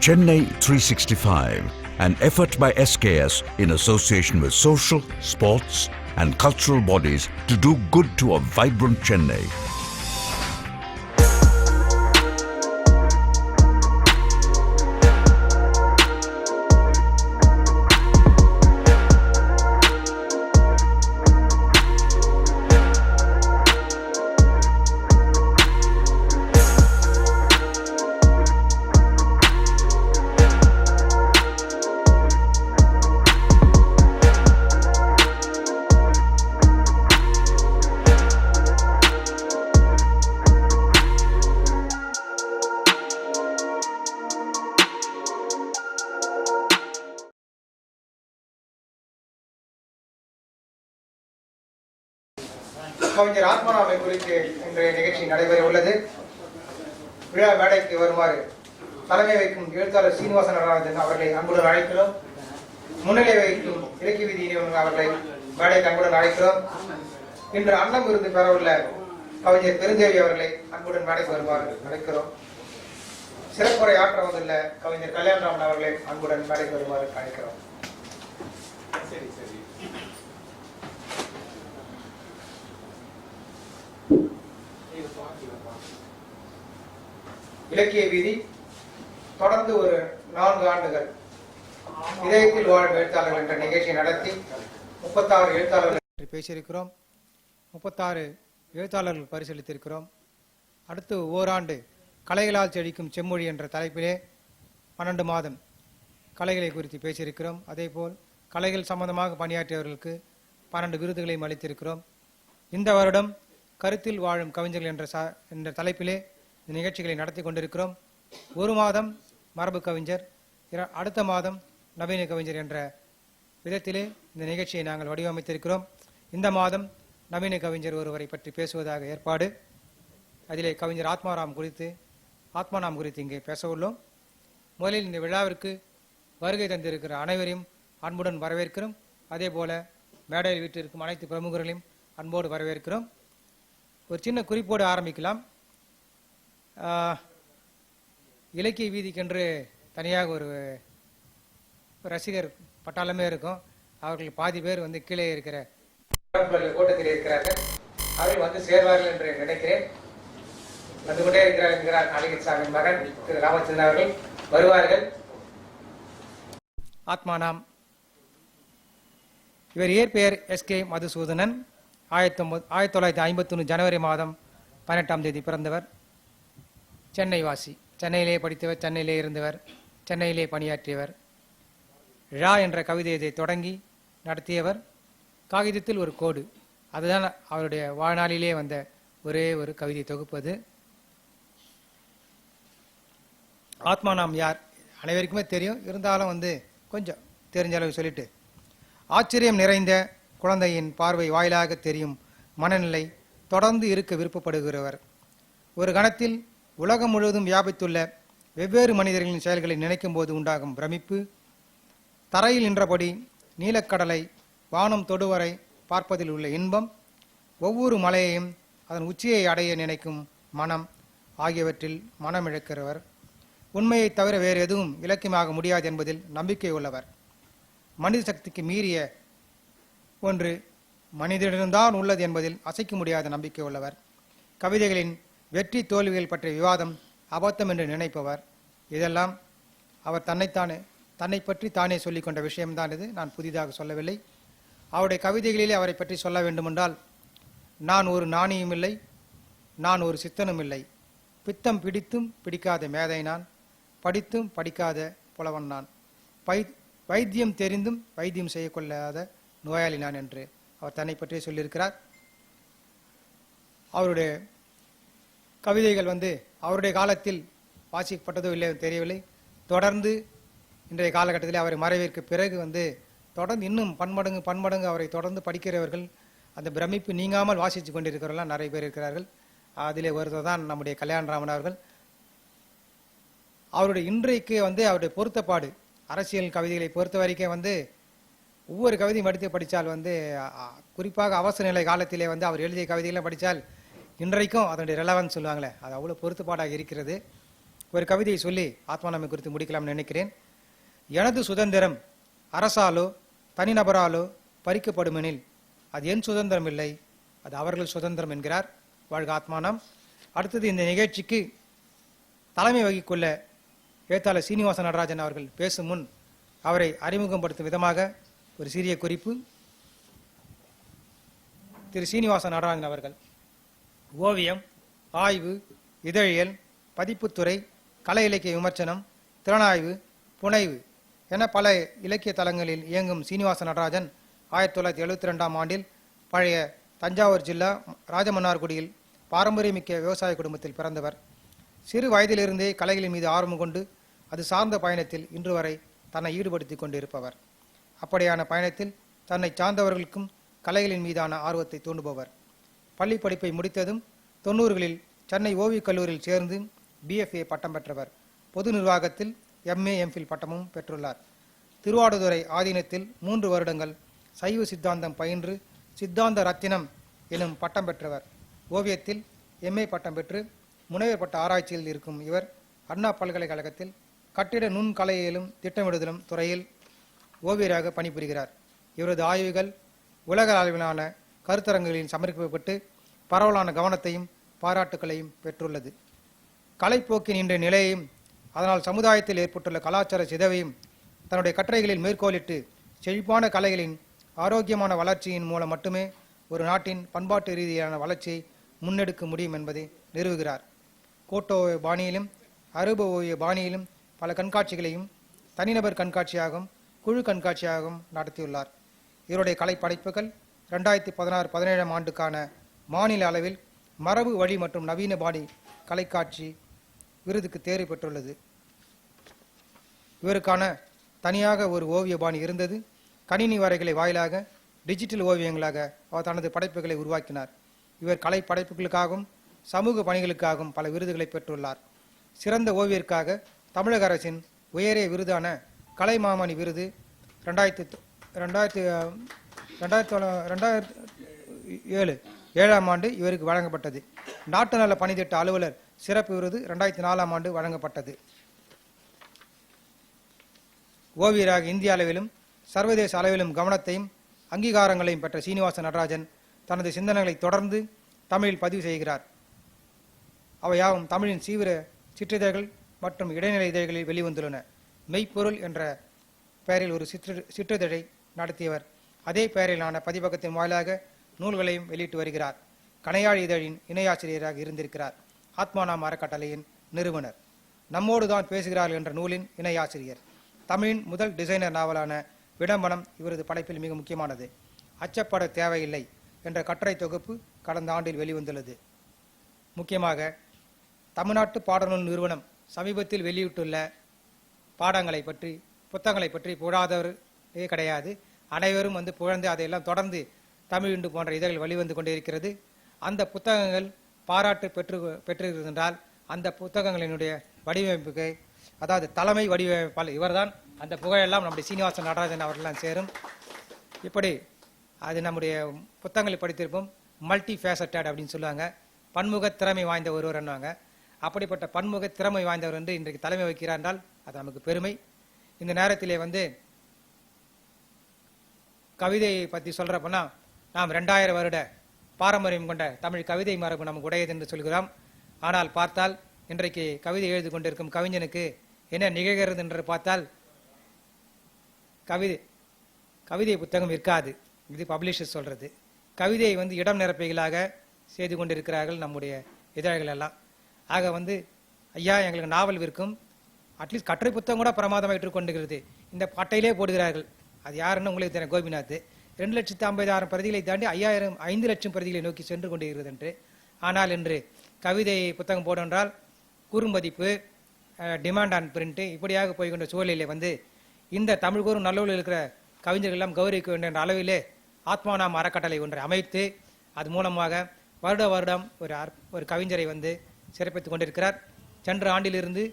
Chennai 365, an effort by SKS in association with social, sports and cultural bodies to do good to a vibrant Chennai. கவிஞர் ஆத்மநாமை குறித்து இன்றைய நிகழ்ச்சி நடைபெற உள்ளது. விழா மேடைக்கு வருமாறு தலைமை வைக்கும் எழுத்தாளர் சீனிவாச நடராஜன் அவர்களை அன்புடன் அழைக்கிறோம். முன்னிலை வைக்கும் இலக்கிய விதி அவர்களை மேடைக்கு அன்புடன் அழைக்கிறோம். இன்று அன்னம் விருது பெறவுள்ள கவிஞர் பெருந்தேவி அவர்களை அன்புடன் மேடைக்கு வருமாறு அழைக்கிறோம். சிறப்புரை ஆற்ற வந்துள்ள கவிஞர் கல்யாணராமன் அவர்களை அன்புடன் மேடைக்கு வருமாறு அழைக்கிறோம். இலக்கிய வீதி தொடர்ந்து ஒரு 4 ஆண்டுகள் இதயத்தில் வாழும் எழுத்தாளர்கள் என்ற நிகழ்ச்சி நடத்தி 36 எழுத்தாளர்கள் பேசியிருக்கிறோம். 36 எழுத்தாளர்கள் பரிசீலித்திருக்கிறோம். அடுத்து ஓராண்டு கலைகளால் செழிக்கும் செம்மொழி என்ற தலைப்பிலே 12 மாதம் கலைகளை குறித்து பேசியிருக்கிறோம். அதேபோல் கலைகள் சம்பந்தமாக பணியாற்றியவர்களுக்கு 12 விருதுகளையும் அளித்திருக்கிறோம். இந்த வருடம் கருத்தில் வாழும் கவிஞர்கள் என்ற தலைப்பிலே இந்த நிகழ்ச்சிகளை நடத்தி கொண்டிருக்கிறோம். ஒரு மாதம் மரபு கவிஞர், அடுத்த மாதம் நவீன கவிஞர் என்ற விதத்திலே இந்த நிகழ்ச்சியை நாங்கள் வடிவமைத்திருக்கிறோம். இந்த மாதம் நவீன கவிஞர் ஒருவரை பற்றி பேசுவதாக ஏற்பாடு. அதிலே கவிஞர் ஆத்மாராம் குறித்து இங்கே பேச உள்ளோம். முதலில் இந்த விழாவிற்கு வருகை தந்திருக்கிற அனைவரையும் அன்புடன் வரவேற்கிறோம். அதே போல மேடையில் வீட்டிற்கும் அனைத்து பிரமுகர்களையும் அன்போடு வரவேற்கிறோம். ஒரு சின்ன குறிப்போடு ஆரம்பிக்கலாம். இலக்கிய வீதிக்கென்று தனியாக ஒரு ரசிகர் பட்டாளமே இருக்கும். அவர்கள் பாதி பேர் கீழே இருக்கிற கூட்டத்தில் இருக்கிறார்கள். அவர்கள் வந்து சேர்வார்கள் என்று நினைக்கிறேன். வந்து கொண்டே இருக்கிறார் அழகிசாமியின் மகன் திரு ராமச்சந்திரன் அவர்கள் வருவார்கள். ஆத்மானாம் இவர் இயற்பெயர் SK மதுசூதனன். 1951 ஜனவரி மாதம் 18ஆம் தேதி பிறந்தவர். சென்னை வாசி. சென்னையிலே படித்தவர், சென்னையிலே இருந்தவர், சென்னையிலே பணியாற்றியவர். ழா என்ற கவிதையை தொடங்கி நடத்தியவர். காகிதத்தில் ஒரு கோடு, அதுதான் அவருடைய வாழ்நாளிலே வந்த ஒரே ஒரு கவிதை தொகுப்பது. ஆத்மானாம் யார் அனைவருக்குமே தெரியும். இருந்தாலும் கொஞ்சம் தெரிஞ்ச அளவு சொல்லிட்டு, ஆச்சரியம் நிறைந்த குழந்தையின் பார்வை வாயிலாக தெரியும் மனநிலை தொடர்ந்து இருக்க விருப்பப்படுகிறவர். ஒரு கணத்தில் உலகம் முழுவதும் வியாபித்துள்ள வெவ்வேறு மனிதர்களின் செயல்களை நினைக்கும் போது உண்டாகும் பிரமிப்பு, தரையில் நின்றபடி நீலக்கடலை வானம் தொடுவரை பார்ப்பதில் உள்ள இன்பம், ஒவ்வொரு மலையையும் அதன் உச்சியை அடைய நினைக்கும் மனம் ஆகியவற்றில் மனமிழக்கிறவர். உண்மையை தவிர வேறு எதுவும் இலக்கியமாக முடியாது என்பதில் நம்பிக்கை உள்ளவர். மனித சக்திக்கு மீறிய ஒன்று மனிதனிடம்தான் உள்ளது என்பதில் அசைக்க முடியாத நம்பிக்கை உள்ளவர். கவிதைகளின் வெற்றி தோல்விகள் பற்றிய விவாதம் அபத்தம் என்று நினைப்பவர். இதெல்லாம் அவர் தன்னை பற்றி தானே சொல்லிக்கொண்ட விஷயம்தான் இது. நான் புதிதாக சொல்லவில்லை. அவருடைய கவிதைகளிலே அவரை பற்றி சொல்ல வேண்டுமென்றால், நான் ஒரு நாணியும் இல்லை, நான் ஒரு சித்தனும் இல்லை, பித்தம் பிடித்தும் பிடிக்காத மேதை நான், படித்தும் படிக்காத புலவன் நான், வைத்தியம் தெரிந்தும் வைத்தியம் செய்யக்கொள்ளாத நோயாளி நான் என்று அவர் தன்னை பற்றியே சொல்லியிருக்கிறார். அவருடைய கவிதைகள் அவருடைய காலத்தில் வாசிக்கப்பட்டதோ இல்லை தெரியவில்லை. தொடர்ந்து இன்றைய காலகட்டத்தில் அவர் மறைவிற்கு பிறகு தொடர்ந்து இன்னும் பன்மடங்கு அவரை தொடர்ந்து படிக்கிறவர்கள், அந்த பிரமிப்பு நீங்காமல் வாசித்து கொண்டிருக்கிறவர்கள் நிறைய பேர் இருக்கிறார்கள். அதிலே ஒருத்தர் தான் நம்முடைய கல்யாணராமன் அவர்கள். அவருடைய இன்றைக்கு அவருடைய பொருத்தப்பாடு அரசியல் கவிதைகளை பொறுத்த வரைக்கும் ஒவ்வொரு கவிதையும் எடுத்து படித்தால் குறிப்பாக அவசர நிலை காலத்திலே அவர் எழுதிய கவிதைகளை படித்தால் இன்றைக்கும் அதனுடைய ரெலவன்ஸ் சொல்லுவாங்களே, அது அவ்வளோ பொருத்தப்பாடாக இருக்கிறது. ஒரு கவிதையை சொல்லி ஆத்மானாமை குறித்து முடிக்கலாம்னு நினைக்கிறேன். எனது சுதந்திரம் அரசாலோ தனிநபராலோ பறிக்கப்படுமெனில் அது என் சுதந்திரம் இல்லை, அது அவர்கள் சுதந்திரம் என்கிறார். வாழ்க ஆத்மானம். அடுத்தது இந்த நிகழ்ச்சிக்கு தலைமை வகிக்கொள்ள எழுத்தாளர் சீனிவாச நடராஜன் அவர்கள் பேசும் முன் அவரை அறிமுகப்படுத்தும் விதமாக ஒரு சிறிய குறிப்பு. திரு சீனிவாச நடராஜன் அவர்கள் ஓவியம், ஆய்வு, இதழியல், பதிப்புத்துறை, கலை இலக்கிய விமர்சனம், திறனாய்வு, புனைவு என பல இலக்கிய தலங்களில் இயங்கும் சீனிவாச நடராஜன் 1972ஆம் ஆண்டில் பழைய தஞ்சாவூர் ஜில்லா ராஜமன்னார்குடியில் பாரம்பரியமிக்க விவசாய குடும்பத்தில் பிறந்தவர். சிறு வயதிலிருந்தே கலைகளின் மீது ஆர்வம் கொண்டு அது சார்ந்த பயணத்தில் இன்று வரை தன்னை ஈடுபடுத்தி கொண்டிருப்பவர். அப்படியான பயணத்தில் தன்னை சார்ந்தவர்களுக்கும் கலைகளின் மீதான ஆர்வத்தை தூண்டுபவர். பள்ளி படிப்பை முடித்ததும் 90களில் சென்னை ஓவியக் கல்லூரியில் சேர்ந்து BFA பட்டம் பெற்றவர். பொது நிர்வாகத்தில் MA MPhil பட்டமும் பெற்றுள்ளார். திருவாடுதுறை ஆதீனத்தில் 3 வருடங்கள் சைவ சித்தாந்தம் பயின்று சித்தாந்த ரத்தினம் எனும் பட்டம் பெற்றவர். ஓவியத்தில் MA பட்டம் பெற்று முனைவர் பட்ட ஆராய்ச்சியில் இருக்கும் இவர் அண்ணா பல்கலைக்கழகத்தில் கட்டிட நுண்கலையிலும் திட்டமிடுதலும் துறையில் ஓவியராக பணிபுரிகிறார். இவரது ஆய்வுகள் உலக அளவிலான கருத்தரங்குகளில் சமர்ப்பிக்கப்பட்டு பரவலான கவனத்தையும் பாராட்டுக்களையும் பெற்றுள்ளது. கலைப்போக்கின் இன்றைய நிலையையும் அதனால் சமுதாயத்தில் ஏற்பட்டுள்ள கலாச்சார சிதைவையும் தன்னுடைய கட்டுரைகளில் மேற்கோளிட்டு செழிப்பான கலைகளின் ஆரோக்கியமான வளர்ச்சியின் மூலம் மட்டுமே ஒரு நாட்டின் பண்பாட்டு ரீதியான வளர்ச்சியை முன்னெடுக்க முடியும் என்பதை நிறுவுகிறார். கோட்டோ பாணியிலும் அரூப ஓவிய பாணியிலும் பல கண்காட்சிகளையும் தனிநபர் கண்காட்சியாகவும் குழு கண்காட்சியாகவும் நடத்தியுள்ளார். இவருடைய கலைப்படைப்புகள் 2016-17ஆம் ஆண்டுக்கான மாநில அளவில் மரபு வழி மற்றும் நவீன பாணி கலைக்காட்சி விருதுக்கு தேர்வு பெற்றுள்ளது. இவருக்கான தனியாக ஒரு ஓவிய பாணி இருந்தது. கணினி வரைகளை வாயிலாக டிஜிட்டல் ஓவியங்களாக அவர் தனது படைப்புகளை உருவாக்கினார். இவர் கலை படைப்புகளுக்காகவும் சமூக பணிகளுக்காகவும் பல விருதுகளை பெற்றுள்ளார். சிறந்த ஓவியருக்காக தமிழக அரசின் உயரிய விருதான கலைமாமணி விருது 2007ஆம் ஆண்டு இவருக்கு வழங்கப்பட்டது. நாட்டு நல பணித்திட்ட அலுவலர் சிறப்பு விருது 2004ஆம் ஆண்டு வழங்கப்பட்டது. ஓவியராக இந்திய அளவிலும் சர்வதேச அளவிலும் கவனத்தையும் அங்கீகாரங்களையும் பெற்ற சீனிவாச நடராஜன் தனது சிந்தனைகளை தொடர்ந்து தமிழில் பதிவு செய்கிறார். அவையாவும் தமிழின் சீவிர சிற்றிதழ்கள் மற்றும் இடைநிலை இதழ்களில் வெளிவந்துள்ளன. மெய்ப்பொருள் என்ற பெயரில் ஒரு சிற்றிதழை நடத்தியவர். அதே பெயரிலான பதிப்பகத்தின் வாயிலாக நூல்களையும் வெளியிட்டு வருகிறார். கணையாழி இதழின் இணையாசிரியராக இருந்திருக்கிறார். ஆத்மானாம் அறக்கட்டளையின் நிறுவனர். நம்மோடு தான் பேசுகிறார்கள் என்ற நூலின் இணையாசிரியர். தமிழின் முதல் டிசைனர் நாவலான விடம்பனம் இவரது படைப்பில் மிக முக்கியமானது. அச்சப்பட தேவையில்லை என்ற கட்டுரை தொகுப்பு கடந்த ஆண்டில் வெளிவந்துள்ளது. முக்கியமாக தமிழ்நாட்டு பாடநூல் நிறுவனம் சமீபத்தில் வெளியிட்டுள்ள புத்தகங்களை பற்றி புகழாதவரே கிடையாது. அனைவரும் புகழ்ந்து அதையெல்லாம் தொடர்ந்து தமிழ் இன்று போன்ற இதழ்கள் வெளிவந்து கொண்டிருக்கிறது. அந்த புத்தகங்கள் பாராட்டு பெற்றிருக்கிறது என்றால் அந்த புத்தகங்களினுடைய வடிவமைப்புக்கு, அதாவது தலைமை வடிவமைப்பாளர் இவர்தான். அந்த புகழெல்லாம் நம்முடைய சீனிவாச நடராஜன் அவர்களெல்லாம் சேரும். இப்படி அது நம்முடைய புத்தகங்களை படித்திருப்போம். மல்டி ஃபேசட்டட் அப்படின்னு சொல்லுவாங்க. பன்முக திறமை வாய்ந்த ஒருவர் என்னவாங்க. அப்படிப்பட்ட பன்முக திறமை வாய்ந்தவர் என்று இன்றைக்கு தலைமை வகிக்கிறார் என்றால் அது நமக்கு பெருமை. இந்த நேரத்திலே கவிதையை பற்றி சொல்றப்பன்னா நாம் 2000 வருட பாரம்பரியம் கொண்ட தமிழ் கவிதை மரபு நமக்கு உடையது என்று சொல்கிறோம். ஆனால் பார்த்தால் இன்றைக்கு கவிதை எழுதி கொண்டிருக்கும் கவிஞனுக்கு என்ன நிகழ்கிறது என்று பார்த்தால் கவிதை புத்தகம் இருக்காது. இது பப்ளிஷர் சொல்றது. கவிதையை இடம் நிரப்பிகளாக செய்து கொண்டிருக்கிறார்கள் நம்முடைய இதழ்கள் எல்லாம். ஆக ஐயா எங்களுக்கு நாவல் விற்கும், அட்லீஸ்ட் கட்டுரை புத்தகம் கூட பிரமாதமாக கொண்டிருக்கிறது. இந்த பட்டையிலே போடுகிறார்கள். அது யாருன்னு உங்களுக்கு தெரியும், கோபிநாத். 2,50,000 பிரதிகளை தாண்டி 5 லட்சம் பிரதிகளை நோக்கி சென்று கொண்டிருக்கிறது என்று. ஆனால் இன்று கவிதை புத்தகம் போடென்றால் குறும்பதிப்பு, டிமாண்ட் ஆன் பிரிண்ட் இப்படியாக போய்கொண்ட சூழலிலே இந்த தமிழ் கூறும் நல்லூரில் இருக்கிற கவிஞர்கள் எல்லாம் கௌரவிக்க வேண்டிய அளவிலே ஆத்மானாம் அறக்கட்டளை ஒன்றை அமைத்து அது மூலமாக வருடம் ஒரு கவிஞரை சிறப்பித்துக் கொண்டிருக்கிறார். சென்ற ஆண்டிலிருந்து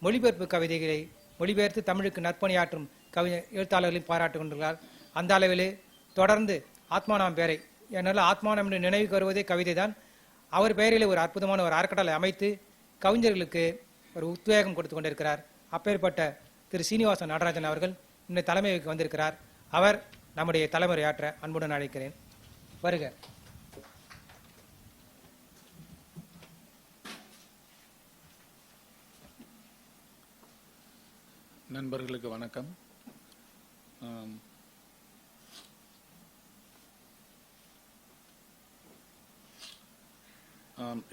மொழிபெயர்ப்பு கவிதைகளை மொழிபெயர்த்து தமிழுக்கு நற்பணியாற்றும் எழுத்தாளர்களையும் பாராட்டு கொண்டிருக்கிறார். அந்த அளவிலே தொடர்ந்து ஆத்மானாம் பெயரை, என்னால் ஆத்மானம் என்று நினைவுக்கு வருவதே கவிதை தான். அவர் பெயரில் ஒரு அற்புதமான ஒரு அறக்கட்டளை அமைத்து கவிஞர்களுக்கு ஒரு உத்வேகம் கொடுத்து கொண்டிருக்கிறார். அப்பேற்பட்ட திரு சீனிவாசன் நடராஜன் அவர்கள் இந்த தலைமைக்கு வந்திருக்கிறார். அவர் நம்முடைய தலைமுறையாற்ற அன்புடன் அழைக்கிறேன். வருக. நண்பர்களுக்கு வணக்கம்.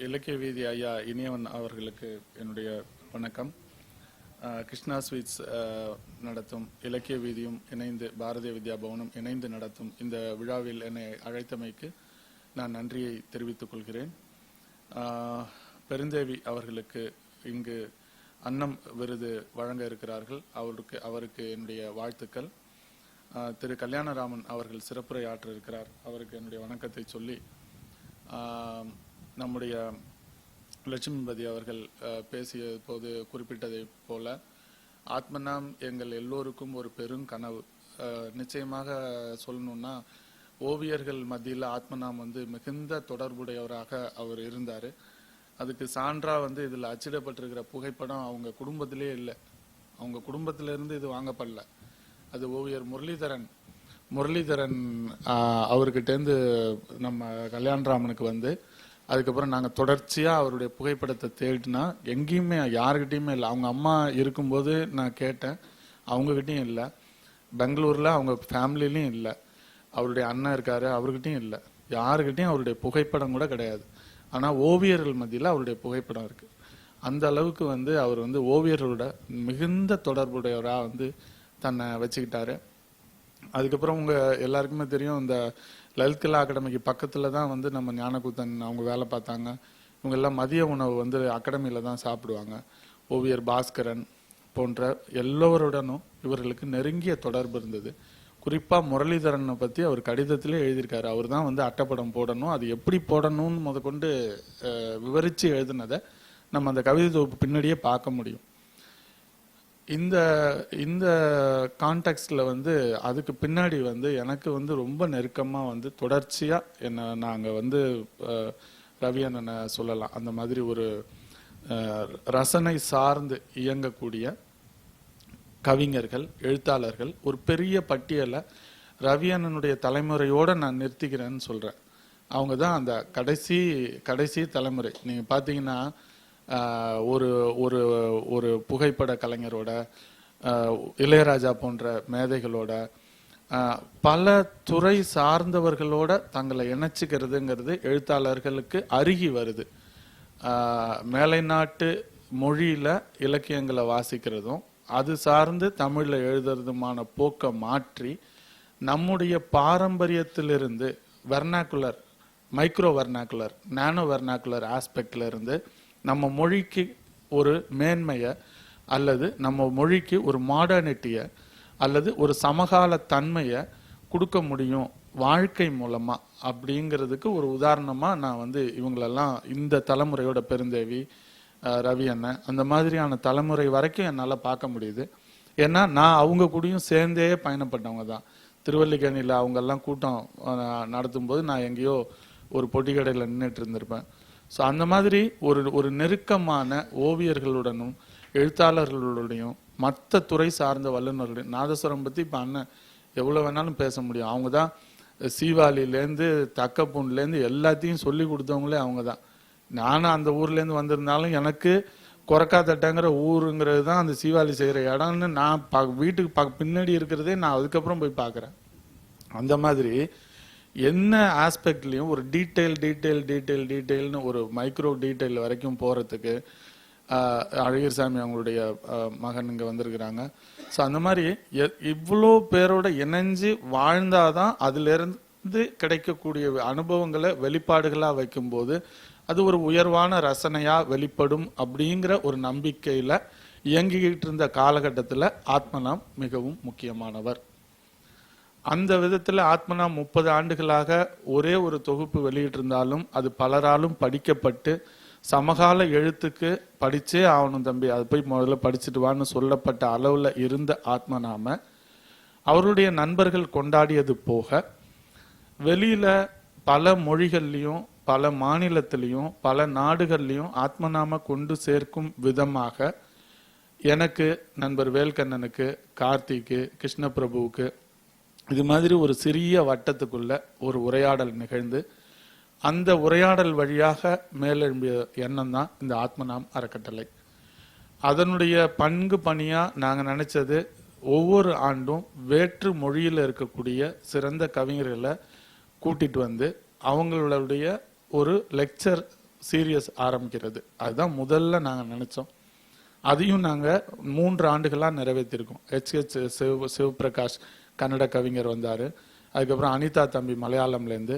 இலக்கிய வீதி ஐயா இனியவன் அவர்களுக்கு என்னுடைய வணக்கம். கிருஷ்ணா ஸ்வீட்ஸ் நடத்தும் இலக்கிய வீதியும் இணைந்து பாரதிய வித்யா பவனும் இணைந்து நடத்தும் இந்த விழாவில் என்னை அழைத்தமைக்கு நான் நன்றியை தெரிவித்துக் கொள்கிறேன். பெருந்தேவி அவர்களுக்கு இங்கு அன்னம் விருது வழங்க இருக்கிறார்கள். அவருக்கு என்னுடைய வாழ்த்துக்கள். திரு கல்யாணராமன் அவர்கள் சிறப்புரை ஆற்ற இருக்கிறார். அவருக்கு என்னுடைய வணக்கத்தை சொல்லி, நம்முடைய லட்சுமிபதி அவர்கள் பேசிய போது குறிப்பிட்டதை போல ஆத்மநாம் எங்கள் எல்லோருக்கும் ஒரு பெரும் கனவு. நிச்சயமாக சொல்லணும்னா ஓவியர்கள் மத்தியில் ஆத்மநாம் மிகுந்த தொடர்புடையவராக அவர் இருந்தார். அதுக்கு சான்றா இதில் அச்சிடப்பட்டிருக்கிற புகைப்படம் அவங்க குடும்பத்திலே இல்லை. அவங்க குடும்பத்திலிருந்து இது வாங்கப்படல. அது ஓவியர் முரளிதரன் அவர்கிட்டேருந்து நம்ம கல்யாணராமனுக்கு அதுக்கப்புறம் நாங்கள் தொடர்ச்சியாக அவருடைய புகைப்படத்தை தேடினா எங்கேயுமே யாருக்கிட்டையுமே இல்லை. அவங்க அம்மா இருக்கும்போது நான் கேட்டேன், அவங்ககிட்டையும் இல்லை. பெங்களூரில் அவங்க ஃபேமிலிலையும் இல்லை. அவருடைய அண்ணன் இருக்காரு, அவர்கிட்டையும் இல்லை. யாருக்கிட்டையும் அவருடைய புகைப்படம் கூட கிடையாது. ஆனால் ஓவியர்கள் மத்தியில் அவருடைய புகைப்படம் இருக்கு. அந்த அளவுக்கு அவர் ஓவியர்களோட மிகுந்த தொடர்புடையவராக தன்னை வச்சுக்கிட்டாரு. அதுக்கப்புறம் உங்க எல்லாருக்குமே தெரியும், இந்த லலித் கலா அகாடமிக்கு பக்கத்துல தான் நம்ம ஞானக்கூத்தன் அவங்க வேலை பார்த்தாங்க. இவங்க எல்லாம் மதிய உணவு அகாடமியில தான் சாப்பிடுவாங்க. ஓவியர் பாஸ்கரன் போன்ற எல்லோருடனும் இவர்களுக்கு நெருங்கிய தொடர்பு இருந்தது. குறிப்பா முரளிதரனை பத்தி அவர் கடிதத்திலே எழுதியிருக்காரு. அவர் தான் அட்டைப்படம் போடணும், அது எப்படி போடணும்னு முதற்கொண்டு விவரிச்சு எழுதினதை நம்ம அந்த கவிதை தொகுப்பு பின்னாடியே பார்க்க முடியும். இந்த கான்டெக்ட்ல அதுக்கு பின்னாடி எனக்கு ரொம்ப நெருக்கமா தொடர்ச்சியா என்ன நாங்க ரவி அண்ணனை சொல்லலாம். அந்த மாதிரி ஒரு ரசனை சார்ந்து இயங்கக்கூடிய கவிஞர்கள், எழுத்தாளர்கள் ஒரு பெரிய பட்டியலை ரவி அண்ணனுடைய தலைமுறையோட நான் நிறுத்திக்கிறேன்னு சொல்றேன். அவங்க தான் அந்த கடைசி தலைமுறை. நீங்க பாத்தீங்கன்னா ஒரு ஒரு ஒரு புகைப்பட கலைஞரோட, இளையராஜா போன்ற மேதைகளோட, பல துறை சார்ந்தவர்களோட தங்களை இணைச்சிக்கிறதுங்கிறது எழுத்தாளர்களுக்கு அருகி வருது. மேலை நாட்டு மொழியில இலக்கியங்களை வாசிக்கிறதும் அது சார்ந்து தமிழ்ல எழுதுறதுமான போக்க மாற்றி நம்முடைய பாரம்பரியத்திலிருந்து வெர்னாக்குலர், மைக்ரோ வெர்னாக்குலர், நானோ வெர்னாக்குலர் ஆஸ்பெக்ட்ல இருந்து நம்ம மொழிக்கு ஒரு மேன்மையை அல்லது நம்ம மொழிக்கு ஒரு மாடர்னிட்டியை அல்லது ஒரு சமகால தன்மையை கொடுக்க முடியும் வாழ்க்கை மூலமா அப்படிங்கிறதுக்கு ஒரு உதாரணமா நான் இவங்களெல்லாம் இந்த தலைமுறையோட பெருந்தேவி, ரவி அண்ணன், அந்த மாதிரியான தலைமுறை வரைக்கும் என்னால் பார்க்க முடியுது. ஏன்னா நான் அவங்க கூடயும் சேர்ந்தே பயணப்பட்டவங்க தான். திருவல்லிக்கேணியில் அவங்கெல்லாம் கூட்டம் நடத்தும் போது நான் எங்கேயோ ஒரு பொட்டிக்கடையில் நின்றுட்டு இருந்திருப்பேன். ஸோ அந்த மாதிரி ஒரு நெருக்கமான ஓவியர்களுடனும் எழுத்தாளர்களுடையும் மற்ற துறை சார்ந்த வல்லுநர்களுடையும், நாதஸ்வரம் பற்றி இப்போ அண்ணன் எவ்வளோ வேணாலும் பேச முடியும். அவங்க தான் சீவாலிலேருந்து தக்கப்பூன்லேருந்து எல்லாத்தையும் சொல்லி கொடுத்தவங்களே அவங்க தான். நானும் அந்த ஊர்லேருந்து வந்திருந்தாலும் எனக்கு கொரக்காத்தட்டங்கிற ஊருங்கிறது தான் அந்த சீவாலி செய்கிற இடம்னு நான் வீட்டுக்கு பின்னாடி இருக்கிறதே நான் அதுக்கப்புறம் போய் பார்க்குறேன். அந்த மாதிரி என்ன ஆஸ்பெக்ட்லையும் ஒரு டீட்டெயில்னு ஒரு மைக்ரோ டீட்டெயில் வரைக்கும் போகிறதுக்கு அழகிர் சாமி அவங்களுடைய மகன் இங்கே வந்திருக்கிறாங்க. ஸோ அந்த மாதிரி இவ்வளோ பேரோட இணைஞ்சு வாழ்ந்தாதான் அதிலிருந்து கிடைக்கக்கூடிய அனுபவங்களை வெளிப்பாடுகளாக வைக்கும்போது அது ஒரு உயர்வான ரசனையா வெளிப்படும் அப்படிங்கிற ஒரு நம்பிக்கையில இயங்கிக்கிட்டு இருந்த காலகட்டத்தில் ஆத்மநாம் மிகவும் முக்கியமானவர். அந்த விதத்தில் ஆத்மநாம் 30 ஆண்டுகளாக ஒரே ஒரு தொகுப்பு வெளியிட்டிருந்தாலும் அது பலராலும் படிக்கப்பட்டு சமகால எழுத்துக்கு படிச்சே ஆகணும் தம்பி, அது போய் முதல்ல படிச்சுட்டு வான்னு சொல்லப்பட்ட அளவுல இருந்த ஆத்மநாம அவருடைய நண்பர்கள் கொண்டாடியது போக வெளியில பல மொழிகள்லையும் பல மாநிலத்திலையும் பல நாடுகள்லையும் ஆத்மநாம கொண்டு சேர்க்கும் விதமாக எனக்கு, நண்பர் வேல்கண்ணனுக்கு, கார்த்திக்கு, கிருஷ்ணபிரபுவுக்கு இது மாதிரி ஒரு சிறிய வட்டத்துக்குள்ள ஒரு உரையாடல் நிகழ்ந்து அந்த உரையாடல் வழியாக மேலெழும்பிய எண்ணம் தான் இந்த ஆத்மநாம் அறக்கட்டளை. அதனுடைய பங்கு பணியா நாங்க நினைச்சது, ஒவ்வொரு ஆண்டும் வேற்று மொழியில் இருக்கக்கூடிய சிறந்த கவிஞர்களை கூட்டிட்டு வந்து அவங்களுடைய ஒரு லெக்சர் சீரியஸ் ஆரம்பிக்கிறது. அதுதான் முதல்ல நாங்க நினைச்சோம். அதையும் நாங்க 3 ஆண்டுகளா நிறைவேற்றிருக்கோம். HH சிவபிரகாஷ் கன்னட கவிஞர் வந்தாரு, அதுக்கப்புறம் அனிதா தம்பி மலையாளம்லேருந்து,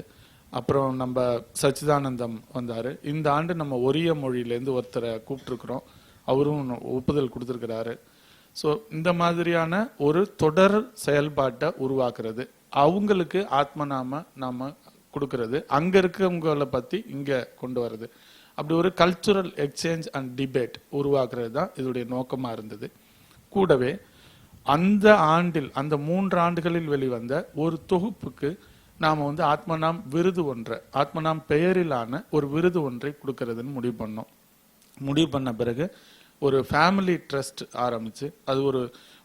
அப்புறம் நம்ம சச்சிதானந்தம் வந்தாரு. இந்த ஆண்டு நம்ம ஒரிய மொழியிலேருந்து ஒருத்தரை கூப்பிட்டுருக்குறோம், அவரும் ஒப்புதல் கொடுத்துருக்கிறாரு. ஸோ இந்த மாதிரியான ஒரு தொடர் செயல்பாட்டை உருவாக்குறது, அவங்களுக்கு ஆத்மநாம நாம கொடுக்கறது, அங்க இருக்கவங்களை பத்தி இங்க கொண்டு வர்றது, அப்படி ஒரு கல்ச்சுரல் எக்ஸ்சேஞ்ச் அண்ட் டிபேட் உருவாக்குறது தான் இதோடைய நோக்கமா இருந்தது. கூடவே அந்த ஆண்டில், அந்த 3 ஆண்டுகளில் வெளிவந்த ஒரு தொகுப்புக்கு நாம வந்து ஆத்மநாம் விருது ஒன்றை, ஆத்மநாம் பெயரிலான ஒரு விருது ஒன்றை கொடுக்கறதுன்னு முடிவு பண்ணோம். முடிவு பண்ண பிறகு ஒரு ஃபேமிலி ட்ரஸ்ட் ஆரம்பிச்சு, அது ஒரு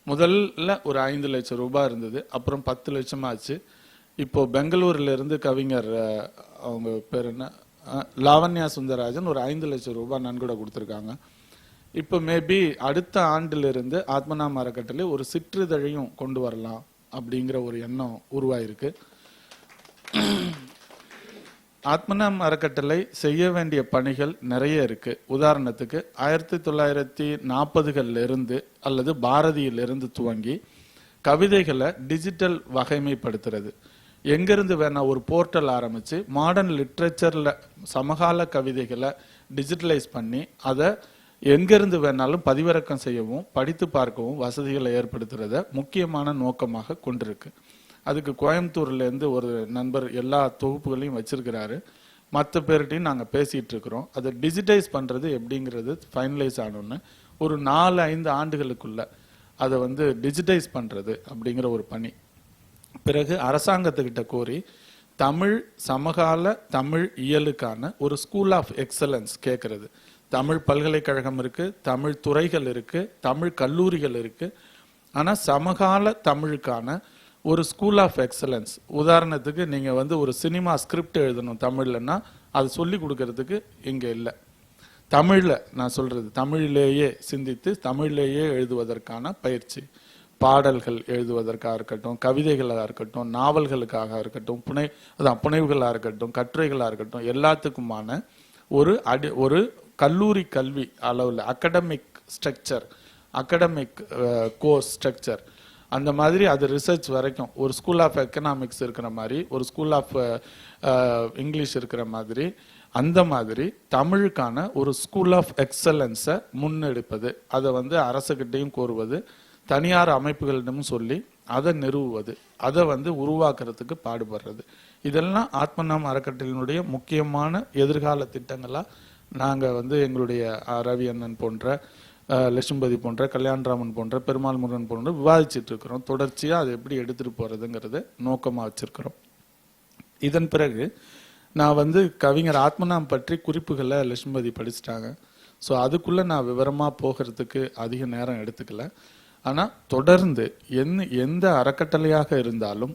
முதல்ல ஒரு 5 லட்சம் ரூபாய் இருந்தது, அப்புறம் 10 லட்சம் ஆச்சு. இப்போ பெங்களூர்ல இருந்து கவிஞர், அவங்க பேர் என்ன, லாவண்யா சுந்தரராஜன், ஒரு 5 லட்சம் ரூபாய் நன்கொடை கொடுத்துருக்காங்க. இப்போ மேபி அடுத்த ஆண்டிலிருந்து ஆத்மநாம் அறக்கட்டளை ஒரு சிற்றிதழையும் கொண்டு வரலாம் அப்படிங்கிற ஒரு எண்ணம் உருவாயிருக்கு. ஆத்மநாம் அறக்கட்டளை செய்ய வேண்டிய பணிகள் நிறைய இருக்கு. உதாரணத்துக்கு 1940களில் இருந்து அல்லது பாரதியிலிருந்து துவங்கி கவிதைகளை டிஜிட்டல் வகைமைப்படுத்துறது, எங்கிருந்து வேணா ஒரு போர்ட்டல் ஆரம்பிச்சு மாடர்ன் லிட்ரேச்சர்ல சமகால கவிதைகளை டிஜிட்டலைஸ் பண்ணி அதை எங்கிருந்து வேணாலும் பதிவிறக்கம் செய்யவும் படித்து பார்க்கவும் வசதிகளை ஏற்படுத்துறத முக்கியமான நோக்கமாக கொண்டிருக்கு. அதுக்கு கோயம்புத்தூர்ல இருந்து ஒரு நண்பர் எல்லா தொகுப்புகளையும் வச்சிருக்கிறாரு. மற்ற பேர்கிட்டையும் நாங்கள் பேசிட்டு இருக்கிறோம். அதை டிஜிட்டைஸ் பண்றது எப்படிங்கிறது ஃபைனலைஸ் ஆனோன்னு ஒரு 4-5 ஆண்டுகளுக்குள்ள அதை வந்து டிஜிட்டைஸ் பண்றது அப்படிங்கிற ஒரு பணி. பிறகு அரசாங்கத்துக்கிட்ட கோரி தமிழ் சமகால தமிழ் இயலுக்கான ஒரு ஸ்கூல் ஆஃப் எக்ஸலன்ஸ் கேட்கறது. தமிழ் பல்கலைக்கழகம் இருக்கு, தமிழ் துறைகள் இருக்கு, தமிழ் கல்லூரிகள் இருக்கு. ஆனா சமகால தமிழுக்கான ஒரு ஸ்கூல் ஆஃப் எக்ஸலன்ஸ், உதாரணத்துக்கு நீங்க வந்து ஒரு சினிமா ஸ்கிரிப்ட் எழுதணும் தமிழ்லன்னா அது சொல்லி கொடுக்கறதுக்கு இங்க இல்லை. தமிழ்ல நான் சொல்றது, தமிழிலேயே சிந்தித்து தமிழிலேயே எழுதுவதற்கான பயிற்சி, பாடல்கள் எழுதுவதற்காக இருக்கட்டும், கவிதைகளாக இருக்கட்டும், நாவல்களுக்காக இருக்கட்டும், புனைவுகளாக இருக்கட்டும், கட்டுரைகளாக இருக்கட்டும், எல்லாத்துக்குமான ஒரு கல்லூரி கல்வி அளவில் academic structure, academic course structure, அந்த மாதிரி அது ரிசர்ச் வரைக்கும் ஒரு ஸ்கூல் ஆஃப் எக்கனாமிக்ஸ் இருக்கிற மாதிரி, ஒரு ஸ்கூல் ஆஃப் இங்கிலீஷ் இருக்கிற மாதிரி, அந்த மாதிரி தமிழுக்கான ஒரு ஸ்கூல் ஆஃப் எக்ஸலன்ஸை முன்னெடுப்பது, அதை வந்து அரசுகிட்டையும் கோருவது, தனியார் அமைப்புகளிடமும் சொல்லி அதை நிறுவுவது, அதை வந்து உருவாக்குறதுக்கு பாடுபடுறது, இதெல்லாம் ஆத்மநாம் அறக்கட்டளையினுடைய முக்கியமான எதிர்கால திட்டங்களா நாங்க வந்து எங்களுடைய ரவி அண்ணன் போன்ற, லட்சும்பதி போன்ற, கல்யாணராமன் போன்ற, பெருமாள் முருகன் போன்ற விவாதிச்சுட்டு இருக்கிறோம். தொடர்ச்சியா அதை எப்படி எடுத்துட்டு போறதுங்கிறத நோக்கமா வச்சிருக்கிறோம். இதன் பிறகு நான் வந்து கவிஞர் ஆத்மநாம் பற்றி குறிப்புகளை லட்சும்பதி படிச்சுட்டாங்க. ஸோ அதுக்குள்ள நான் விவரமா போகிறதுக்கு அதிக நேரம் எடுத்துக்கல. ஆனா தொடர்ந்து எந்த அறக்கட்டளையாக இருந்தாலும்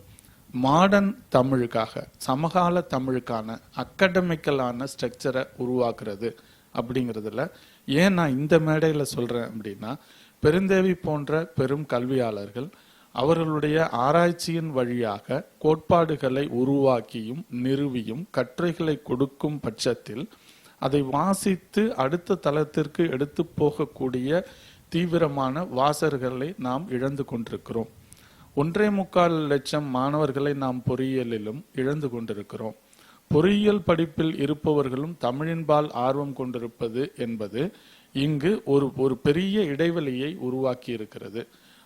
மாடர்ன் தமிழுக்காக, சமகால தமிழுக்கான அகடமிக்கலான ஸ்ட்ரக்சரை உருவாக்குறது அப்படிங்கிறதுல ஏன் நான் இந்த மேடையில சொல்றேன் அப்படின்னா, பெருந்தேவி போன்ற பெரும் கல்வியாளர்கள் அவர்களுடைய ஆராய்ச்சியின் வழியாக கோட்பாடுகளை உருவாக்கியும் நிறுவியும் கட்டுரைகளை கொடுக்கும் பட்சத்தில் அதை வாசித்து அடுத்த தளத்திற்கு எடுத்து போகக்கூடிய தீவிரமான வாசகர்களை நாம் இழந்து கொண்டிருக்கிறோம். 1.25 லட்சம் மாணவர்களை நாம் பொறியியலிலும் இழந்து கொண்டிருக்கிறோம். பொறியியல் படிப்பில் இருப்பவர்களும் தமிழின்பால் ஆர்வம் கொண்டிருப்பது என்பது இங்கு ஒரு பெரிய இடைவெளியை உருவாக்கி இருக்கிறது.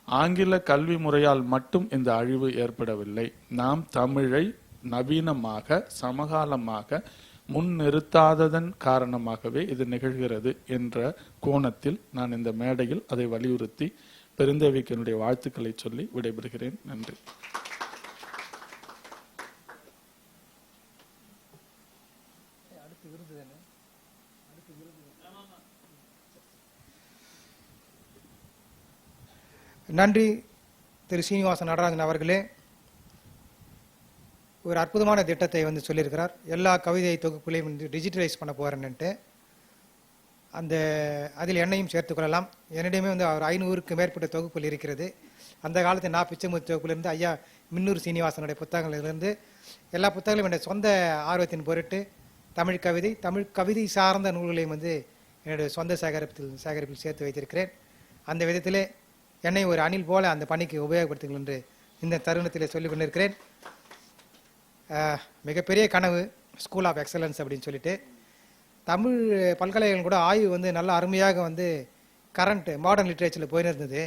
ஆங்கில கல்வி முறையால் மட்டும் இந்த அழிவு ஏற்படவில்லை. நாம் தமிழை நவீனமாக சமகாலமாக முன்னிறுத்தாததன் காரணமாகவே இது நிகழ்கிறது என்ற கோணத்தில் நான் இந்த மேடையில் அதை வலியுறுத்தி பெருந்தேவிக்கு என்னுடைய வாழ்த்துக்களை சொல்லி விடைபெறுகிறேன். நன்றி. நன்றி திரு சீனிவாசன் நடராஜன் அவர்களே. ஒரு அற்புதமான திட்டத்தை வந்து சொல்லியிருக்கிறார். எல்லா கவிதை தொகுப்புகளையும் வந்து டிஜிட்டலைஸ் பண்ண போகிறேன்னுட்டு. அதில் என்னையும் சேர்த்துக்கொள்ளலாம். என்னிடமே வந்து அவர் 500க்கு மேற்பட்ட தொகுப்புகள் இருக்கிறது. அந்த காலத்தில் நான் பிச்சைமுத்து தொகுப்புலேருந்து ஐயா மின்னூர் சீனிவாசனுடைய புத்தகங்களிலிருந்து எல்லா புத்தகங்களையும் என்னுடைய சொந்த ஆர்வத்தின் பொருட்டு தமிழ் கவிதை சார்ந்த நூல்களையும் வந்து என்னுடைய சொந்த சேகரிப்பில் சேர்த்து வைத்திருக்கிறேன். அந்த விதத்திலே என்னை ஒரு அணில் போல அந்த பணிக்கு உபயோகப்படுத்துங்கள் என்று இந்த தருணத்திலே சொல்லிக் கொண்டிருக்கிறேன். மிகப்பெரிய கனவு ஸ்கூல் ஆஃப் எக்ஸலன்ஸ் அப்படின்னு சொல்லிட்டு தமிழ் பல்கலைக்கழகம் கூட ஆய்வு வந்து நல்லா அருமையாக வந்து கரண்ட் மாடர்ன் லிட்ரேச்சரில் போயின்னு இருந்தது.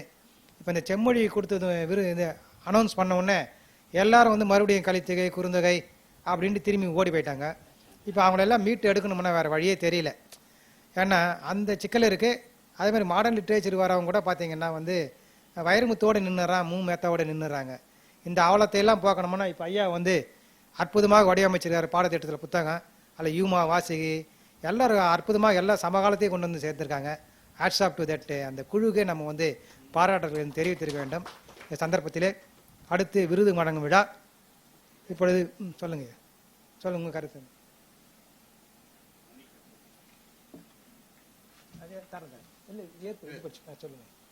இப்போ இந்த செம்மொழி கொடுத்தது இது அனௌன்ஸ் பண்ண உடனே எல்லாரும் வந்து மறுபடியும் கலித்தொகை குறுந்தொகை அப்படின்ட்டு திரும்பி ஓடி போயிட்டாங்க. இப்போ அவங்களெல்லாம் மீட்டு எடுக்கணும்னா வேறு வழியே தெரியல. ஏன்னா அந்த சிக்கல் இருக்குது. அதேமாதிரி மாடர்ன் லிட்ரேச்சர் வரவங்க கூட பார்த்தீங்கன்னா வந்து வைரமுத்தோடு நின்றுறான், மேத்தாவோடு நின்றுறாங்க. இந்த அவலத்தையெல்லாம் போக்கணும்னா இப்போ ஐயா வந்து அற்புதமாக வடிவமைச்சிருக்காரு பாடத்திட்டத்தில் புத்தகம். அதில் யூமா வாசிகி எல்லாரும் அற்புதமாக எல்லா சமகாலத்தையும் கொண்டு வந்து சேர்த்துருக்காங்க. ஹேட்ஸ் ஆஃப் டு தட் அந்த குழுக்கே நம்ம வந்து பாராட்டுகளை தெரிவித்திருக்க வேண்டும். இந்த சந்தர்ப்பத்திலே அடுத்து விருது வழங்கும் விழா. இப்பொழுது சொல்லுங்க உங்கள் கருத்து.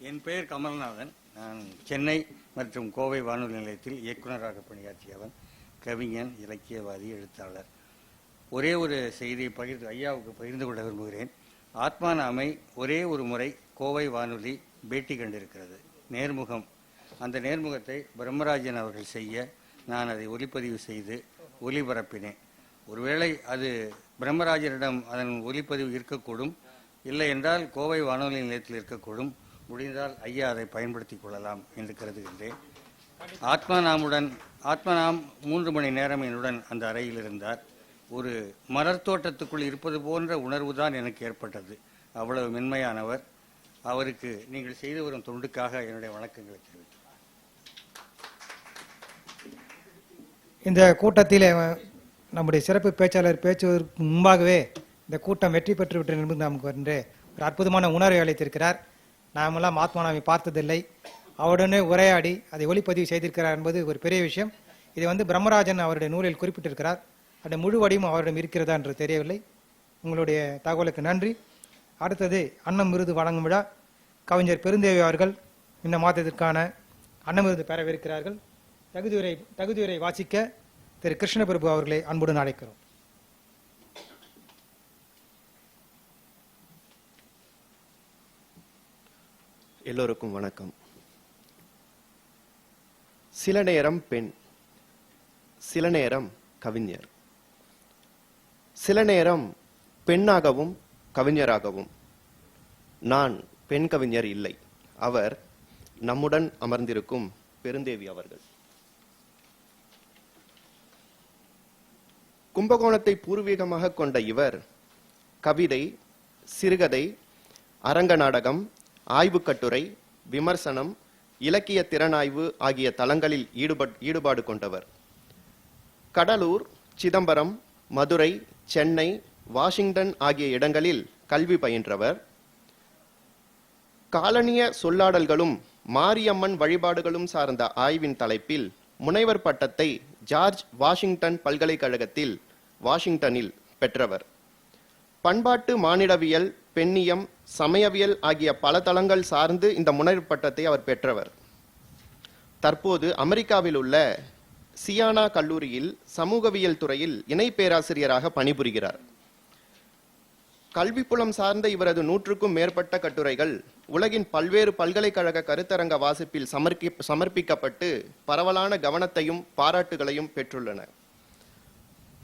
என் பெயர் கமல்நாதன். நான் சென்னை மற்றும் கோவை வானொலி நிலையத்தில் இயக்குநராக பணியாற்றியவன், கவிஞன், இலக்கியவாதி, எழுத்தாளர். ஒரே ஒரு செய்தியை ஐயாவுக்கு பகிர்ந்து கொள்ள விரும்புகிறேன். ஆத்மானாமை ஒரே ஒரு முறை கோவை வானொலி பேட்டி கண்டிருக்கிறது, நேர்முகம். அந்த நேர்முகத்தை பிரம்மராஜன் அவர்கள் செய்ய நான் அதை ஒலிப்பதிவு செய்து ஒலிபரப்பினேன். ஒருவேளை அது பிரம்மராஜனிடம் அதன் ஒலிப்பதிவு இருக்கக்கூடும், இல்லை என்றால் கோவை வானொலி நிலையத்தில் இருக்கக்கூடும். முடிந்தால் ஐயா அதை பயன்படுத்தி கொள்ளலாம் என்று கருதுகின்றேன். ஆத்மநாம் 3 மணி நேரம் என்னுடன் அந்த அறையில் இருந்தார். ஒரு மலர் தோட்டத்துக்குள் இருப்பது போன்ற உணர்வு தான் எனக்கு ஏற்பட்டது. அவ்வளவு மென்மையானவர். அவருக்கு நீங்கள் செய்து வரும் தொண்டுக்காக என்னுடைய வணக்கங்களை தெரிவித்தேன். இந்த கூட்டத்தில் நம்முடைய சிறப்பு பேச்சாளர் பேச்சுவதற்கு முன்பாகவே இந்த கூட்டம் வெற்றி பெற்று விட்டது என்பது நமக்கு வந்து ஒரு அற்புதமான உணர்வை அளித்திருக்கிறார். நாமெல்லாம் ஆத்மானாவை பார்த்ததில்லை, அவருடனே உரையாடி அதை ஒளிப்பதிவு செய்திருக்கிறார் என்பது ஒரு பெரிய விஷயம். இதை வந்து பிரம்மராஜன் அவருடைய நூலில் குறிப்பிட்டிருக்கிறார். அந்த முழு வடிவம் அவரிடம் இருக்கிறதா என்று தெரியவில்லை. உங்களுடைய தகவலுக்கு நன்றி. அடுத்தது அன்னம் விருது வழங்கும் விழா. கவிஞர் பெருந்தேவி அவர்கள் இந்த மாதத்திற்கான அன்னம் விருது பெறவிருக்கிறார்கள். தகுதியுரை வாசிக்க திரு கிருஷ்ணபிரபு அவர்களை அன்புடன் அழைக்கிறோம். எல்லோருக்கும் வணக்கம். சில நேரம் பெண், சில நேரம் கவிஞர், சில நேரம் பெண்ணாகவும் கவிஞராகவும். நான் பெண் கவிஞர் இல்லை. அவர் நம்முடன் அமர்ந்திருக்கும் பெருந்தேவி அவர்கள். கும்பகோணத்தை பூர்வீகமாக கொண்ட இவர் கவிதை, சிறுகதை, அரங்க நாடகம், ஆய்வுக் கட்டுரை, விமர்சனம், இலக்கிய திறனாய்வு ஆகிய தளங்களில் ஈடுபாடு கொண்டவர். கடலூர், சிதம்பரம், மதுரை, சென்னை, வாஷிங்டன் ஆகிய இடங்களில் கல்வி பயின்றவர். காலனிய சொல்லாடல்களும் மாரியம்மன் வழிபாடுகளும் சார்ந்த ஆய்வின் தலைப்பில் முனைவர் பட்டத்தை ஜார்ஜ் வாஷிங்டன் பல்கலைக்கழகத்தில் வாஷிங்டனில் பெற்றவர். பண்பாட்டு மானிடவியல், பெண்ணியம், சமயவியல் ஆகிய பல தளங்கள் சார்ந்து இந்த முனைவர் பட்டத்தை அவர் பெற்றவர். தற்போது அமெரிக்காவில் உள்ள சியானா கல்லூரியில் சமூகவியல் துறையில் இணை பேராசிரியராக பணிபுரிகிறார். கல்விப்புலம் சார்ந்த இவரது 100க்கும் மேற்பட்ட கட்டுரைகள் உலகின் பல்வேறு பல்கலைக்கழக கருத்தரங்க வாசிப்பில் சமர்ப்பிக்கப்பட்டு பரவலான கவனத்தையும் பாராட்டுகளையும் பெற்றுள்ளன.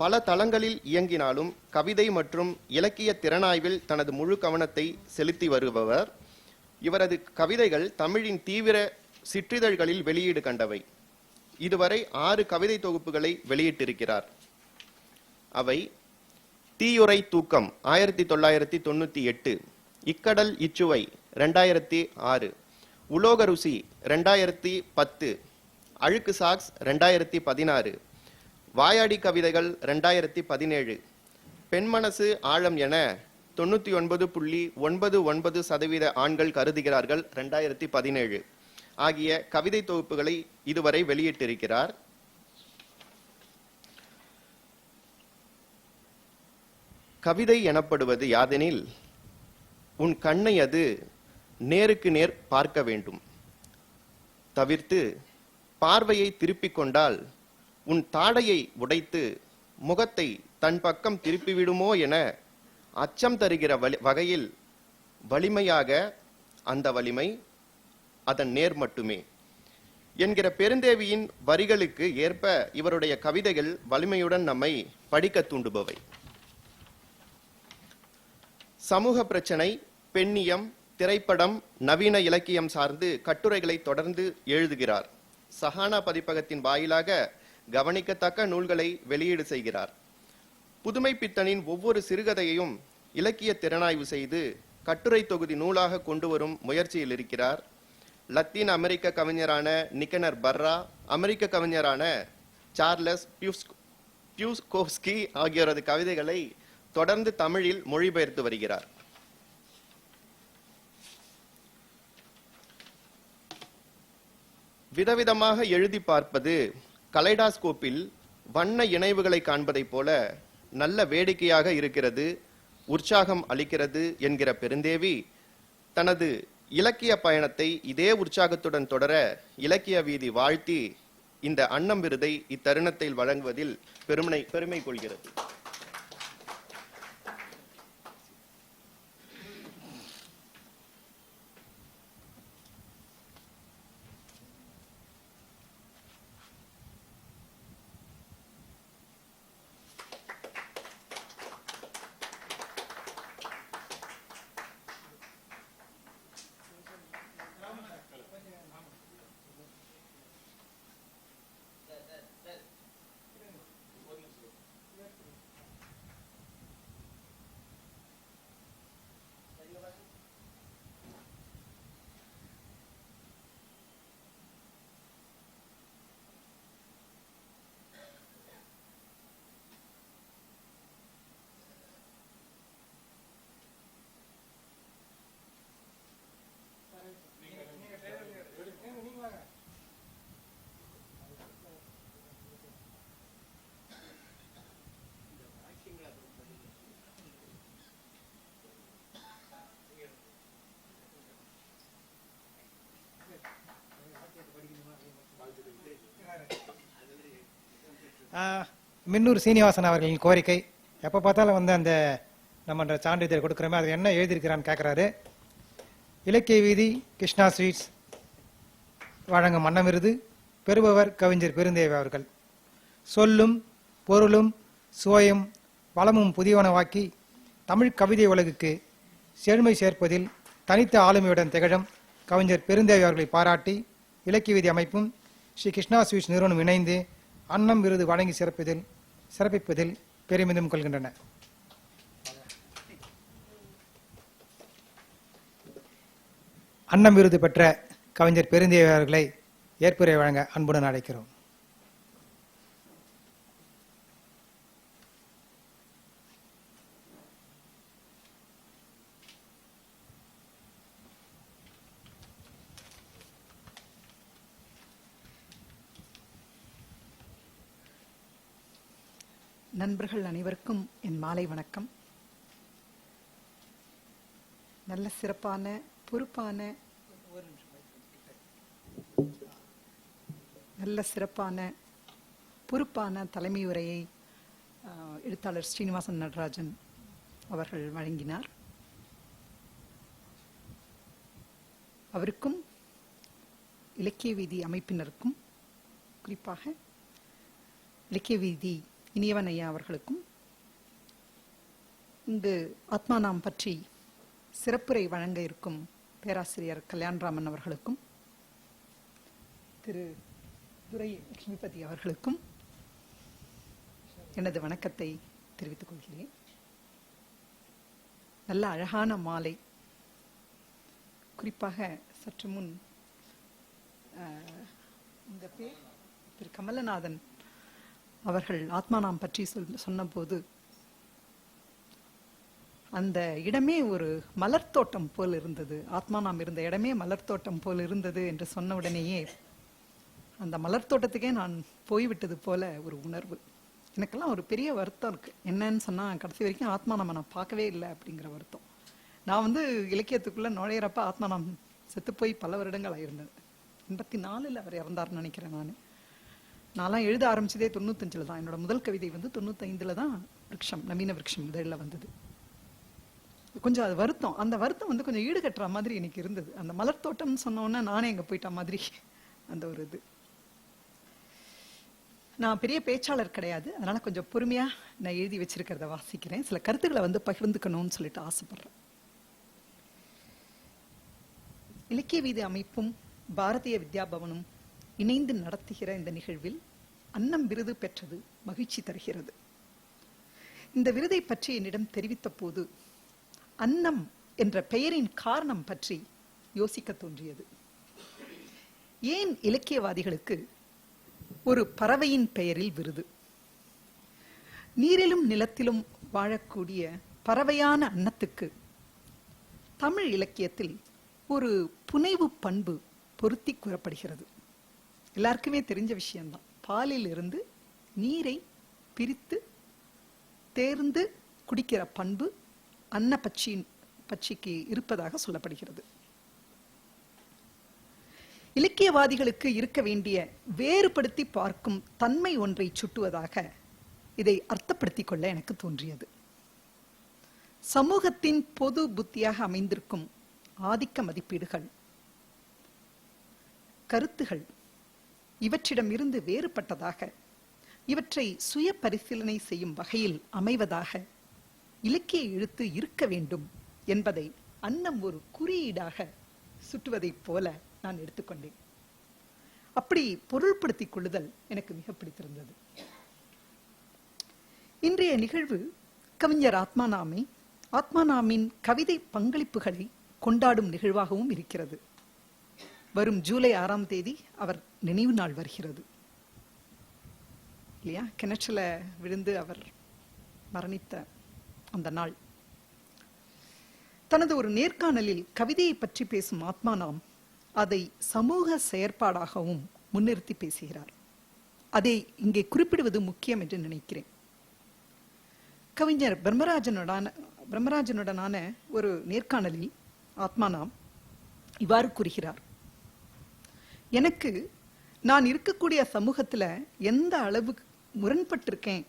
பல தளங்களில் இயங்கினாலும் கவிதை மற்றும் இலக்கிய திறனாய்வில் தனது முழு கவனத்தை செலுத்தி வருபவர். இவரது கவிதைகள் தமிழின் தீவிர சிற்றிதழ்களில் வெளியீடு கண்டவை. இதுவரை 6 கவிதை தொகுப்புகளை வெளியிட்டிருக்கிறார். அவை தீயுரை தூக்கம் 1998, இக்கடல் இச்சுவை 2006, உலோக ருசி 2010, அழுக்கு சாக்ஸ் 2016, வாயாடி கவிதைகள் 2017, பெண்மனசு ஆழம் என 99.99% ஆண்கள் கருதுகிறார்கள் 2017 ஆகிய கவிதை தொகுப்புகளை இதுவரை வெளியிட்டிருக்கிறார். கவிதை எனப்படுவது யாதெனில், உன் கண்ணை அது நேருக்கு நேர் பார்க்க வேண்டும், தவிர்த்து பார்வையை திருப்பிக் கொண்டால் உன் தாடையை உடைத்து முகத்தை தன் பக்கம் திருப்பிவிடுமோ என அச்சம் தருகிற வகையில் வலிமையாக அந்த வலிமை அதன் நேர் மட்டுமே என்கிற பெருந்தேவியின் வரிகளுக்கு ஏற்ப இவருடைய கவிதைகள் வலிமையுடன் நம்மை படிக்க தூண்டுபவை. சமூக பிரச்சனை, பெண்ணியம், திரைப்படம், நவீன இலக்கியம் சார்ந்து கட்டுரைகளை தொடர்ந்து எழுதுகிறார். சஹானா பதிப்பகத்தின் வாயிலாக கவனிக்கத்தக்க நூல்களை வெளியீடு செய்கிறார். புதுமை பித்தனின் ஒவ்வொரு சிறுகதையையும் இலக்கிய திறனாய்வு செய்து கட்டுரை தொகுதி நூலாக கொண்டு வரும் முயற்சியில் இருக்கிறார். லத்தீன் அமெரிக்க கவிஞரான நிக்கனர் பர்ரா, அமெரிக்க கவிஞரான சார்லஸ் பியூஸ்கோவ்ஸ்கி ஆகியோரது கவிதைகளை தொடர்ந்து தமிழில் மொழிபெயர்த்து வருகிறார். விதவிதமாக எழுதி பார்ப்பது கலைடாஸ்கோப்பில் வண்ண இணைவுகளை காண்பதைப் போல நல்ல வேடிக்கையாக இருக்கிறது, உற்சாகம் அளிக்கிறது என்கிற பெருந்தேவி தனது இலக்கிய பயணத்தை இதே உற்சாகத்துடன் தொடர இலக்கிய வீதி வாழ்த்தி இந்த அன்னம் விருதை இத்தருணத்தில் வழங்குவதில் பெருமை கொள்கிறது. மின்னூர் சீனிவாசன் அவர்களின் கோரிக்கை, எப்போ பார்த்தாலும் வந்து அந்த நம்ம சான்றிதழ் கொடுக்குறோமே அதில் என்ன எழுதியிருக்கிறான்னு கேட்குறாரு. இலக்கிய வீதி கிருஷ்ணா ஸ்வீட்ஸ் வழங்கும் அன்னம் விருது பெறுபவர் கவிஞர் பெருந்தேவி அவர்கள். சொல்லும் பொருளும் சுவையும் வளமும் புதியவனவாக்கி தமிழ் கவிதை உலகுக்கு செழுமை சேர்ப்பதில் தனித்த ஆளுமையுடன் திகழும் கவிஞர் பெருந்தேவி அவர்களை பாராட்டி இலக்கிய வீதி அமைப்பும் ஸ்ரீ கிருஷ்ணா ஸ்வீட்ஸ் நிறுவனம் இணைந்து அன்னம் விருது வழங்கி சிறப்பிப்பதில் பெருமிதம் கொள்கின்றன. அன்னம் விருது பெற்ற கவிஞர் பெருந்தேவி அவர்களை ஏற்புரை வழங்க அன்புடன் அழைக்கிறோம். நண்பர்கள் அனைவருக்கும் என் மாலை வணக்கம். நல்ல சிறப்பான பொறுப்பான தலைமை உரையை எழுத்தாளர் ஸ்ரீனிவாசன் நடராஜன் அவர்கள் வழங்கினார். அவருக்கும் இலக்கிய வீதி அமைப்பினருக்கும், குறிப்பாக இலக்கிய வீதி இனியவன் ஐயா அவர்களுக்கும், இங்கு ஆத்மானாம் பற்றி சிறப்புரை வழங்க இருக்கும் பேராசிரியர் கல்யாண்ராமன் அவர்களுக்கும், திரு துரை லட்சுமிபதி அவர்களுக்கும் எனது வணக்கத்தை தெரிவித்துக் கொள்கிறேன். நல்ல அழகான மாலை. குறிப்பாக சற்று முன் இந்த பேர் திரு கமலநாதன் அவர்கள் ஆத்மானாம் பற்றி சொன்னபோது அந்த இடமே ஒரு மலர் தோட்டம் போல் இருந்தது. ஆத்மானாம் இருந்த இடமே மலர் தோட்டம் போல் இருந்தது என்று சொன்ன உடனேயே அந்த மலர் தோட்டத்துக்கே நான் போய்விட்டது போல ஒரு உணர்வு. எனக்கெல்லாம் ஒரு பெரிய வருத்தம் இருக்கு. என்னன்னு சொன்னா, கடைசி வரைக்கும் ஆத்மானாம நான் பார்க்கவே இல்லை அப்படிங்கிற வருத்தம். நான் வந்து இலக்கியத்துக்குள்ள நுழையிறப்ப ஆத்மானாம் செத்து போய் பல வருடங்கள் ஆயிருந்தது. 84 அவர் இறந்தாருன்னு நினைக்கிறேன். நான்லாம் எழுத ஆரம்பிச்சதே 95 தான். என்னோட முதல் கவிதை வந்து 95 தான் விருட்சம், நவீன விருட்சம் இதழில் வந்தது. கொஞ்சம் அது வருத்தம், அந்த வருத்தம் வந்து கொஞ்சம் ஈடுகட்டுற மாதிரி எனக்கு இருந்தது. அந்த மலர் தோட்டம்னு சொன்னோன்னே நானே அங்கே போயிட்ட மாதிரி அந்த ஒரு இது. நான் பெரிய பேச்சாளர் கிடையாது, அதனால கொஞ்சம் பொறுமையா நான் எழுதி வச்சிருக்கிறத வாசிக்கிறேன். சில கருத்துக்களை வந்து பகிர்ந்துக்கணும்னு சொல்லிட்டு ஆசைப்படுறேன். இலக்கிய வீதி அமைப்பும் பாரதிய வித்யாபவனும் இணைந்து நடத்துகிற இந்த நிகழ்வில் அன்னம் விருது பெற்றது மகிழ்ச்சி தருகிறது. இந்த விருதை பற்றி என்னிடம் தெரிவித்த போது அன்னம் என்ற பெயரின் காரணம் பற்றி யோசிக்க தோன்றியது. ஏன் இலக்கியவாதிகளுக்கு ஒரு பறவையின் பெயரில் விருது? நீரிலும் நிலத்திலும் வாழக்கூடிய பறவையான அன்னத்துக்கு தமிழ் இலக்கியத்தில் ஒரு புனைவு பண்பு பொருத்தி கூறப்படுகிறது. எல்லாருக்குமே தெரிஞ்ச விஷயம்தான். பாலில் இருந்து நீரை பிரித்து தேர்ந்து குடிக்கிற பண்பு அன்ன பட்சிக்கு இருப்பதாக சொல்லப்படுகிறது. இலக்கியவாதிகளுக்கு இருக்க வேண்டிய வேறுபடுத்தி பார்க்கும் தன்மை ஒன்றை சுட்டுவதாக இதை அர்த்தப்படுத்திக் கொள்ள எனக்கு தோன்றியது. சமூகத்தின் பொது புத்தியாக அமைந்திருக்கும் ஆதிக்க மதிப்பீடுகள், கருத்துகள் இவற்றிடம் இருந்து வேறுபட்டதாக, இவற்றை சுய பரிசீலனை செய்யும் வகையில் அமைவதாக இலக்கிய எழுத்து இருக்க வேண்டும் என்பதை அன்னம் ஒரு குறியீடாக சுட்டுவதைப் போல நான் எடுத்துக்கொண்டேன். அப்படி பொருள்படுத்திக் கொள்ளுதல் எனக்கு மிக பிடித்திருந்தது. இன்றைய நிகழ்வு கவிஞர் ஆத்மானாமின் கவிதை பங்களிப்புகளை கொண்டாடும் நிகழ்வாகவும் இருக்கிறது. வரும் ஜூலை 6ஆம் தேதி அவர் நினைவு நாள் வருகிறது இல்லையா? கிணற்றில் விழுந்து அவர் மரணித்த அந்த நாள். தனது ஒரு நேர்காணலில் கவிதையை பற்றி பேசும் ஆத்மானாம் அதை சமூக செயற்பாடாகவும் முன்னிறுத்தி பேசுகிறார். அதை இங்கே குறிப்பிடுவது முக்கியம் என்று நினைக்கிறேன். கவிஞர் பிரம்மராஜனுடனான ஒரு நேர்காணலில் ஆத்மானாம் இவ்வாறு கூறுகிறார்: எனக்கு நான் இருக்கக்கூடிய சமூகத்துல எந்த அளவு முரண்பட்டிருக்கேன்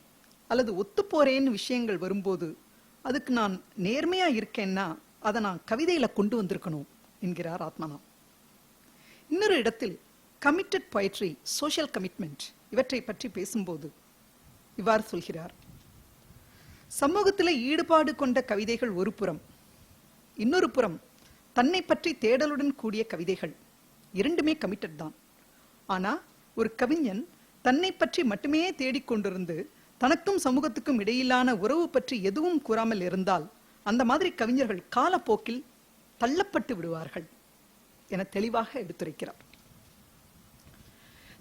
அல்லது ஒத்து போறேன்னு விஷயங்கள் வரும்போது அதுக்கு நான் நேர்மையா இருக்கேன்னா அதை நான் கவிதையில கொண்டு வந்திருக்கணும் என்கிறார் ஆத்மானாம். இன்னொரு இடத்தில் கமிட்டட் பொயட்ரி, சோஷியல் கமிட்மெண்ட் இவற்றை பற்றி பேசும்போது இவ்வாறு சொல்கிறார்: சமூகத்தில் ஈடுபாடு கொண்ட கவிதைகள் ஒரு புறம், இன்னொரு புறம் தன்னை பற்றி தேடலுடன் கூடிய கவிதைகள். இரண்டுமே கமிட்டட் தான். ஆனா ஒரு கவிஞன் தன்னை பற்றி மட்டுமே தேடிக்கொண்டிருந்து தனக்கும் சமூகத்துக்கும் இடையிலான உறவு பற்றி எதுவும் கூறாமல் இருந்தால் அந்த மாதிரி கவிஞர்கள் காலப்போக்கில் தள்ளப்பட்டு விடுவார்கள் என தெளிவாக எடுத்துரைக்கிறார்.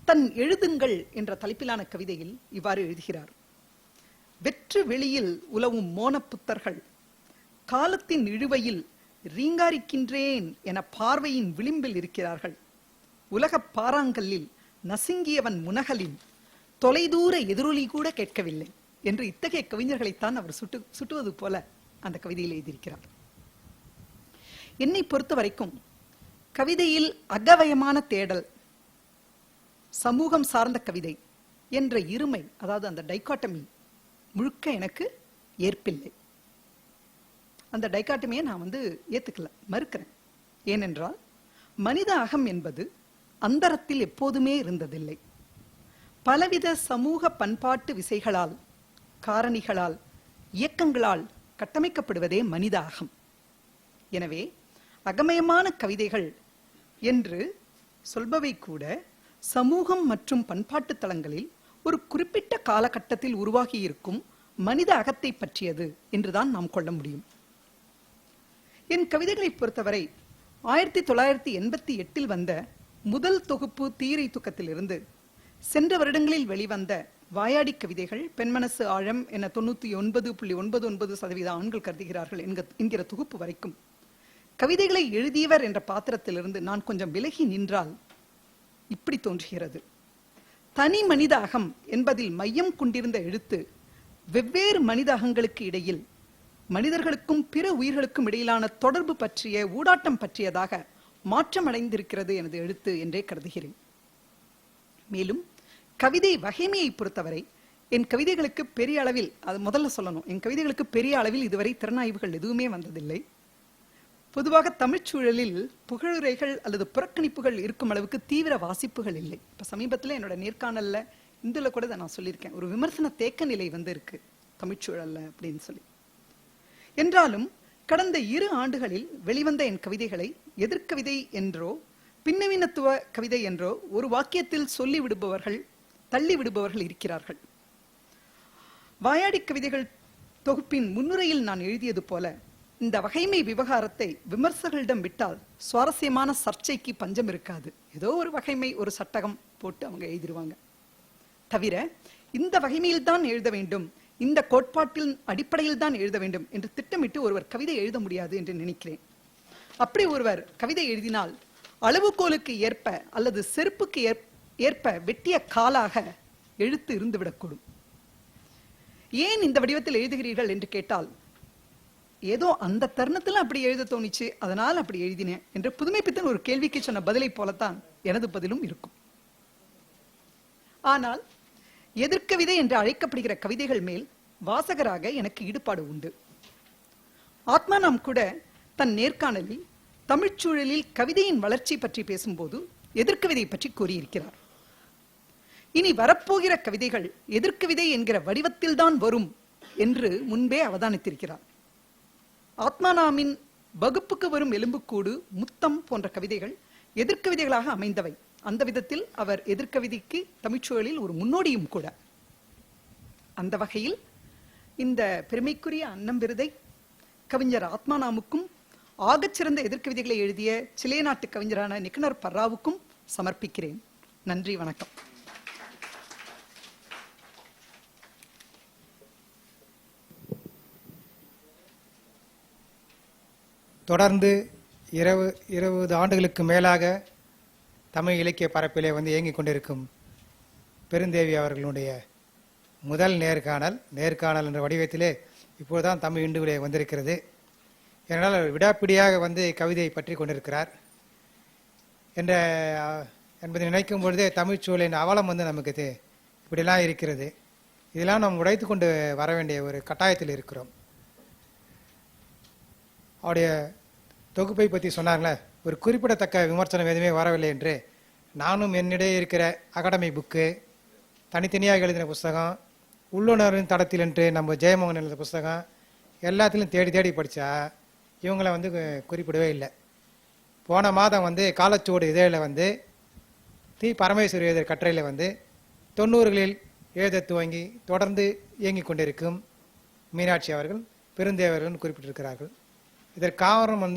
தன் எழுதுங்கள் என்ற தலைப்பிலான கவிதையில் இவ்வாறு எழுதுகிறார்: வெற்று வெளியில் உலவும் மோனப்புத்தர்கள் காலத்தின் இழுவையில் ரீங்காரிக்கின்றேன் என பார்வையின் விளிம்பில் இருக்கிறார்கள். உலகப் பாறாங்கல்லில் நசுங்கியவன் முனகலின் தொலைதூர எதிரொலி கூட கேட்கவில்லை என்று இத்தகைய கவிஞர்களைத்தான் அவர் சுட்டுவது போல அந்த கவிதையில் எழுதியிருக்கிறார். என்னை பொறுத்த வரைக்கும் கவிதையில் அகவயமான தேடல், சமூகம் சார்ந்த கவிதை என்ற இருமை, அதாவது அந்த டைகாட்டமி முழுக்க எனக்கு ஏற்பில்லை. அந்த டைகாட்டமியை நான் ஏத்துக்கல, மறுக்கிறேன். ஏனென்றால் மனித அகம் என்பது அந்தரத்தில் எப்போதுமே இருந்ததில்லை. பலவித சமூக பண்பாட்டு விசைகளால், காரணிகளால், இயக்கங்களால் கட்டமைக்கப்படுவதே மனித அகம். எனவே அகமயமான கவிதைகள் என்று சொல்பவை கூட சமூகம் மற்றும் பண்பாட்டு தளங்களில் ஒரு குறிப்பிட்ட காலகட்டத்தில் உருவாகி இருக்கும் மனித அகத்தை பற்றியது என்றுதான் நாம் கொள்ள முடியும். என் கவிதைகளை பொறுத்தவரை 1988 வந்த முதல் தொகுப்பு தீரை தூக்கத்திலிருந்து சென்ற வருடங்களில் வெளிவந்த வாயாடி கவிதைகள் பெண்மனசு ஆழம் என 99.99% ஆண்கள் கருதுகிறார்கள் என்கிற தொகுப்பு வரைக்கும் கவிதைகளை எழுதியவர் என்ற பாத்திரத்திலிருந்து நான் கொஞ்சம் விலகி நின்றால் இப்படி தோன்றுகிறது. தனி மனித அகம் என்பதில் மையம் கொண்டிருந்த எழுத்து வெவ்வேறு மனித அகங்களுக்கு இடையில் மனிதர்களுக்கும் பிற உயிர்களுக்கும் இடையிலான தொடர்பு பற்றிய ஊடாட்டம் பற்றியதாக மாற்றமடைந்திருக்கிறது எனது எழுத்து என்றே கருதுகிறேன். மேலும் கவிதை வகைமையை பொறுத்தவரை என் கவிதைகளுக்கு பெரிய அளவில், அது முதல்ல சொல்லணும், என் கவிதைகளுக்கு பெரிய அளவில் இதுவரை திறனாய்வுகள் எதுவுமே வந்ததில்லை. பொதுவாக தமிழ்ச்சூழலில் புகழுரைகள் அல்லது புறக்கணிப்புகள் இருக்கும் அளவுக்கு தீவிர வாசிப்புகள் இல்லை. இப்போ சமீபத்தில் என்னோட நேர்காணல்ல இந்துல கூட நான் சொல்லியிருக்கேன், ஒரு விமர்சன தேக்க நிலை இருக்கு தமிழ்ச்சூழல்ல அப்படின்னு சொல்லி. என்றாலும் கடந்த 2 ஆண்டுகளில் வெளிவந்த என் கவிதைகளை எதிர்கவிதை என்றோ பின்னவீனத்துவ கவிதை என்றோ ஒரு வாக்கியத்தில் சொல்லி விடுபவர்கள், தள்ளி விடுபவர்கள் இருக்கிறார்கள். வாயாடி கவிதைகள் தொகுப்பின் முன்னுரையில் நான் எழுதியது போல இந்த வகைமை விவகாரத்தை விமர்சகர்களிடம் விட்டால் சுவாரஸ்யமான சர்ச்சைக்கு பஞ்சம் இருக்காது. ஏதோ ஒரு வகைமை, ஒரு சட்டகம் போட்டு அவங்க எழுதிடுவாங்க. தவிர இந்த வகைமையில் தான் எழுத வேண்டும், இந்த கோட்பாட்டின் அடிப்படையில் தான் எழுத வேண்டும் என்று திட்டமிட்டு ஒருவர் கவிதை எழுத முடியாது என்று நினைக்கிறேன். அப்படி ஒருவர் கவிதை எழுதினால் அளவுகோலுக்கு ஏற்ப அல்லது செருப்புக்கு ஏற்ப வெட்டிய காலாக எழுத்து இருந்துவிடக்கூடும். ஏன் இந்த வடிவத்தில் எழுதுகிறீர்கள் என்று கேட்டால், ஏதோ அந்த தருணத்தில் அப்படி எழுத தோணிச்சு, அதனால் அப்படி எழுதினேன் என்று புதுமைப்பித்தன் ஒரு கேள்விக்கு சொன்ன பதிலை போலத்தான் எனது பதிலும் இருக்கும். ஆனால் எதிர்கவிதை என்று அழைக்கப்படுகிற கவிதைகள் மேல் வாசகராக எனக்கு ஈடுபாடு உண்டு. ஆத்மானாம் கூட தன் நேர்காணலில் தமிழ்ச்சூழலில் கவிதையின் வளர்ச்சி பற்றி பேசும்போது எதிர்கவிதை பற்றி கூறியிருக்கிறார். இனி வரப்போகிற கவிதைகள் எதிர்கவிதை என்கிற வடிவத்தில் தான் வரும் என்று முன்பே அவதானித்திருக்கிறார். ஆத்மானாமின் வகுப்புக்கு வரும் எலும்புக்கூடு, முத்தம் போன்ற கவிதைகள் எதிர்கவிதைகளாக அமைந்தவை. அந்த விதத்தில் அவர் எதிர்கவிதைக்கு தமிழ்ச்சூழலில் ஒரு முன்னோடியும் கூட. அந்த வகையில் இந்த பெருமைக்குரிய அன்னம் விருதை கவிஞர் ஆத்மானாமுக்கும் ஆகச்சிறந்த எதிர்கவிதைகளை எழுதிய சிலே நாட்டு கவிஞரான நிக்னர் பர்ராவுக்கும் சமர்ப்பிக்கிறேன். நன்றி, வணக்கம். தொடர்ந்து 20 ஆண்டுகளுக்கு மேலாக தமிழ் இலக்கிய பரப்பிலே இயங்கிக் கொண்டிருக்கும் பெருந்தேவி அவர்களுடைய முதல் நேர்காணல் என்ற வடிவத்திலே இப்போதுதான் தமிழ் இந்துவிலே வந்திருக்கிறது. ஏனால் விடாப்பிடியாக கவிதையை பற்றி கொண்டிருக்கிறார் என்பதை நினைக்கும் பொழுதே தமிழ்ச்சூழலின் அவலம் நமக்கு இப்படிலாம் இருக்கிறது. இதெல்லாம் நாம் உடைத்து கொண்டு வர வேண்டிய ஒரு கட்டாயத்தில் இருக்கிறோம். அவருடைய தொகுப்பை பற்றி சொன்னாங்களே, ஒரு குறிப்பிடத்தக்க விமர்சனம் எதுவுமே வரவில்லை என்று நானும் என்னிடையே இருக்கிற அகாடமிக் புக்கு, தனித்தனியாக எழுதின புஸ்தகம், உள்ளுணர்வின் தடத்தில் என்று நம்ம ஜெயமோகன் எழுதின புஸ்தகம் எல்லாத்திலும் தேடி தேடி படித்தா இவங்களை குறிப்பிடவே இல்லை. போன மாதம் காலச்சுவடு இதழில் தி பரமேஸ்வரி எழுதிய கட்டுரையில் 90களில் எழுத துவங்கி தொடர்ந்து இயங்கிக் கொண்டிருக்கும் மீனாட்சி அவர்கள் பெருந்தேவர்கள் குறிப்பிட்டிருக்கிறார்கள். இதற்கு காரணம்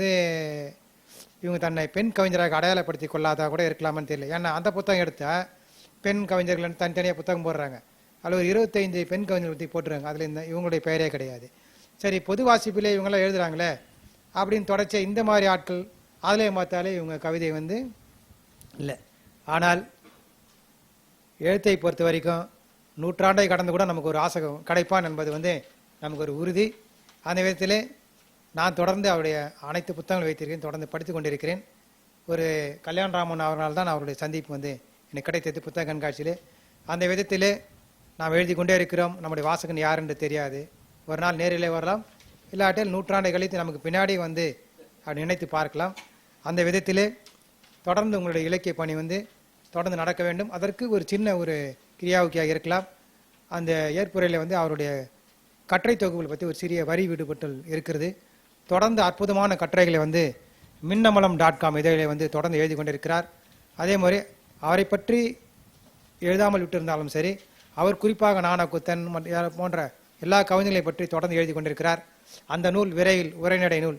இவங்க தன்னை பெண் கவிஞராக அடையாளப்படுத்தி கொள்ளாதா கூட இருக்கலாமான்னு தெரியல. ஏன்னா அந்த புத்தகம் எடுத்தால் பெண் கவிஞர்கள் தனித்தனியாக புத்தகம் போடுறாங்க. அதில் ஒரு 25 பெண் கவிஞர்கள் பற்றி போட்டுறாங்க. அதில் இவங்களுடைய பெயரே கிடையாது. சரி, பொது வாசிப்பிலே இவங்களாம் எழுதுகிறாங்களே அப்படின்னு தொடச்ச இந்த மாதிரி ஆட்கள் அதிலே பார்த்தாலே இவங்க கவிதை இல்லை. ஆனால் எழுத்தை பொறுத்த வரைக்கும் நூற்றாண்டை கடந்து கூட நமக்கு ஒரு ஆசகம் கிடைப்பான் என்பது நமக்கு ஒரு உறுதி. அந்த விதத்திலே நான் தொடர்ந்து அவருடைய அனைத்து புத்தகங்கள் வைத்திருக்கிறேன், தொடர்ந்து படித்து கொண்டிருக்கிறேன். ஒரு கல்யாணராமன் அவர்களால் தான் அவருடைய சந்திப்பு எனக்கு கிடைத்தது புத்தக கண்காட்சியிலே. அந்த விதத்திலே நாம் எழுதி கொண்டே இருக்கிறோம். நம்முடைய வாசகன் யார் என்று தெரியாது. ஒரு நாள் நேரிலே வரலாம், இல்லாட்டில் நூற்றாண்டை கழித்து நமக்கு பின்னாடி அப்படி நினைத்து பார்க்கலாம். அந்த விதத்திலே தொடர்ந்து உங்களுடைய இலக்கிய பணி தொடர்ந்து நடக்க வேண்டும். அதற்கு ஒரு சின்ன ஒரு கிரியாவுக்கியாக இருக்கலாம். அந்த ஏற்புரையில் அவருடைய கட்டுரை தொகுப்புகள் பற்றி ஒரு சிறிய வரி விடுபட்டல் இருக்கிறது. தொடர்ந்து அற்புதமான கட்டுரைகளை மின்னமலம்.com இதழிலே தொடர்ந்து எழுதி கொண்டிருக்கிறார். அதே மாதிரி அவரை பற்றி எழுதாமல் விட்டிருந்தாலும் சரி, அவர் குறிப்பாக நாணக்குத்தன் போன்ற எல்லா கவிஞர்களை பற்றி தொடர்ந்து எழுதி கொண்டிருக்கிறார். அந்த நூல் விரைவில், உரைநடை நூல்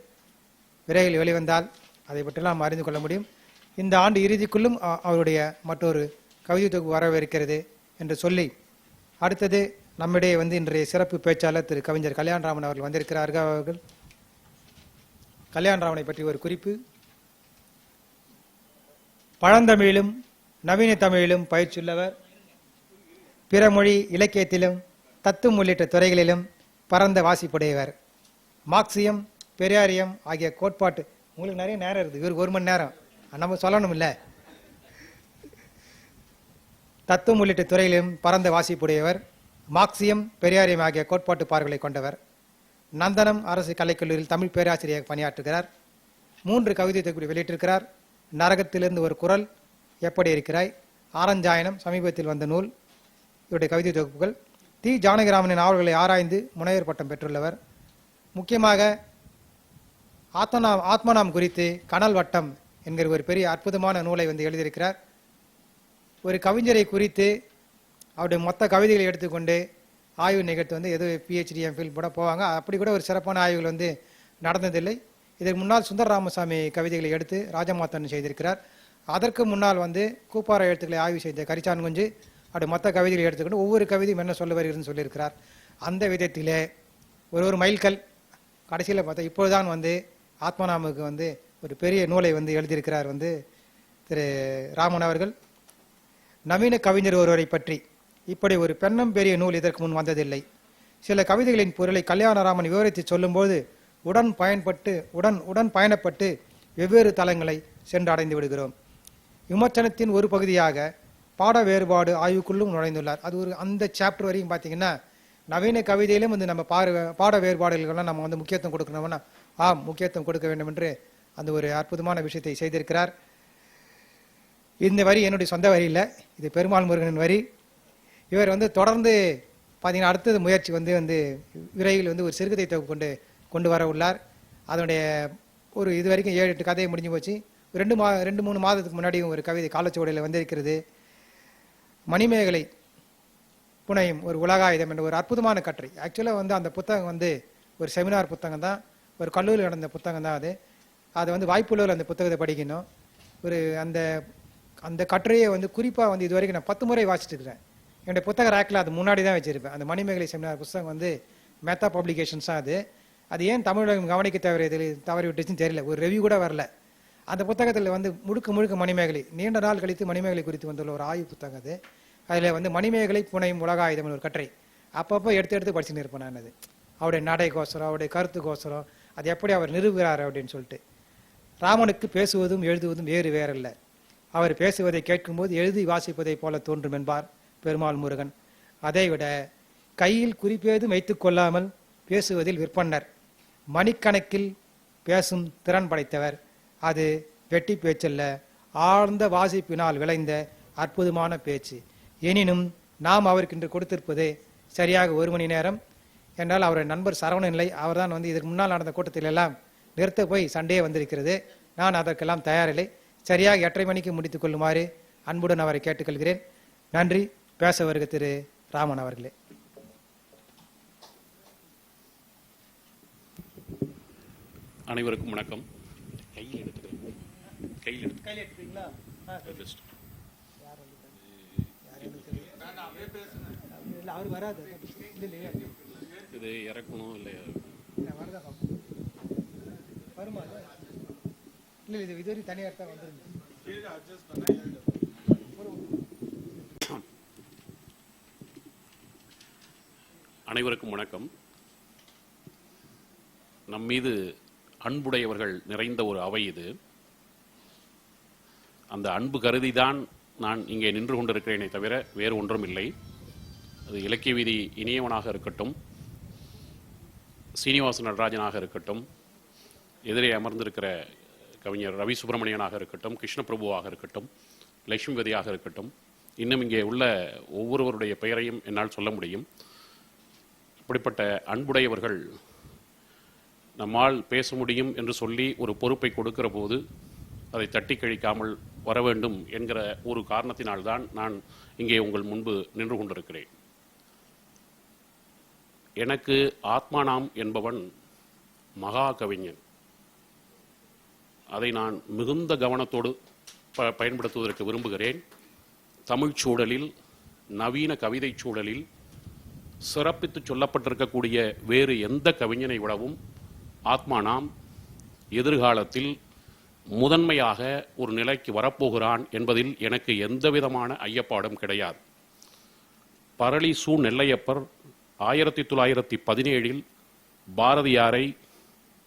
விரைவில் வெளிவந்தால் அதை பற்றிலாம் அறிந்து கொள்ள முடியும். இந்த ஆண்டு இறுதிக்குள்ளும் அவருடைய மற்றொரு கவிதை தொகுப்பு வரவிருக்கிறது என்று சொல்லி அடுத்தது நம்மிடையே வந்து இன்றைய சிறப்பு பேச்சாளர் திரு கவிஞர் கல்யாணராமன் அவர்கள் வந்திருக்கிறார்கள். அவர்கள் கல்யாணராமனை பற்றி ஒரு குறிப்பு. பழந்தமிழிலும் நவீன தமிழிலும் பயிற்சியுள்ளவர். பிற மொழி இலக்கியத்திலும் தத்துவம் உள்ளிட்ட துறைகளிலும் பரந்த வாசிப்புடையவர். மார்க்சியம், பெரியாரியம் ஆகிய கோட்பாட்டு உங்களுக்கு நிறைய நேரம் இருக்குது, இவருக்கு 1 மணி நேரம் நம்ம சொல்லணும் இல்லை. தத்துவம் உள்ளிட்ட துறையிலும் பரந்த வாசிப்புடையவர். மார்க்சியம், பெரியாரியம் ஆகிய கோட்பாட்டு பார்வைகளை கொண்டவர். நந்தனம் அரசு கலைக்கல்லூரியில் தமிழ் பேராசிரியர் பணியாற்றுகிறார். 3 கவிதை தொகுப்பு வெளியிட்டிருக்கிறார். நரகத்திலிருந்து ஒரு குரல், எப்படி இருக்கிறாய், ஆரஞ்சாயனம் சமீபத்தில் வந்த நூல் இவருடைய கவிதை தொகுப்புகள். தி ஜானகிராமனின் நாவல்களை ஆராய்ந்து முனைவர் பட்டம் பெற்றுள்ளவர். முக்கியமாக ஆத்மநாம் குறித்து கனல் வட்டம் என்கிற ஒரு பெரிய அற்புதமான நூலை வந்து எழுதியிருக்கிறார். ஒரு கவிஞரை குறித்து அவருடைய மொத்த கவிதைகளை எடுத்துக்கொண்டு ஆய்வு நிகழ்த்து வந்து ஏதோ PhD MPhil கூட போவாங்க. அப்படி கூட ஒரு சிறப்பான ஆய்வுகள் வந்து நடந்ததில்லை. இதற்கு முன்னால் சுந்தர ராமசாமி கவிதைகளை எடுத்து ராஜமாத்தன் செய்திருக்கிறார். அதற்கு முன்னால் வந்து கூப்பார எழுத்துக்களை ஆய்வு செய்த கரிச்சான்குஞ்சு அப்படி மொத்த கவிதைகளை எடுத்துக்கொண்டு ஒவ்வொரு கவிதையும் என்ன சொல்ல வருகிறதுன்னு சொல்லியிருக்கிறார். அந்த விதத்திலே ஒரு மைல்கல் கடைசியில் பார்த்தா இப்பொழுதுதான் வந்து ஆத்மநாமுக்கு வந்து ஒரு பெரிய நூலை வந்து எழுதியிருக்கிறார் வந்து திரு ராமன் அவர்கள். நவீன கவிஞர் ஒருவரை பற்றி இப்படி ஒரு பெண்ணம் பெரிய நூல் இதற்கு முன் வந்ததில்லை. சில கவிதைகளின் பொருளை கல்யாணராமன் விவரித்து சொல்லும்போது உடன் பயணப்பட்டு வெவ்வேறு தளங்களை சென்று அடைந்து விடுகிறோம். விமர்சனத்தின் ஒரு பகுதியாக பாட வேறுபாடு ஆய்வுக்குள்ளும் நுழைந்துள்ளார். அது ஒரு அந்த சாப்டர் வரையும் பார்த்தீங்கன்னா நவீன கவிதையிலும் வந்து நம்ம பாட வேறுபாடுகள்லாம் நம்ம வந்து முக்கியத்துவம் கொடுக்கணும்னா முக்கியத்துவம் கொடுக்க வேண்டும் என்று அந்த ஒரு அற்புதமான விஷயத்தை செய்திருக்கிறார். இந்த வரி என்னுடைய சொந்த வரி இல்லை, இது பெருமாள் முருகனின் வரி. இவர் வந்து தொடர்ந்து பார்த்தீங்கன்னா அடுத்தது முயற்சி வந்து விரைவில் வந்து ஒரு சிறுகதை தொகுப்பு கொண்டு வர உள்ளார். அதனுடைய ஒரு இது வரைக்கும் 7-8 கதையை முடிஞ்சு போச்சு. 2-3 மாதத்துக்கு முன்னாடியும் ஒரு கவிதை காலச்சுவடையில் வந்திருக்கிறது. மணிமேகலை புனையும் ஒரு உலகாயுதம் என்ற ஒரு அற்புதமான கட்டுரை. ஆக்சுவலாக வந்து அந்த புத்தகம் வந்து ஒரு செமினார் புத்தகம் தான், ஒரு கல்லூரியில் நடந்த புத்தகம் தான். அது வந்து வாய்ப்புள்ளவர் அந்த புத்தகத்தை படிக்கணும். ஒரு அந்த கட்டுரையை வந்து குறிப்பாக வந்து இது வரைக்கும் நான் 10 முறை வாசிட்டு இருக்கிறேன். என்னுடைய புத்தக ரேக்கில் அது முன்னாடி தான் வச்சிருப்பேன். அந்த மணிமேகலை செமினார் புத்தகம் வந்து மெத்தா பப்ளிகேஷன்ஸ் தான். அது ஏன் தமிழகம் கவனிக்க தவறி விட்டுச்சுன்னு தெரியல, ஒரு ரிவ்யூ கூட வரல. அந்த புத்தகத்தில் வந்து முழுக்க மணிமேகலை நீண்ட நாள் கழித்து மணிமேகலை குறித்து வந்துள்ள ஒரு ஆய்வு புத்தகம் அது. அதில் வந்து மணிமேகலை புனையும் உலகாயுதம் ஒரு கட்டுரை அப்பப்போ எடுத்து படிச்சுன்னு இருப்பேன் நான். அது அவருடைய நடைக்கோசரம், அவருடைய கருத்துக்கோசரம், அது எப்படி அவர் நிறுவுகிறார் அப்படின்னு சொல்லிட்டு. ராமனுக்கு பேசுவதும் எழுதுவதும் வேறல்ல. அவர் பேசுவதை கேட்கும்போது எழுதி வாசிப்பதை போல தோன்றும் என்பார் பெருமாள் முருகன். அதைவிட கையில் குறிப்பேதும் வைத்துக் கொள்ளாமல் பேசுவதில் விற்பன்னர். மணிக்கணக்கில் பேசும் திறன் படைத்தவர். அது வெட்டி பேச்சல்ல, ஆழ்ந்த வாசிப்பினால் விளைந்த அற்புதமான பேச்சு. எனினும் நாம் அவருக்கு இன்று கொடுத்திருப்பது சரியாக 1 மணி நேரம் என்றால் அவருடைய நண்பர் சரவணன் இல்லை. அவர் தான் வந்து இதற்கு முன்னால் நடந்த கூட்டத்தில் எல்லாம் நிறுத்த போய் சண்டையே வந்திருக்கிறது. நான் அதற்கெல்லாம் தயாரில்லை. சரியாக 8:30 மணிக்கு முடித்துக் கொள்ளுமாறு அன்புடன் அவரை கேட்டுக்கொள்கிறேன். நன்றி. பேச வருக திரு ராமன் அவர்களே. அனைவருக்கும் வணக்கம். இது இறக்கணும் இல்லையா? இது தனியாக வந்துருங்க. அனைவருக்கும் வணக்கம். நம் மீது அன்புடையவர்கள் நிறைந்த ஒரு அவை இது. அந்த அன்பு கருதிதான் நான் இங்கே நின்று கொண்டிருக்கிறேனே தவிர வேறு ஒன்றும் இல்லை. அது இலக்கிய வீதி இனியவனாக இருக்கட்டும், சீனிவாச நடராஜனாக இருக்கட்டும், எதிரே அமர்ந்திருக்கிற கவிஞர் ரவி சுப்பிரமணியனாக இருக்கட்டும், கிருஷ்ணபிரபுவாக இருக்கட்டும், லட்சுமிபதியாக இருக்கட்டும், இன்னும் இங்கே உள்ள ஒவ்வொருவருடைய பெயரையும் என்னால் சொல்ல முடியும். இப்படிப்பட்ட அன்புடையவர்கள் நம்மால் பேச முடியும் என்று சொல்லி ஒரு பொறுப்பை கொடுக்கிற போது அதை தட்டி கழிக்காமல் வர வேண்டும் என்கிற ஒரு காரணத்தினால்தான் நான் இங்கே உங்கள் முன்பு நின்று கொண்டிருக்கிறேன். எனக்கு ஆத்மானாம் என்பவன் மகா கவிஞன். அதை நான் மிகுந்த கவனத்தோடு பயன்படுத்துவதற்கு விரும்புகிறேன். தமிழ் சூழலில், நவீன கவிதை சூழலில் சிறப்பித்து சொல்லப்பட்டிருக்கக்கூடிய வேறு எந்த கவிஞனை விடவும் ஆத்மானாம் எதிர்காலத்தில் முதன்மையாக ஒரு நிலைக்கு வரப்போகிறான் என்பதில் எனக்கு எந்த விதமான ஐயப்பாடும் கிடையாது. பரளி சு. நெல்லையப்பர் 1917 பாரதியாரை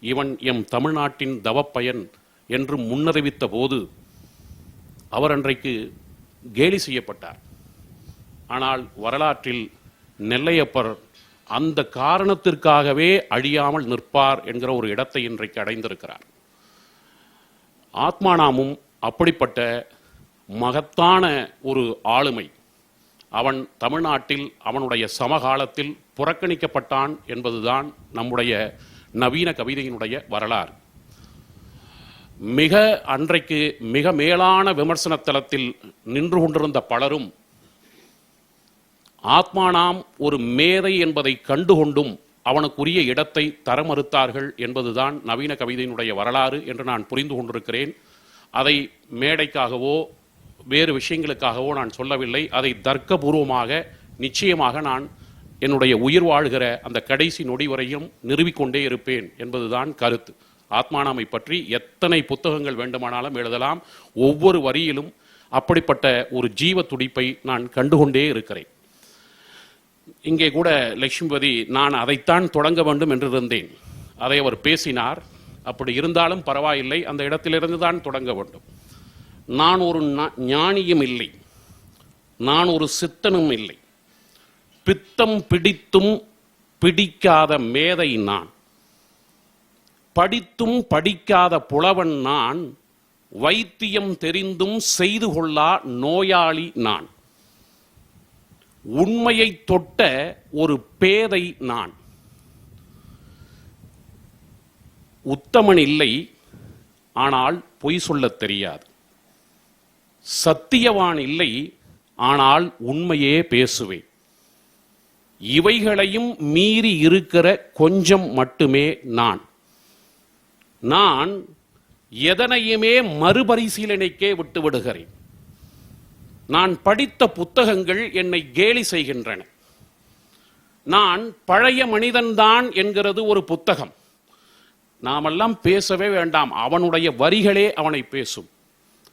இவன் எம் தமிழ்நாட்டின் தவப்பயன் என்று முன்னறிவித்த போது அவர் அன்றைக்கு கேலி செய்யப்பட்டார். ஆனால் வரலாற்றில் நெல்லையப்பர் அந்த காரணத்திற்காகவே அழியாமல் நிற்பார் என்கிற ஒரு இடத்தை இன்றைக்கு அடைந்திருக்கிறார். ஆத்மானாமும் அப்படிப்பட்ட மகத்தான ஒரு ஆளுமை. அவன் தமிழ்நாட்டில் அவனுடைய சமகாலத்தில் புறக்கணிக்கப்பட்டான் என்பதுதான் நம்முடைய நவீன கவிதையினுடைய வரலாறு. அன்றைக்கு மிக மேலான விமர்சன தளத்தில் நின்று கொண்டிருந்த பலரும் ஆத்மானாம் ஒரு மேதை என்பதை கண்டுகொண்டும் அவனுக்குரிய இடத்தை தர மறுத்தார்கள் என்பதுதான் நவீன கவிதையினுடைய வரலாறு என்று நான் புரிந்து கொண்டிருக்கிறேன். அதை மேடைக்காகவோ வேறு விஷயங்களுக்காகவோ நான் சொல்லவில்லை. அதை தர்க்கபூர்வமாக நிச்சயமாக நான் என்னுடைய உயிர் வாழ்கிற அந்த கடைசி நொடி வரையும் நிறுவிக்கொண்டே இருப்பேன் என்பதுதான் கருத்து. ஆத்மானாமை பற்றி எத்தனை புத்தகங்கள் வேண்டுமானாலும் எழுதலாம். ஒவ்வொரு வரியிலும் அப்படிப்பட்ட ஒரு ஜீவ துடிப்பை நான் கண்டுகொண்டே இருக்கிறேன். இங்கே கூட லட்சுமிபதி நான் அதைத்தான் தொடங்க வேண்டும் என்று இருந்தேன். அதை அவர் பேசினார். அப்படி இருந்தாலும் பரவாயில்லை, அந்த இடத்திலிருந்து தான் தொடங்க வேண்டும். நான் ஒரு ஞானியும் இல்லை, நான் ஒரு சித்தனும் இல்லை, பித்தம் பிடித்தும் பிடிக்காத மேதை நான், படித்தும் படிக்காத புலவன் நான், வைத்தியம் தெரிந்தும் செய்து கொள்ளா நோயாளி நான், உண்மையை தொட்ட ஒரு பேதை நான், உத்தமன் இல்லை ஆனால் பொய் சொல்லத் தெரியாது, சத்தியவான் இல்லை ஆனால் உண்மையே பேசுவேன், இவைகளையும் மீறி இருக்கிற கொஞ்சம் மட்டுமே நான், நான் எதனையுமே மறுபரிசீலனைக்கே விட்டு விடுகிறேன், நான் படித்த புத்தகங்கள் என்னை கேலி செய்கின்றன, நான் பழைய மனிதன்தான் என்கிறது ஒரு புத்தகம், நாமெல்லாம் பேசவே வேண்டாம், அவனுடைய வரிகளே அவனை பேசும்,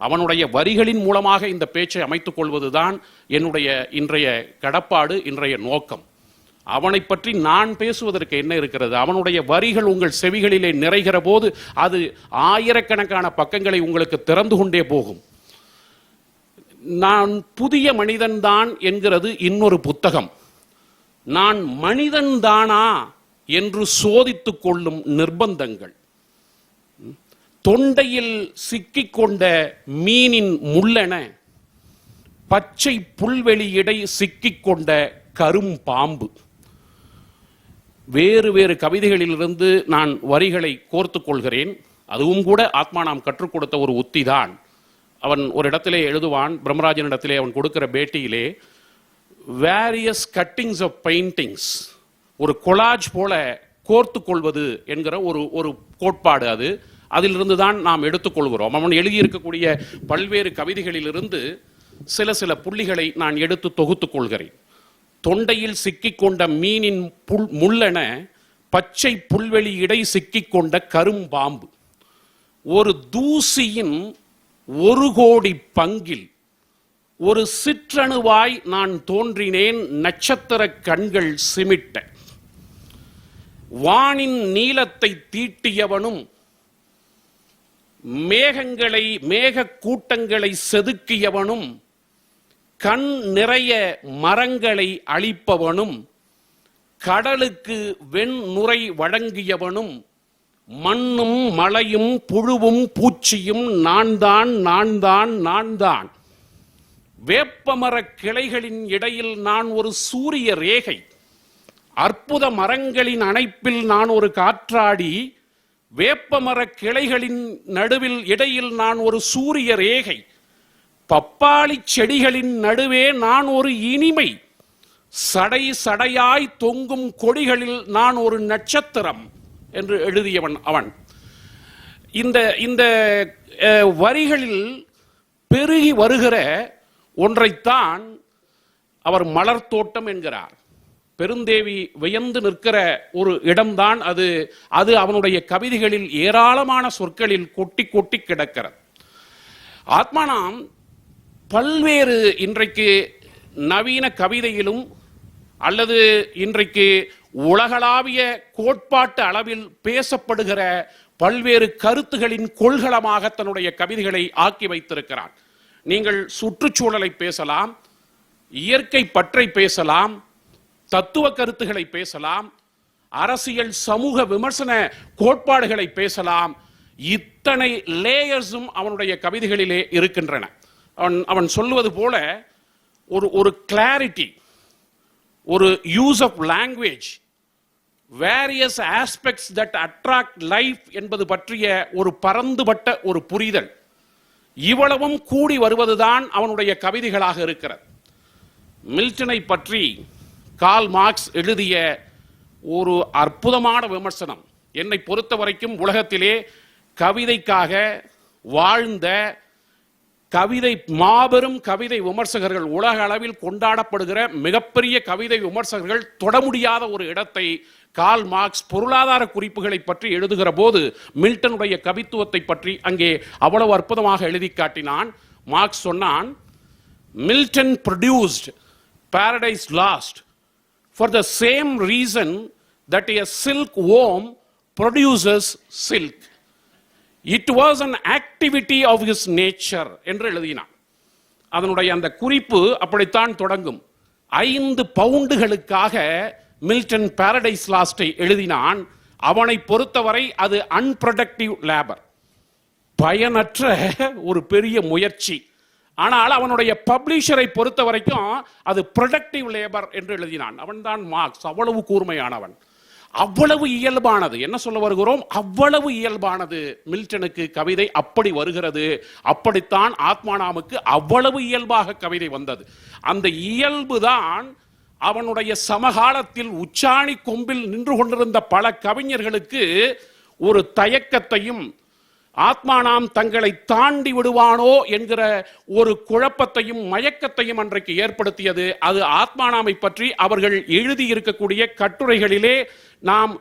அவனுடைய வரிகளின் மூலமாக இந்த பேச்சை அமைத்துக் கொள்வதுதான் என்னுடைய இன்றைய கடப்பாடு, இன்றைய நோக்கம். அவனை பற்றி நான் பேசுவதற்கு என்ன இருக்கிறது? அவனுடைய வரிகள் உங்கள் செவிகளிலே நிறைகிற போது அது ஆயிரக்கணக்கான பக்கங்களை உங்களுக்கு திறந்து கொண்டே போகும். நான் புதிய மனிதன்தான் என்கிறது இன்னொரு புத்தகம். நான் மனிதன்தானா என்று சோதித்துக் கொள்ளும் நிர்பந்தங்கள், தொண்டையில் சிக்கிக்கொண்ட மீனின் முள்ளென பச்சை புல்வெளியிடை சிக்கிக்கொண்ட கரும் பாம்பு. வேறு வேறு கவிதைகளிலிருந்து நான் வரிகளை கோர்த்துக் கொள்கிறேன். அதுவும் கூட ஆத்மானாம் கற்றுக் கொடுத்த ஒரு உத்திதான். அவன் ஒரு இடத்திலே எழுதுவான், பிரம்மராஜன் இடத்திலே அவன் கொடுக்கிற பேட்டியிலே, வேரியஸ் கட்டிங்ஸ் ஆஃப் பெயிண்டிங்ஸ், ஒரு கொலாஜ் போல கோர்த்து கொள்வது என்கிற ஒரு கோட்பாடு அது. அதிலிருந்து தான் நாம் எடுத்துக்கொள்கிறோம். அவன் எழுதியிருக்கக்கூடிய பல்வேறு கவிதைகளிலிருந்து சில புள்ளிகளை நான் எடுத்து தொகுத்துக் கொள்கிறேன். தொண்டையில் சிக்கிக்கொண்ட மீனின் முள்ளென பச்சை புல்வெளி இடை சிக்கிக்கொண்ட கரும்பாம்பு, ஒரு தூசியின் 1 கோடி பங்கில் ஒரு சிற்றணுவாய் நான் தோன்றினேன், நட்சத்திர கண்கள் சிமிட்ட, வானின் நீலத்தை தீட்டியவனும் மேக கூட்டங்களை செதுக்கியவனும், கண் நிறைய மரங்களை அழிப்பவனும், கடலுக்கு வெண்நுரை வழங்கியவனும், மண்ணும் மலையும் புழுவும் பூச்சியும் நான் தான். வேப்பமர கிளைகளின் இடையில் நான் ஒரு சூரிய ரேகை, அற்புத மரங்களின் அணைப்பில் நான் ஒரு காற்றாடி, வேப்பமர கிளைகளின் நடுவில் இடையில் நான் ஒரு சூரிய ரேகை, பப்பாளி செடிகளின் நடுவே நான் ஒரு இனிமை, சடை சடையாய் தொங்கும் கொடிகளில் நான் ஒரு நட்சத்திரம் என்று எழுதியவன் அவன். இந்த வரிகளில் பெருகி வருகிற ஒன்றைத்தான் அவர் மலர் தோட்டம் என்கிறார். பெருந்தேவி வியந்து நிற்கிற ஒரு இடம்தான் அது. அது அவனுடைய கவிதைகளில் ஏராளமான சொற்களில் கொட்டி கொட்டி கிடக்கிறது. ஆத்மானாம் பல்வேறு இன்றைக்கு நவீன கவிதையிலும் அல்லது இன்றைக்கு உலகளாவிய கோட்பாட்டு அளவில் பேசப்படுகிற பல்வேறு கருத்துகளின் கொள்கலமாக தன்னுடைய கவிதைகளை ஆக்கி வைத்திருக்கிறான். நீங்கள் சுற்றுச்சூழலை பேசலாம், இயற்கை பற்றை பேசலாம், தத்துவ கருத்துக்களை பேசலாம், அரசியல் சமூக விமர்சன கோட்பாடுகளை பேசலாம். இத்தனை லேயர்ஸும் அவனுடைய கவிதைகளிலே இருக்கின்றன. அவன் சொல்லுவது போல ஒரு கிளாரிட்டி, ஒரு use of language, various aspects that attract life என்பது பற்றிய ஒரு பரந்துபட்ட ஒரு புரிதல், இவ்வளவும் கூடி வருவதுதான் அவனுடைய கவிதைகளாக இருக்கிறது. மில்டனை பற்றி கார்ல் மார்க்ஸ் எழுதிய ஒரு அற்புதமான விமர்சனம், என்னை பொறுத்த வரைக்கும் உலகத்திலே கவிதைக்காக வாழ்ந்த மாபெரும் கவிதை விமர்சகர்கள், உலக அளவில் கொண்டாடப்படுகிற மிகப்பெரிய கவிதை விமர்சகர்கள் தொட முடியாத ஒரு இடத்தை கார்ல் மார்க்ஸ் பொருளாதார குறிப்புகளை பற்றி எழுதுகிற போது மில்டனுடைய கவித்துவத்தை பற்றி அங்கே அவ்வளவு அற்புதமாக எழுதி காட்டினான். மார்க்ஸ் சொன்னான், Milton produced Paradise Lost for the same reason that a silk worm produces silk. It was an activity of his nature என்று எழுதினான். அதனுடைய அந்த குறிப்பு அப்படித்தான் தொடங்கும். 5 பவுண்டுகளுக்காக மில்டன் பாரடைஸ் லாஸ்டை எழுதினான். அவனை பொறுத்தவரை அது அன்ப்ரொடக்டிவ் லேபர், பயனற்ற ஒரு பெரிய முயற்சி. ஆனால் அவனுடைய பப்ளிஷரை பொறுத்த வரைக்கும் அது ப்ரொடக்டிவ் லேபர் என்று எழுதினான். அவன்தான் மார்க்ஸ். அவ்வளவு கூர்மையானவன், அவ்வளவு இயல்பானது. என்ன சொல்ல வருகிறோம்? அவ்வளவு இயல்பானது மில்டனுக்கு கவிதை அப்படி வருகிறது. அப்படித்தான் ஆத்மானாமுக்கு அவ்வளவு இயல்பாக கவிதை வந்தது. அந்த இயல்புதான் அவனுடைய சமகாலத்தில் உச்சாணி கொம்பில் நின்று கொண்டிருந்த பல கவிஞர்களுக்கு ஒரு தயக்கத்தையும், ஆத்மானாம் தங்களை தாண்டி விடுவானோ என்கிற ஒரு குழப்பத்தையும் மயக்கத்தையும் அன்றைக்கு ஏற்படுத்தியது. அது ஆத்மானாமை பற்றி அவர்கள் எழுதி இருக்கக்கூடிய கட்டுரைகளிலே நாம்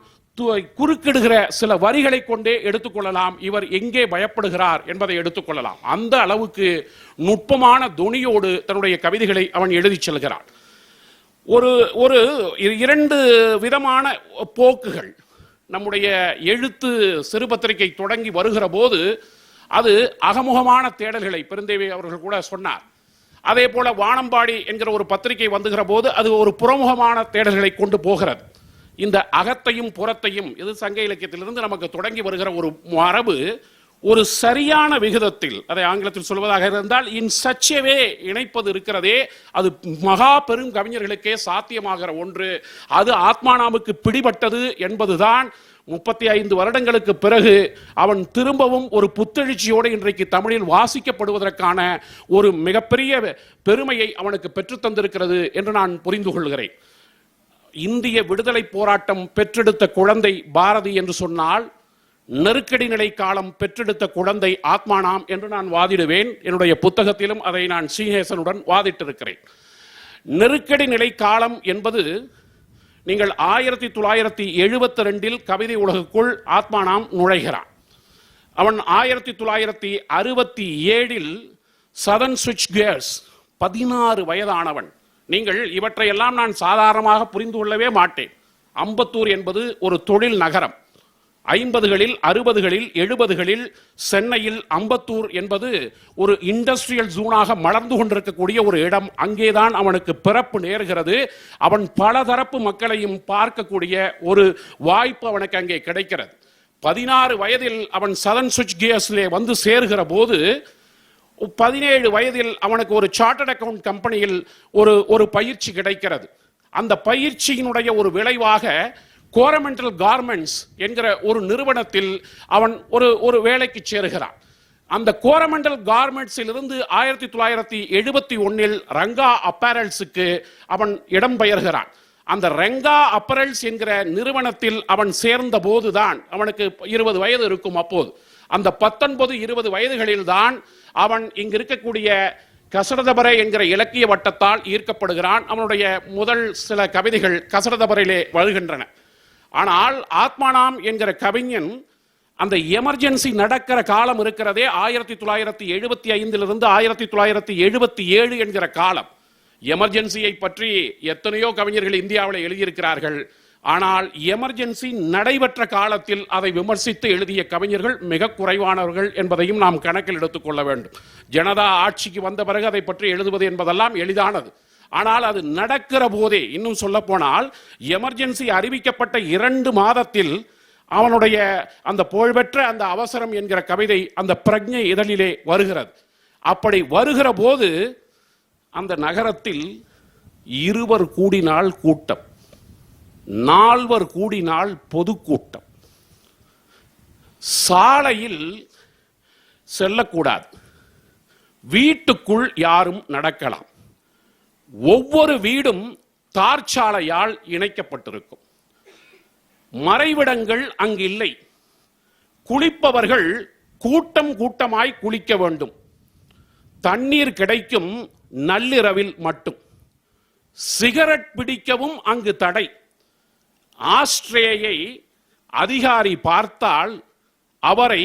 குறுக்கிடுகிற சில வரிகளை கொண்டே எடுத்துக்கொள்ளலாம். இவர் எங்கே பயப்படுகிறார் என்பதை எடுத்துக்கொள்ளலாம். அந்த அளவுக்கு நுட்பமான தொனியோடு தன்னுடைய கவிதைகளை அவன் எழுதி செல்கிறான். ஒரு 2 விதமான போக்குகள் நம்முடைய எழுத்து சிறுபத்திரிகை தொடங்கி வருகிற போது அது அகமுகமான தேடல்களை பெருந்தேவி அவர்கள் கூட சொன்னார். அதே போல வானம்பாடி என்கிற ஒரு பத்திரிகை வந்துகிற போது அது ஒரு புறமுகமான தேடல்களை கொண்டு போகிறது. இந்த அகத்தையும் புறத்தையும், இது சங்க இலக்கியத்திலிருந்து நமக்கு தொடங்கி வருகிற ஒரு மரபு ஒரு சரியான விகிதத்தில், அதை ஆங்கிலத்தில் சொல்வதாக இருந்தால் இன் சச் எ வே இணைப்பது இருக்கிறதே, அது மகா பெரும் கவிஞர்களுக்கே சாத்தியமாகிற ஒன்று. அது ஆத்மானாமுக்கு பிடிபட்டது என்பதுதான் 35 வருடங்களுக்கு பிறகு அவன் திரும்பவும் ஒரு புத்தெழுச்சியோடு இன்றைக்கு தமிழில் வாசிக்கப்படுவதற்கான ஒரு மிகப்பெரிய பெருமையை அவனுக்கு பெற்றுத் தந்திருக்கிறது என்று நான் புரிந்து கொள்கிறேன். இந்திய விடுதலை போராட்டம் பெற்றெடுத்த குழந்தை பாரதி என்று சொன்னால், நெருக்கடி நிலை காலம் பெற்றெடுத்த குழந்தை ஆத்மானாம் என்று நான் வாதிடுவேன். என்னுடைய புத்தகத்திலும் அதை நான் ஸ்ரீஹேசனுடன் வாதிட்டிருக்கிறேன். நெருக்கடி நிலை காலம் என்பது, நீங்கள் 1972 கவிதை உலகுக்குள் ஆத்மானாம் நுழைகிறான். அவன் 1967 சதன் சுவிட்ச் கியர்ஸ் 16 வயதானவன். நீங்கள் இவற்றையெல்லாம் நான் சாதாரணமாக புரிந்து கொள்ளவே மாட்டேன். அம்பத்தூர் என்பது ஒரு தொழில் நகரம். 50களில் 60களில் 70களில் சென்னையில் அம்பத்தூர் என்பது ஒரு இண்டஸ்ட்ரியல் ஜோனாக மலர்ந்து கொண்டிருக்கக்கூடிய ஒரு இடம். அங்கேதான் அவனுக்கு பிறப்பு நேர்கிறது. அவன் பலதரப்பு மக்களையும் பார்க்கக்கூடிய ஒரு வாய்ப்பு அவனுக்கு அங்கே கிடைக்கிறது. 16 வயதில் அவன் சதன் சுவிட்ச் கியர்ஸ்லே வந்து சேர்கிற போது 17 வயதில் அவனுக்கு ஒரு சார்ட்டர்ட் அக்கவுண்ட் கம்பெனியில் ஒரு பயிற்சி கிடைக்கிறது. அந்த பயிற்சியினுடைய ஒரு விளைவாக கோரமெண்டல் கார்மெண்ட்ஸ் என்கிற ஒரு நிறுவனத்தில் அவன் ஒரு வேலைக்கு சேருகிறான். அந்த கோரமெண்டல் கார்மெண்ட்ஸில் இருந்து 1971 ரங்கா அப்பேரல்ஸுக்கு அவன் இடம்பெயர்கிறான். அந்த ரங்கா அப்பரல்ஸ் என்கிற நிறுவனத்தில் அவன் சேர்ந்த போதுதான் அவனுக்கு 20 வயது இருக்கும். அப்போது அந்த 19-20 வயதுகளில் தான் அவன் இங்கு இருக்கக்கூடிய கசடதபரை என்கிற இலக்கிய வட்டத்தால் ஈர்க்கப்படுகிறான். அவனுடைய முதல் சில கவிதைகள் கசடதபரையிலே வருகின்றன. ஆனால் ஆத்மானாம் என்கிற கவிஞன் அந்த எமர்ஜென்சி நடக்கிற காலம் இருக்கிறதே 1975 1977 என்கிற காலம். எமர்ஜென்சியை பற்றி எத்தனையோ கவிஞர்கள் இந்தியாவில் எழுதியிருக்கிறார்கள். ஆனால் எமர்ஜென்சி நடைபெற்ற காலத்தில் அதை விமர்சித்து எழுதிய கவிஞர்கள் மிக குறைவானவர்கள் என்பதையும் நாம் கணக்கில் எடுத்துக்கொள்ள வேண்டும். ஜனதா ஆட்சிக்கு வந்த பிறகு அதை பற்றி எழுதுவது என்பதெல்லாம் எளிதானது. ஆனால் அது நடக்கிற போதே, இன்னும் சொல்ல போனால் எமர்ஜென்சி அறிவிக்கப்பட்ட 2 மாதத்தில் அவனுடைய அந்த புகழ்பெற்ற அந்த அவசரம் என்கிற கவிதை அந்த பிரக்ஞை இதழிலே வருகிறது. அப்படி வருகிற போது அந்த நகரத்தில் 2 கூடினால் கூட்டம், 4 கூடினால் பொதுக்கூட்டம், சாலையில் செல்லக்கூடாது, வீட்டுக்குள் யாரும் நடக்கலாம், ஒவ்வொரு வீடும் தார்ச்சாலையால் இணைக்கப்பட்டிருக்கும், மறைவிடங்கள் அங்கு இல்லை, குளிப்பவர்கள் கூட்டம் கூட்டமாய் குளிக்க வேண்டும், தண்ணீர் கிடைக்கும் நள்ளிரவில் மட்டும், சிகரெட் பிடிக்கவும் அங்கு தடை, ஆஸ்ட்ரேயை அதிகாரி பார்த்தால் அவரை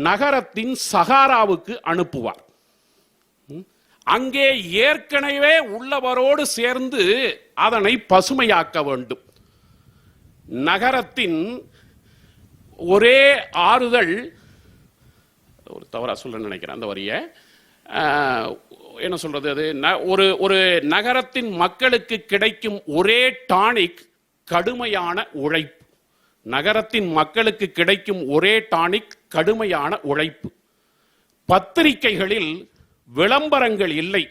நகரத்தின் சகாராவுக்கு அனுப்புவார். அங்கே ஏற்கனவே உள்ளவரோடு சேர்ந்து அதனை பசுமையாக்க வேண்டும். நகரத்தின் ஒரே ஆறுதல், ஒரு தவறா சொல்ல நினைக்கிறேன் அந்த வரிய, என்ன சொல்றது, அது ஒரு நகரத்தின் மக்களுக்கு கிடைக்கும் ஒரே டானிக் கடுமையான உழைப்பு. நகரத்தின் மக்களுக்கு கிடைக்கும் ஒரே டானிக் கடுமையான உழைப்பு. பத்திரிகைகளில் விளம்பரங்கள் இல்லை,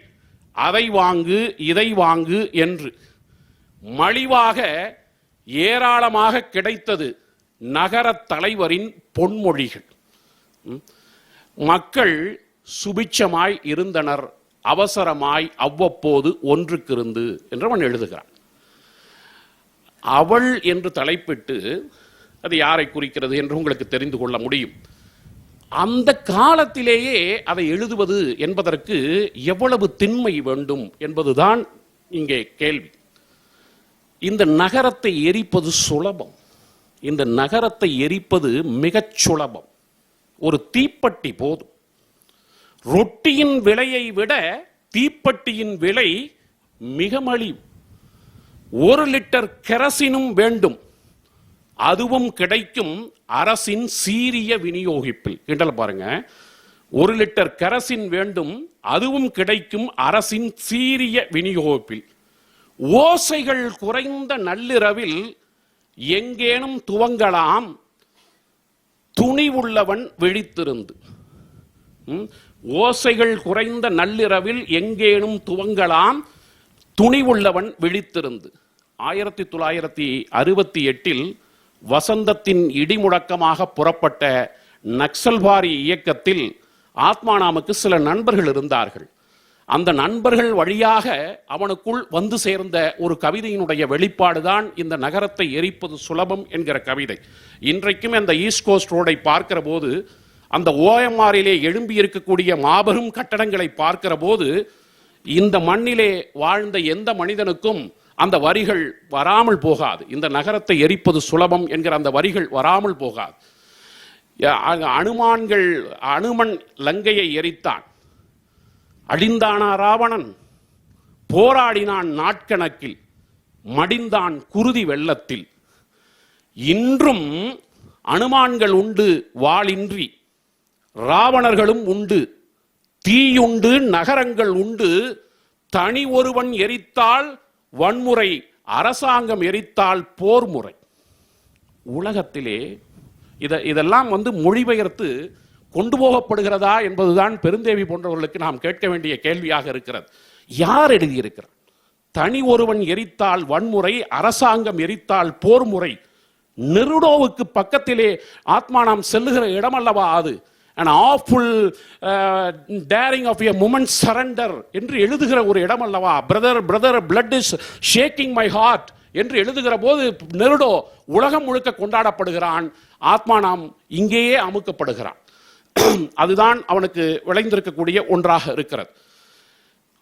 அதை வாங்கு இதை வாங்கு என்று. மலிவாக ஏராளமாக கிடைத்தது நகர தலைவரின் பொன்மொழிகள். மக்கள் சுபிட்சமாய் இருந்தனர், அவசரமாய் அவ்வப்போது ஒன்றுக்கிருந்து என்று அவன் எழுதுகிறான். அவள் என்று தலைப்பிட்டு அது யாரை குறிக்கிறது என்று உங்களுக்கு தெரிந்து கொள்ள முடியும். அந்த காலத்திலேயே அதை எழுதுவது என்பதற்கு எவ்வளவு திண்மை வேண்டும் என்பதுதான் இங்கே கேள்வி. இந்த நகரத்தை எரிப்பது சுலபம், இந்த நகரத்தை எரிப்பது மிகச் சுலபம். ஒரு தீப்பெட்டி போதும். ரொட்டியின் விலையை விட தீப்பெட்டியின் விலை மிக மலிவு. 1 லிட்டர் கெரசினும் வேண்டும், அதுவும் கிடைக்கும் அரசின் சீரிய விநியோகிப்பில். கிண்டல் பாருங்க, 1 லிட்டர் கெரசின் வேண்டும், அதுவும் கிடைக்கும் அரசின் சீரிய விநியோகிப்பில். ஓசைகள் குறைந்த நள்ளிரவில் எங்கேனும் துவங்கலாம் துணிவுள்ளவன் விழித்திருந்து. ஓசைகள் குறைந்த நள்ளிரவில் எங்கேனும் துவங்கலாம் துணிவுள்ளவன் விழித்திருந்து. 1968 வசந்தத்தின் இடிமுழக்கமாக புறப்பட்ட நக்சல்பாரி இயக்கத்தில் ஆத்மானாமுக்கு சில நண்பர்கள் இருந்தார்கள். அந்த நண்பர்கள் வழியாக அவனுக்குள் வந்து சேர்ந்த ஒரு கவிதையினுடைய வெளிப்பாடுதான் இந்த நகரத்தை எரிப்பது சுலபம் என்கிற கவிதை. இன்றைக்கும் அந்த ஈஸ்ட் கோஸ்ட் ரோடை பார்க்கிற போது, அந்த ஓஎம்ஆரிலே எழும்பி இருக்கக்கூடிய மாபெரும் கட்டடங்களை பார்க்கிற போது, இந்த மண்ணிலே வாழ்ந்த எந்த மனிதனுக்கும் அந்த வரிகள் வராமல் போகாது. இந்த நகரத்தை எரிப்பது சுலபம் என்கிற அந்த வரிகள் வராமல் போகாது. அனுமன் லங்கையை எரித்தான், அழிந்தானா ராவணன், போராடினான் நாட்கணக்கில், மடிந்தான் குருதி வெள்ளத்தில். இன்றும் அனுமான்கள் உண்டு வாளின்றி, ராவணர்களும் உண்டு, தீயுண்டு நகரங்கள் உண்டு, தனி ஒருவன் எரித்தால் வன்முறை, அரசாங்கம் எரித்தால் போர் முறை. உலகத்திலே இதெல்லாம் மொழிபெயர்த்து கொண்டு போகப்படுகிறதா என்பதுதான் பெருந்தேவி போன்றவர்களுக்கு நாம் கேட்க வேண்டிய கேள்வியாக இருக்கிறது. யார் எழுதியிருக்கிறார்? தனி ஒருவன் எரித்தால் வன்முறை, அரசாங்கம் எரித்தால் போர் முறை. நெருடோவுக்கு பக்கத்திலே ஆத்மானாம் செல்லுகிற இடமல்லவா அது? an awful daring of a moment's surrender என்று எழுதுகிற ஒரு இடம் அல்லவா? Brother blood is shaking my heart என்று எழுதுகிற போது நெருடோ உலகம் முழுக்க கொண்டாடப்படுகிறான், ஆத்மானாம் இங்கேயே அமுக்கப்படுகிறான். அதுதான் அவனுக்கு விளைந்திருக்கக்கூடிய ஒன்றாக இருக்கிறது.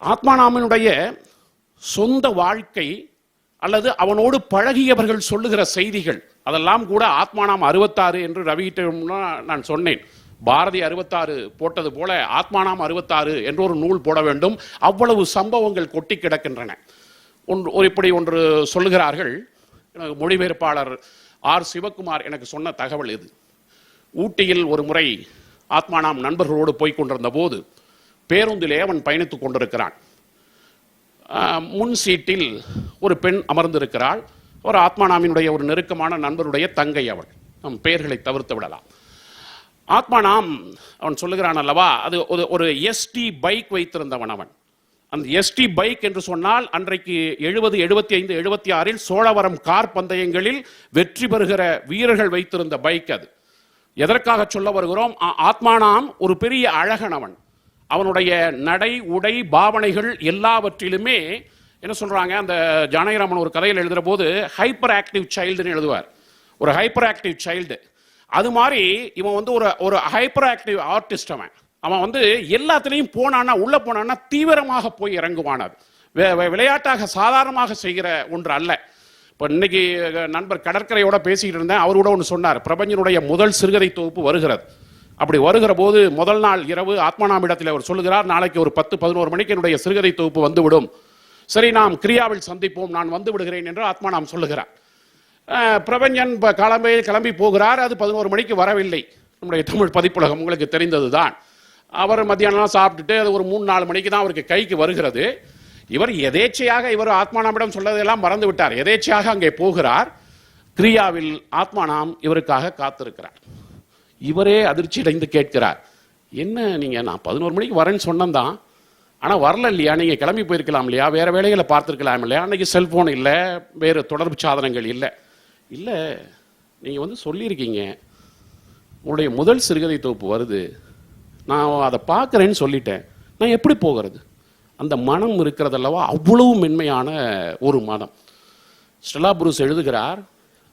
ஆத்மானாமனுடைய சொந்த வாழ்க்கை அல்லது அவனோடு பழகியவர்கள் சொல்லுகிற செய்திகள் அதெல்லாம் கூட ஆத்மானாம் 66 என்று ரவிகிட்ட நான் சொன்னேன். பாரதி 66 போட்டது போல ஆத்மானாம் 66 என்ற ஒரு நூல் போட வேண்டும். அவ்வளவு சம்பவங்கள் கொட்டி கிடக்கின்றன. இப்படி ஒன்று சொல்லுகிறார்கள். மொழிபெயர்ப்பாளர் ஆர் சிவகுமார் எனக்கு சொன்ன தகவல் இது. ஊட்டியில் ஒரு முறை ஆத்மானாம் நண்பர்களோடு போய் கொண்டிருந்த போது பேருந்திலே அவன் பயணித்துக் கொண்டிருக்கிறான். முன் சீட்டில் ஒரு பெண் அமர்ந்திருக்கிறாள். ஒரு ஆத்மானாமினுடைய ஒரு நெருக்கமான நண்பருடைய தங்கை அவள். நம் பெயர்களை தவிர்த்து விடலாம். ஆத்மானாம் அவன் சொல்லுகிறான் அல்லவா, அது ஒரு எஸ்டி பைக் வைத்திருந்தவன் அவன். அந்த எஸ்டி பைக் என்று சொன்னால் அன்றைக்கு 70, 75, 76 சோழவரம் கார் பந்தயங்களில் வெற்றி பெறுகிற வீரர்கள் வைத்திருந்த பைக் அது. எதற்காக சொல்ல வருகிறோம்? ஆத்மானாம் ஒரு பெரிய அழகனவன். அவனுடைய நடை உடை பாவனைகள் எல்லாவற்றிலுமே என்ன சொல்றாங்க, அந்த ஜானகிராமன் ஒரு கதையில் எழுதுற போது ஹைப்பர் ஆக்டிவ் சைல்டுன்னு எழுதுவார். ஒரு ஹைப்பர் ஆக்டிவ் சைல்டு. அது மாதிரி இவன் வந்து ஒரு ஹைப்பர் ஆக்டிவ் ஆர்டிஸ்ட். அவன் வந்து எல்லாத்திலையும் போனான்னா, உள்ள போனான்னா தீவிரமாக போய் இறங்குவான். அது விளையாட்டாக சாதாரணமாக செய்கிற ஒன்று அல்ல. இப்போ இன்னைக்கு நண்பர் கடற்கரையோட பேசிக்கிட்டு இருந்தேன். அவரோட ஒன்று சொன்னார், பிரபஞ்சனுடைய முதல் சிறுகதை தொகுப்பு வருகிறது. அப்படி வருகிற போது முதல் நாள் இரவு ஆத்மானாமிடத்தில் அவர் சொல்லுகிறார், நாளைக்கு ஒரு 10-11 மணிக்கு என்னுடைய சிறுகதை தொகுப்பு வந்துவிடும், சரி நாம் கிரியாவில் சந்திப்போம், நான் வந்து விடுகிறேன் என்று ஆத்மானாம் சொல்லுகிறார். பிரபஞ்சன் கிளம்பி போகிறார். அது 11 மணிக்கு வரவில்லை. நம்முடைய தமிழ் பதிப்புலகம் உங்களுக்கு தெரிந்தது தான். அவர் மத்தியானம் சாப்பிட்டுட்டு அது ஒரு 3-4 மணிக்கு தான் அவருக்கு கைக்கு வருகிறது. இவர் எதேச்சையாக இவர் ஆத்மானாமிடம் சொல்லதெல்லாம் மறந்து விட்டார். எதேச்சையாக அங்கே போகிறார். கிரியாவில் ஆத்மானாம் இவருக்காக காத்திருக்கிறார். இவரே அதிர்ச்சி அடைந்து கேட்கிறார், என்ன நீங்க நான் 11 மணிக்கு வரேன்னு சொன்னதான், ஆனால் வரல இல்லையா, நீங்க கிளம்பி போயிருக்கலாம் இல்லையா, வேற வேலைகளை பார்த்துருக்கலாம் இல்லையா, அன்னைக்கு செல்போன் இல்லை, வேறு தொடர்பு சாதனங்கள் இல்லை. இல்லை, நீங்க வந்து சொல்லியிருக்கீங்க உங்களுடைய முதல் சிறுகதை தொகுப்பு வருது, நான் அதை பார்க்குறேன்னு சொல்லிட்டேன், நான் எப்படி போகிறது? அந்த மனம் இருக்கிறதல்லவா, அவ்வளவு மென்மையான ஒரு மனம். ஸ்டெல்லா புரூஸ் எழுதுகிறார்,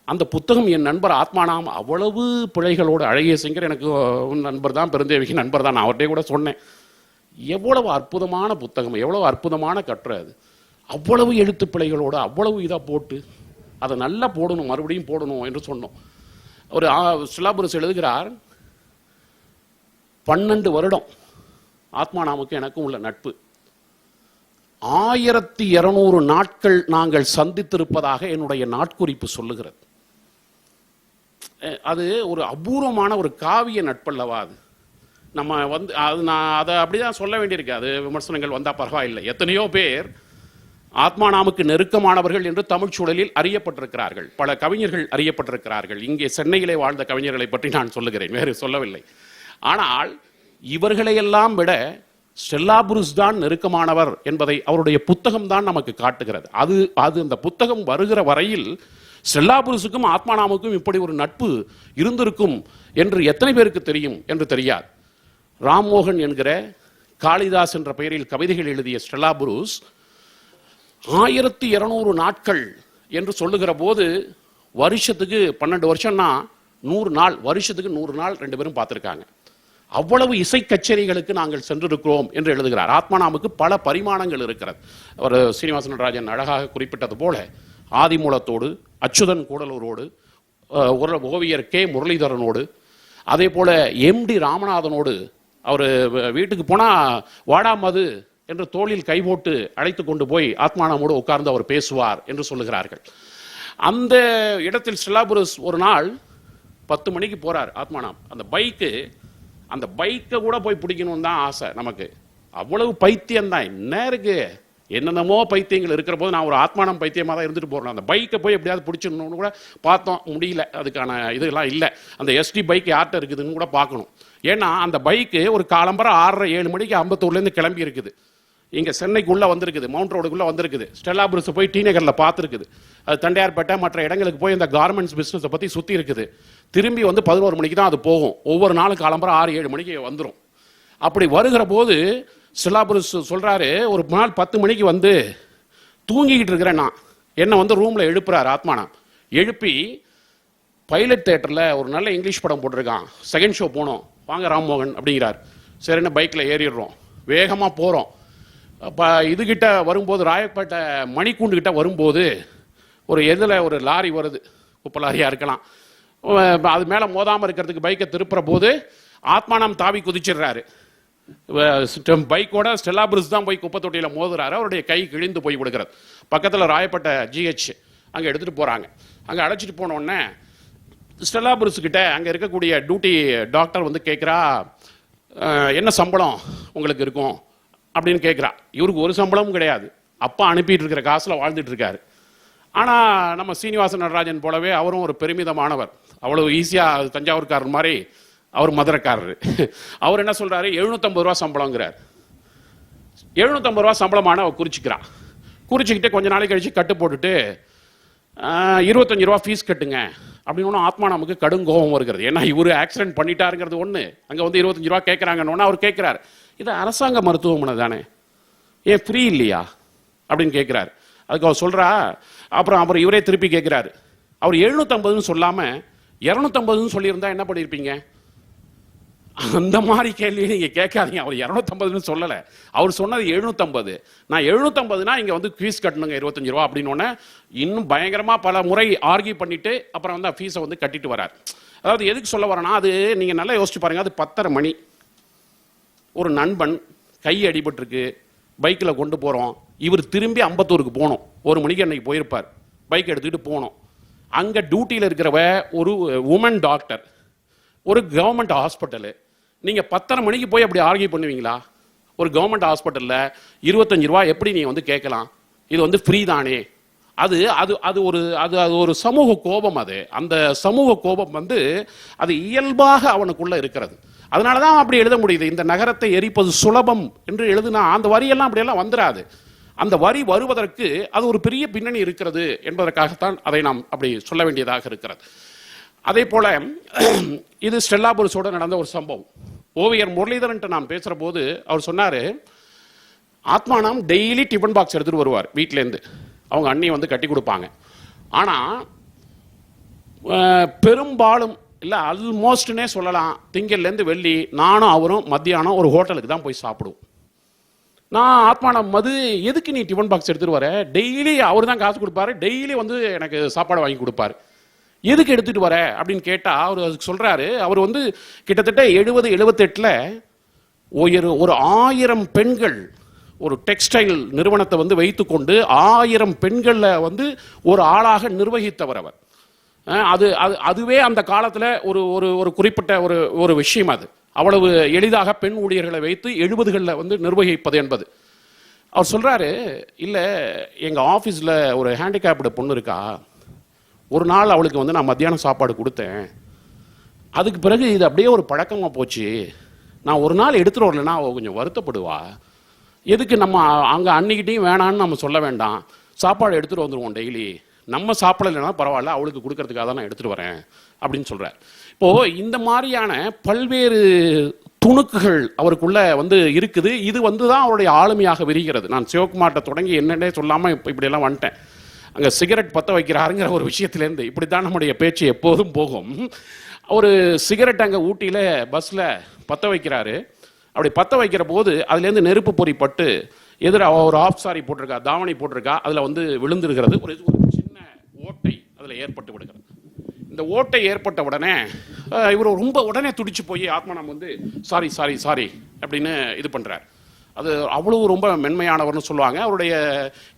அந்த புத்தகம் என் நண்பர் ஆத்மானாம் அவ்வளவு பிழைகளோடு, அழகிய சிங்கர் எனக்கு நண்பர் தான், பெருந்தேவிக்கு நண்பர் தான், நான் அவர்கிட்ட கூட சொன்னேன், எவ்வளவு அற்புதமான புத்தகம், எவ்வளவு அற்புதமான கட்டுரை அது, அவ்வளவு எழுத்து பிழைகளோடு அவ்வளவு இதாக போட்டு அதை நல்லா போடணும், மறுபடியும் போடணும் என்று சொன்னோம். ஒரு ஸ்டெல்லா புரூஸ் எழுதுகிறார், 12 வருடம் ஆத்மானாமுக்கு எனக்கும் உள்ள நட்பு, 1200 நாட்கள் நாங்கள் சந்தித்திருப்பதாக என்னுடைய நாட்குறிப்பு சொல்லுகிறது. அது ஒரு அபூர்வமான ஒரு காவிய நட்பல்லவா அது. நம்ம வந்து நான் அதை அப்படிதான் சொல்ல வேண்டியிருக்கு. அது விமர்சனங்கள் வந்தால் பரவாயில்லை. எத்தனையோ பேர் ஆத்மானாமுக்கு நெருக்கமானவர்கள் என்று தமிழ் சூழலில் அறியப்பட்டிருக்கிறார்கள். பல கவிஞர்கள் அறியப்பட்டிருக்கிறார்கள். இங்கே சென்னையிலே வாழ்ந்த கவிஞர்களை பற்றி நான் சொல்லுகிறேன், வேறு சொல்லவில்லை. ஆனால் இவர்களையெல்லாம் விட ஸ்டெல்லா புரூஸ் தான் நெருக்கமானவர் என்பதை அவருடைய புத்தகம் தான் நமக்கு காட்டுகிறது. அது அந்த புத்தகம் வருகிற வரையில் ஸ்டெல்லா புரூஸுக்கும் ஆத்மானாமுக்கும் இப்படி ஒரு நட்பு இருந்திருக்கும் என்று எத்தனை பேருக்கு தெரியும் என்று தெரியாது. ராம்மோகன் என்கிற காளிதாஸ் என்ற பெயரில் கவிதைகள் எழுதிய ஸ்டெல்லா புரூஸ் 1200 நாட்கள் என்று சொல்லுகிற போது வருஷத்துக்கு 12 வருஷம்னா 100 நாள், வருஷத்துக்கு 100 நாள் 2 பேரும் பார்த்துருக்காங்க. அவ்வளவு இசை கச்சேரிகளுக்கு நாங்கள் சென்றிருக்கிறோம் என்று எழுதுகிறார். ஆத்மானாமுக்கு பல பரிமாணங்கள் இருக்கிறது. அவர் சீனிவாசன் ராஜன் அழகாக குறிப்பிட்டது போல ஆதிமூலத்தோடு, அச்சுதன் கூடலூரோடு, ஓவியர் கே முரளிதரனோடு, அதே போல எம்டி ராமநாதனோடு அவர் வீட்டுக்கு போனால் வாடாமது என்று தோளில் கை போட்டு அழைத்து கொண்டு போய் ஆத்மானாமோடு உட்கார்ந்து அவர் பேசுவார் என்று சொல்லுகிறார்கள். அந்த இடத்தில் ஸ்டெல்லா புரூஸ் ஒரு நாள் 10 மணிக்கு போறார் ஆத்மானாம். அந்த பைக்கை கூட போய் பிடிக்கணும்னு தான் ஆசை நமக்கு. அவ்வளவு பைத்தியம் தான். என்ன இருக்கு, என்னென்னமோ பைத்தியங்கள் இருக்கிற போது நான் ஒரு ஆத்மானம் பைத்தியமாக தான் இருந்துட்டு போகிறேன். அந்த பைக்கை போய் எப்படியாவது பிடிச்சிடணும்னு கூட பார்த்தோம், முடியல. அதுக்கான இதெல்லாம் இல்லை. அந்த எஸ்டி பைக் யார்கிட்ட இருக்குதுன்னு கூட பார்க்கணும். ஏன்னா அந்த பைக்கு ஒரு காலம்பரம் 6:30-7 மணிக்கு அம்பத்தூர்லேருந்து கிளம்பி இருக்குது. இங்கே சென்னைக்குள்ளே வந்திருக்குது, மவுண்ட் ரோடுக்குள்ளே வந்திருக்குது. ஸ்டெல்லா புரூஸ் போய் டி நகரில் பார்த்துருக்குது. அது தண்டையார்பேட்டை மற்ற இடங்களுக்கு போய் இந்த கார்மெண்ட்ஸ் பிஸ்னஸை பற்றி சுற்றி இருக்குது. திரும்பி வந்து 11 மணிக்கு தான் அது போகும். ஒவ்வொரு நாளும் காலம்பரம் 6-7 மணிக்கு வந்துடும். அப்படி வருகிற போது ஸ்டெல்லா புரூஸ் சொல்கிறாரு, ஒரு நாள் 10 மணிக்கு வந்து தூங்கிக்கிட்டு இருக்கிறேன் நான். என்னை வந்து ரூமில் எழுப்புறாரு ஆத்மானா. எழுப்பி பைலட் தேட்டரில் ஒரு நல்ல இங்கிலீஷ் படம் போட்டிருக்கான், செகண்ட் ஷோ போனோம், வாங்க ராம்மோகன் அப்படிங்கிறார். சரின்னு பைக்கில் ஏறிடுறோம், வேகமாக போகிறோம். அப்போ இதுகிட்ட வரும்போது, ராயப்பேட்டை மணிக்கூண்டுக்கிட்ட வரும்போது ஒரு ஒரு லாரி வருது, குப்பை லாரியாக இருக்கலாம். அது மேலே மோதாமல் இருக்கிறதுக்கு பைக்கை திருப்புற போது ஆத்மானம் தாவி குதிச்சிடுறாரு. பைக்கோட ஸ்டெல்லா புருஸ் தான் போய் குப்பை தொட்டியில் மோதுறாரு. அவருடைய கை கிழிந்து போய் கொடுக்குறது. பக்கத்தில் ராயப்பேட்டை GH அங்கே எடுத்துகிட்டு போகிறாங்க. அங்கே அழைச்சிட்டு போனோடனே ஸ்டெல்லா புருஸ்கிட்ட அங்கே இருக்கக்கூடிய டியூட்டி டாக்டர் வந்து கேட்குறா, என்ன சம்பளம் உங்களுக்கு இருக்கும் அப்படின்னு கேட்குறா. இவருக்கு ஒரு சம்பளமும் கிடையாது, அப்பா அனுப்பிட்டு இருக்கிற காசில் வாழ்ந்துட்டு இருக்காரு. ஆனால் நம்ம சீனிவாச நடராஜன் போலவே அவரும் ஒரு பெருமிதமானவர். அவ்வளோ ஈஸியாக தஞ்சாவூர்காரர் மாதிரி அவர் மதுரைக்காரர். அவர் என்ன சொல்கிறாரு, 750 ரூபா சம்பளங்கிறார். 750 ரூபா சம்பளமான அவர் குறிச்சிக்கிறான். குறிச்சிக்கிட்டு கொஞ்ச நாளைக்கு கழிச்சு கட்டு போட்டுட்டு 25 ரூபா ஃபீஸ் கட்டுங்க அப்படின்னு ஆத்மா நமக்கு கடும் கோபம் வருகிறது. ஏன்னா இவர் ஆக்சிடென்ட் பண்ணிட்டாருங்கிறது ஒன்று, அங்கே வந்து 25 ரூபா கேட்குறாங்கன்னு அவர் கேட்குறாரு. இது அரசாங்க மருத்துவமனை தானே, ஏன் ஃப்ரீ இல்லையா அப்படின்னு கேட்குறாரு. அதுக்கு அவர் சொல்கிறா. அப்புறம் இவரே திருப்பி கேட்குறாரு, அவர் 750ன்னு சொல்லாமல் 250ன்னு சொல்லியிருந்தா என்ன பண்ணியிருப்பீங்க? அந்த மாதிரி கேள்வி நீங்கள் கேட்காதீங்க. அவர் 250ன்னு சொல்லலை, அவர் சொன்னது 750. நான் 750னா இங்கே வந்து ஃபீஸ் கட்டணுங்க 25 ரூபா அப்படின்னு இன்னும் பயங்கரமாக பல முறை ஆர்கியூ பண்ணிவிட்டு அப்புறம் வந்து ஃபீஸை வந்து கட்டிட்டு வரார். அதாவது எதுக்கு சொல்ல வரேன்னா, அது நீங்கள் நல்லா யோசிச்சு பாருங்கள். அது 10:30 மணி, ஒரு நண்பன் கை அடிபட்டிருக்கு, பைக்கில் கொண்டு போகிறோம். இவர் திரும்பி அம்பத்தூருக்கு போகணும். 1 மணிக்கு அன்னைக்கு போயிருப்பார், பைக் எடுத்துக்கிட்டு போகணும். அங்கே டியூட்டியில் இருக்கிறவ ஒரு உமன் டாக்டர், ஒரு கவர்மெண்ட் ஹாஸ்பிட்டலு. நீங்கள் 10:30 மணிக்கு போய் அப்படி ஆர்கியூ பண்ணுவீங்களா? ஒரு கவர்மெண்ட் ஹாஸ்பிட்டலில் 25 ரூபா எப்படி நீங்கள் வந்து கேட்கலாம்? இது வந்து ஃப்ரீ தானே. அது அது அது ஒரு அது அது ஒரு சமூக கோபம். அது அந்த சமூக கோபம் வந்து அது இயல்பாக அவனுக்குள்ள இருக்கிறது. அதனால தான் அப்படி எழுத முடியுது. இந்த நகரத்தை எரிப்பது சுலபம் என்று எழுதுனா அந்த வரியெல்லாம் அப்படியெல்லாம் வந்துடாது. அந்த வரி வருவதற்கு அது ஒரு பெரிய பின்னணி இருக்கிறது என்பதற்காகத்தான் அதை நாம் அப்படி சொல்ல வேண்டியதாக இருக்கிறது. அதே போல இது ஸ்டெல்லா புருஸோட நடந்த ஒரு சம்பவம். ஓவியர் முரளிதரன்ட்ட நான் பேசுகிற போது அவர் சொன்னார், ஆத்மானம் டெய்லி டிஃபன் பாக்ஸ் எடுத்துகிட்டு வருவார் வீட்டிலேருந்து. அவங்க அண்ணி வந்து கட்டி கொடுப்பாங்க. ஆனால் பெரும்பாலும் இல்லை ஆல்மோஸ்ட்னே சொல்லலாம், திங்கள்லேருந்து வெள்ளி நானும் அவரும் மத்தியானம் ஒரு ஹோட்டலுக்கு தான் போய் சாப்பிடுவோம். நான் ஆத்மானம் மது எதுக்கு நீ டிஃபன் பாக்ஸ் எடுத்துகிட்டு வர? டெய்லி அவர் தான் காசு கொடுப்பாரு, டெய்லி வந்து எனக்கு சாப்பாடு வாங்கி கொடுப்பாரு, எதுக்கு எடுத்துகிட்டு வர அப்படின்னு கேட்டால் அவர் அதுக்கு சொல்கிறாரு, அவர் வந்து கிட்டத்தட்ட 70-78 ஒரு 1000 பெண்கள் ஒரு டெக்ஸ்டைல் நிறுவனத்தை வந்து வைத்துக்கொண்டு 1000 பெண்களில் வந்து ஒரு ஆளாக நிர்வகித்தவர் அவர். அதுவே அந்த காலத்தில் ஒரு குறிப்பிட்ட ஒரு விஷயம். அது அவ்வளவு எளிதாக பெண் ஊழியர்களை வைத்து 70களில் வந்து நிர்வகிப்பது என்பது. அவர் சொல்கிறாரு, இல்லை எங்கள் ஆஃபீஸில் ஒரு ஹேண்டிகேப்டு பொண்ணு இருக்கா, ஒரு நாள் அவளுக்கு வந்து நான் மத்தியானம் சாப்பாடு கொடுத்தேன், அதுக்கு பிறகு இது அப்படியே ஒரு பழக்கமாக போச்சு, நான் ஒரு நாள் எடுத்துகிட்டு வரலன்னா அவள் கொஞ்சம் வருத்தப்படுவா, எதுக்கு நம்ம அங்கே அன்னிக்கிட்டையும் வேணான்னு நம்ம சொல்ல வேண்டாம், சாப்பாடு எடுத்துகிட்டு வந்துடுவோம் டெய்லி, நம்ம சாப்பிடலைன்னா பரவாயில்ல அவளுக்கு கொடுக்கறதுக்காக தான் நான் எடுத்துகிட்டு வரேன் அப்படின்னு சொல்கிறார். இப்போது இந்த மாதிரியான பல்வேறு துணுக்குகள் அவருக்குள்ள வந்து இருக்குது. இது வந்து தான் அவருடைய ஆளுமையாக விரிகிறது. நான் சிவகுமார்ட்ட தொடங்கி என்னன்னே சொல்லாமல் இப்போ இப்படியெல்லாம் வந்துட்டேன். அங்கே சிகரெட் பற்ற வைக்கிறாருங்கிற ஒரு விஷயத்துலேருந்து இப்படி தான் நம்முடைய பேச்சு எப்போதும் போகும். ஒரு சிகரெட் அங்கே ஊட்டியில் பஸ்ஸில் பற்ற வைக்கிறாரு. அப்படி பற்ற வைக்கிற போது அதுலேருந்து நெருப்பு பொறி பட்டு எதிராக ஒரு ஆஃப் சாரி போட்டிருக்கா, தாவணி போட்டிருக்கா, அதில் வந்து விழுந்துருக்கிறது. ஒரு சின்ன ஓட்டை அதில் ஏற்பட்டு விடுகிறது. இந்த ஓட்டை ஏற்பட்ட உடனே இவர் ரொம்ப உடனே துடிச்சு போய் ஆத்மானம் வந்து சாரி சாரி சாரி அப்படின்னு இது பண்ணுறார். அது அவ்வளவு ரொம்ப மென்மையானவர்னு சொல்லுவாங்க. அவருடைய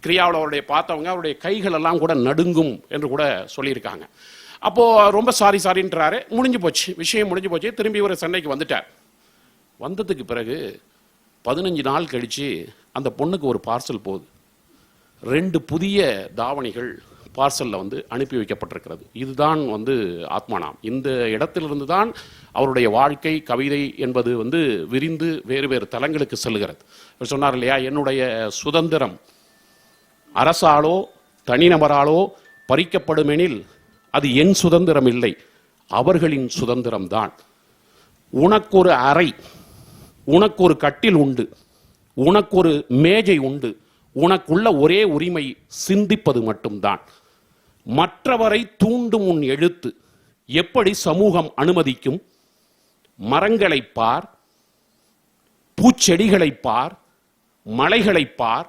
கிரியாவில் அவருடைய பார்த்தவங்க அவருடைய கைகள் எல்லாம் கூட நடுங்கும் என்று கூட சொல்லியிருக்காங்க. அப்போது ரொம்ப சாரி சாரின்றாரு. முடிஞ்சு போச்சு, விஷயம் முடிஞ்சு போச்சு. திரும்பி இவர் சென்னைக்கு வந்துட்டார். வந்ததுக்கு பிறகு 15 நாள் கழித்து அந்த பொண்ணுக்கு ஒரு பார்சல் போகுது. 2 புதிய தாவணிகள் பார்சலில் வந்து அனுப்பி வைக்கப்பட்டிருக்கிறது. இதுதான் வந்து ஆத்மானாம். இந்த இடத்திலிருந்து தான் அவருடைய வாழ்க்கை கவிதை என்பது வந்து விரிந்து வேறு வேறு தலங்களுக்கு செல்கிறது. அவர் சொன்னார் இல்லையா, என்னுடைய சுதந்திரம் அரசாலோ தனிநபராலோ பறிக்கப்படுமெனில் அது என் சுதந்திரம் இல்லை, அவர்களின் சுதந்திரம்தான். உனக்கு ஒரு அறை, உனக்கு ஒரு கட்டில் உண்டு, உனக்கு ஒரு மேஜை உண்டு, உனக்குள்ள ஒரே உரிமை சிந்திப்பது மட்டும்தான். மற்றவரை தூண்டும் உன் எழுத்து எப்படி சமூகம் அனுமதிக்கும்? மரங்களை பார், பூச்செடிகளை பார், மலைகளை பார்,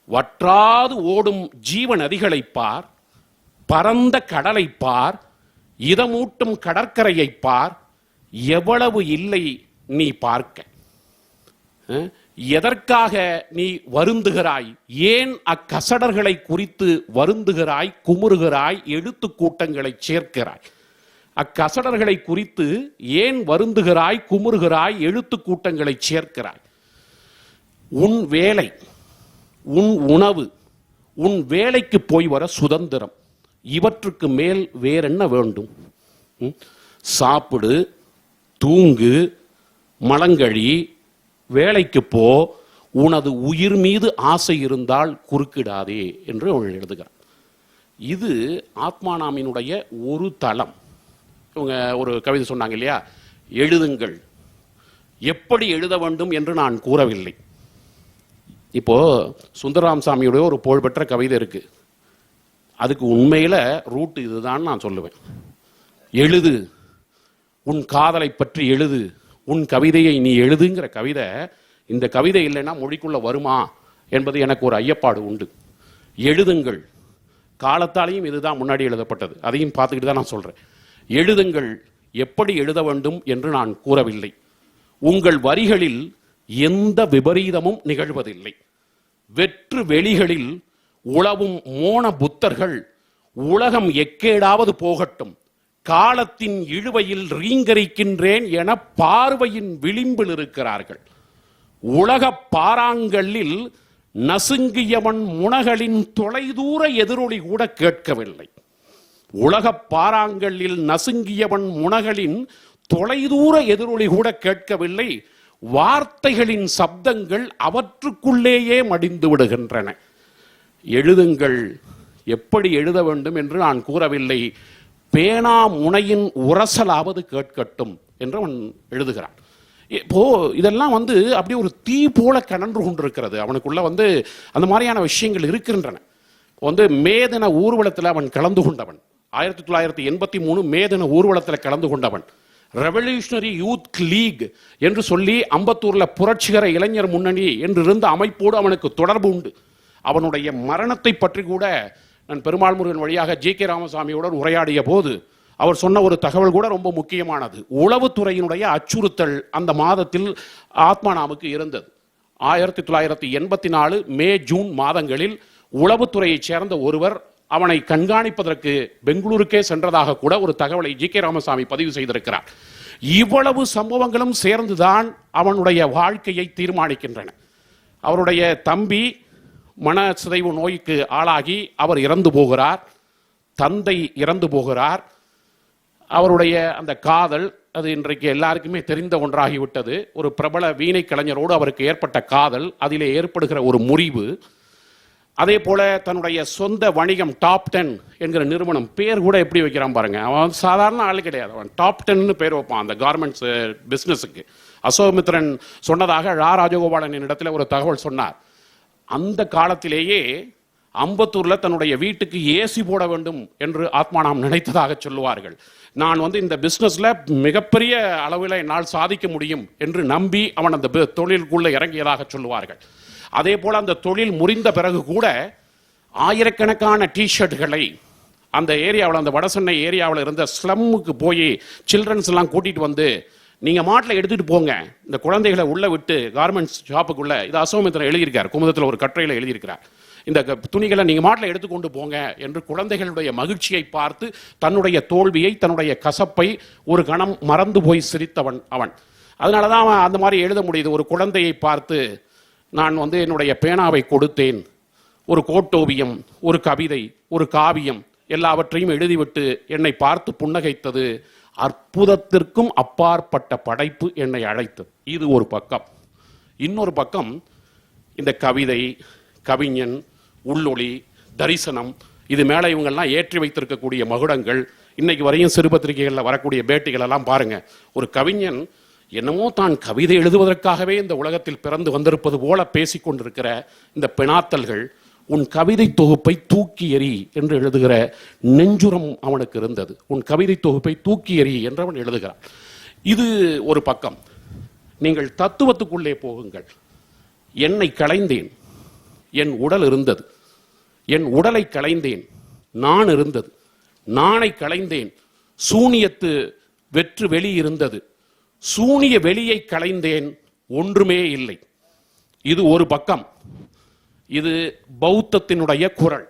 வற்றாது ஓடும் ஜீவ நதிகளை பார், பரந்த கடலை பார், இதமூட்டும் கடற்கரையை பார், எவ்வளவு இல்லை நீ பார்க்க. எதற்காக நீ வருந்துகிறாய்? ஏன் அக்கசடர்களை குறித்து வருந்துகிறாய், குமுறுகிறாய், எழுத்து கூட்டங்களை சேர்க்கிறாய்? அக்கசடர்களை குறித்து ஏன் வருந்துகிறாய், குமுறுகிறாய், எழுத்து கூட்டங்களை சேர்க்கிறாய்? உன் வேலை, உன் உணவு, உன் வேலைக்கு போய் வர சுதந்திரம், இவற்றுக்கு மேல் வேறென்ன வேண்டும்? சாப்பிடு, தூங்கு, மலங்கழி, வேலைக்கு போ, உனது உயிர் மீது ஆசை இருந்தால் குறுக்கிடாதே என்று அவள் எழுதுகிறார். இது ஆத்மானாமினுடைய ஒரு தளம். இவங்க ஒரு கவிதை சொன்னாங்க இல்லையா, எழுதுங்கள், எப்படி எழுத வேண்டும் என்று நான் கூறவில்லை. இப்போ சுந்தரராம் சாமியுடைய ஒரு புகழ்பெற்ற கவிதை இருக்கு, அதுக்கு உண்மையில ரூட் இதுதான் நான் சொல்லுவேன். எழுது, உன் காதலை பற்றி எழுது, உன் கவிதையை நீ எழுதுங்கிற கவிதை. இந்த கவிதை இல்லைன்னா மொழிக்குள்ள வருமா என்பது எனக்கு ஒரு ஐயப்பாடு உண்டு. எழுதுங்கள், காலத்தாலையும் இதுதான் முன்னாடி எழுதப்பட்டது, அதையும் பார்த்துக்கிட்டு தான் நான் சொல்றேன். எழுதுங்கள், எப்படி எழுத வேண்டும் என்று நான் கூறவில்லை. உங்கள் வரிகளில் எந்த விபரீதமும் நிகழ்வதில்லை. வெற்று வெளிகளில் உளவும் மோன புத்தர்கள் உலகம் எக்கேடாவது போகட்டும், காலத்தின் இழுவையில் ரீங்கரிக்கின்றேன் என பார்வையின் விளிம்பில் இருக்கிறார்கள். உலக பாறாங்கல்லில் நசுங்கியவன் முனகளின் தொலைதூர எதிரொலி கூட கேட்கவில்லை. உலக பாறாங்கல்லில் நசுங்கியவன் முனகளின் தொலைதூர எதிரொலி கூட கேட்கவில்லை. வார்த்தைகளின் சப்தங்கள் அவற்றுக்குள்ளேயே மடிந்து விடுகின்றன. எழுதுங்கள், எப்படி எழுத வேண்டும் என்று நான் கூறவில்லை. பேனா முனையின் உரசலாவது கேட்கட்டும் என்று அவன் எழுதுகிறான். இப்போ இதெல்லாம் அப்படியே ஒரு தீ போல கனன்று கொண்டிருக்கிறது அவனுக்குள்ள. அந்த மாதிரியான விஷயங்கள் இருக்கின்றன. மே தின ஊர்வலத்தில் அவன் கலந்து கொண்டவன். 1983 மே தின ஊர்வலத்தில் கலந்து கொண்டவன். ரெவல்யூஷனரி யூத் லீக் என்று சொல்லி அம்பத்தூர்ல புரட்சிகர இளைஞர் முன்னணி என்று இருந்த அமைப்போடு அவனுக்கு தொடர்பு உண்டு. அவனுடைய மரணத்தை பற்றி கூட நான் பெருமாள் முருகன் வழியாக G.K. ராமசாமியுடன் உரையாடிய போது அவர் சொன்ன ஒரு தகவல் கூட ரொம்ப முக்கியமானது. உளவுத்துறையினுடைய அச்சுறுத்தல் அந்த மாதத்தில் ஆத்மானாமுக்கு இருந்தது. 1984 மே ஜூன் மாதங்களில் உளவுத்துறையைச் சேர்ந்த ஒருவர் அவனை கண்காணிப்பதற்கு பெங்களூருக்கே சென்றதாக கூட ஒரு தகவலை G.K. ராமசாமி பதிவு செய்திருக்கிறார். இவ்வளவு சம்பவங்களும் சேர்ந்துதான் அவனுடைய வாழ்க்கையை தீர்மானிக்கின்றன. அவருடைய தம்பி மன சிதைவு நோய்க்கு ஆளாகி அவர் இறந்து போகிறார். தந்தை இறந்து போகிறார். அவருடைய அந்த காதல், அது இன்றைக்கு எல்லாருக்குமே தெரிந்த ஒன்றாகிவிட்டது. ஒரு பிரபல வீணை கலைஞரோடு அவருக்கு ஏற்பட்ட காதல், அதிலே ஏற்படுகிற ஒரு முறிவு. அதே போல தன்னுடைய சொந்த வணிகம் டாப் 10 என்கிற நிறுவனம், பேர் கூட எப்படி வைக்கிறான் பாருங்க. அவன் சாதாரண ஆள் கிடையாது, அவன் டாப் 10 பேர் வைப்பான் அந்த கார்மெண்ட்ஸ் பிஸ்னஸுக்கு. அசோகமித்ரன் சொன்னதாக ராஜகோபாலன் இடத்துல ஒரு தகவல் சொன்னார். அந்த காலத்திலேயே அம்பத்தூர்ல தன்னுடைய வீட்டுக்கு ஏசி போட வேண்டும் என்று ஆத்மானாம் நினைத்ததாக சொல்லுவார்கள். நான் இந்த பிசினஸ்ல மிகப்பெரிய அளவில் என்னால் சாதிக்க முடியும் என்று நம்பி அவன் அந்த தொழிலுக்குள்ள இறங்கியதாக சொல்லுவார்கள். அதே போல அந்த தொழில் முறிந்த பிறகு கூட ஆயிரக்கணக்கான டிஷர்ட்டுகளை அந்த ஏரியாவில், அந்த வடசென்னை ஏரியாவில் இருந்த ஸ்லம்முக்கு போய் சில்ட்ரன்ஸ் எல்லாம் கூட்டிட்டு நீங்க மாட்டில் எடுத்துட்டு போங்க, இந்த குழந்தைகளை உள்ள விட்டு கார்மெண்ட்ஸ் ஷாப்புக்குள்ள, இது அசோகமித்ரன் எழுதியிருக்கார், குமுதத்தில் ஒரு கட்டுரையில் எழுதியிருக்கிறார், இந்த துணிகளை நீங்க மாட்டில் எடுத்துக்கொண்டு போங்க என்று குழந்தைகளுடைய மகிழ்ச்சியை பார்த்து தன்னுடைய தோல்வியை, தன்னுடைய கசப்பை ஒரு கணம் மறந்து போய் சிரித்தவன் அவன். அதனாலதான் அவன் அந்த மாதிரி எழுத முடியுது. ஒரு குழந்தையை பார்த்து நான் என்னுடைய பேனாவை கொடுத்தேன், ஒரு கோட்டோவியம், ஒரு கவிதை, ஒரு காவியம் எல்லாவற்றையும் எழுதிவிட்டு என்னை பார்த்து புன்னகைத்தது. அற்புதத்திற்கும் அப்பாற்பட்ட படைப்பு என்னை அழைத்தது. இது ஒரு பக்கம். இன்னொரு பக்கம் இந்த கவிதை, கவிஞன், உள்ளொளி, தரிசனம், இது மேலே இவங்கெல்லாம் ஏற்றி வைத்திருக்கக்கூடிய மகுடங்கள், இன்னைக்கு வரையும் சிறு பத்திரிகைகளில் வரக்கூடிய பேட்டிகள் எல்லாம் பாருங்க. ஒரு கவிஞன் என்னமோ தான் கவிதை எழுதுவதற்காகவே இந்த உலகத்தில் பிறந்து வந்திருப்பது போல பேசிக்கொண்டிருக்கிற இந்த பெணாத்தல்கள், உன் கவிதை தொகுப்பை தூக்கி எறி என்று எழுதுகிற நெஞ்சுரம் அவனுக்கு இருந்தது. உன் கவிதை தொகுப்பை தூக்கி எறி என்று அவன் எழுதுகிறான். இது ஒரு பக்கம். நீங்கள் தத்துவத்துக்குள்ளே போகுங்கள். என்னை களைந்தேன், என் உடல் இருந்தது. என் உடலை களைந்தேன், நான் இருந்தது. நானை களைந்தேன், சூனியத்து வெற்று வெளி இருந்தது. சூனிய வெளியை களைந்தேன், ஒன்றுமே இல்லை. இது ஒரு பக்கம். இது பௌத்தத்தினுடைய குரல்.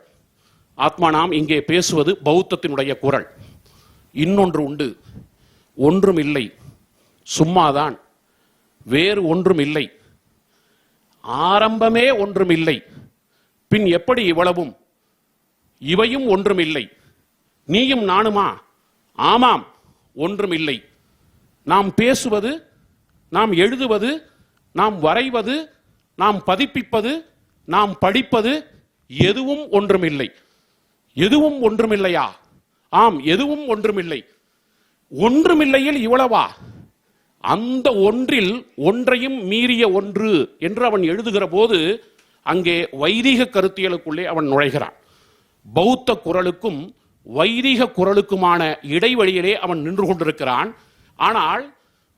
ஆத்மானாம் இங்கே பேசுவது பௌத்தத்தினுடைய குரல். இன்னொன்று உண்டு. ஒன்றும் இல்லை, சும்மாதான், வேறு ஒன்றும் இல்லை, ஆரம்பமே ஒன்றும் இல்லை, பின் எப்படி இவ்வளவும், இவையும் ஒன்றும் இல்லை, நீயும் நானுமா, ஆமாம் ஒன்றும் இல்லை. நாம் பேசுவது, நாம் எழுதுவது, நாம் வரைவது, நாம் பதிப்பிப்பது, நாம் படிப்பது, எதுவும் ஒன்றுமில்லை. எதுவும் ஒன்றுமில்லையா? ஆம், எதுவும் ஒன்றுமில்லை. ஒன்றுமில்லையில் இவ்வளவா? அந்த ஒன்றில் ஒன்றையும் மீறிய ஒன்று என்று அவன் எழுதுகிற போது அங்கே வைதிக கருத்தியலுக்குள்ளே அவன் நுழைகிறான். பௌத்த குரலுக்கும் வைதிக குரலுக்குமான இடைவெளியிலே அவன் நின்று கொண்டிருக்கிறான். ஆனால்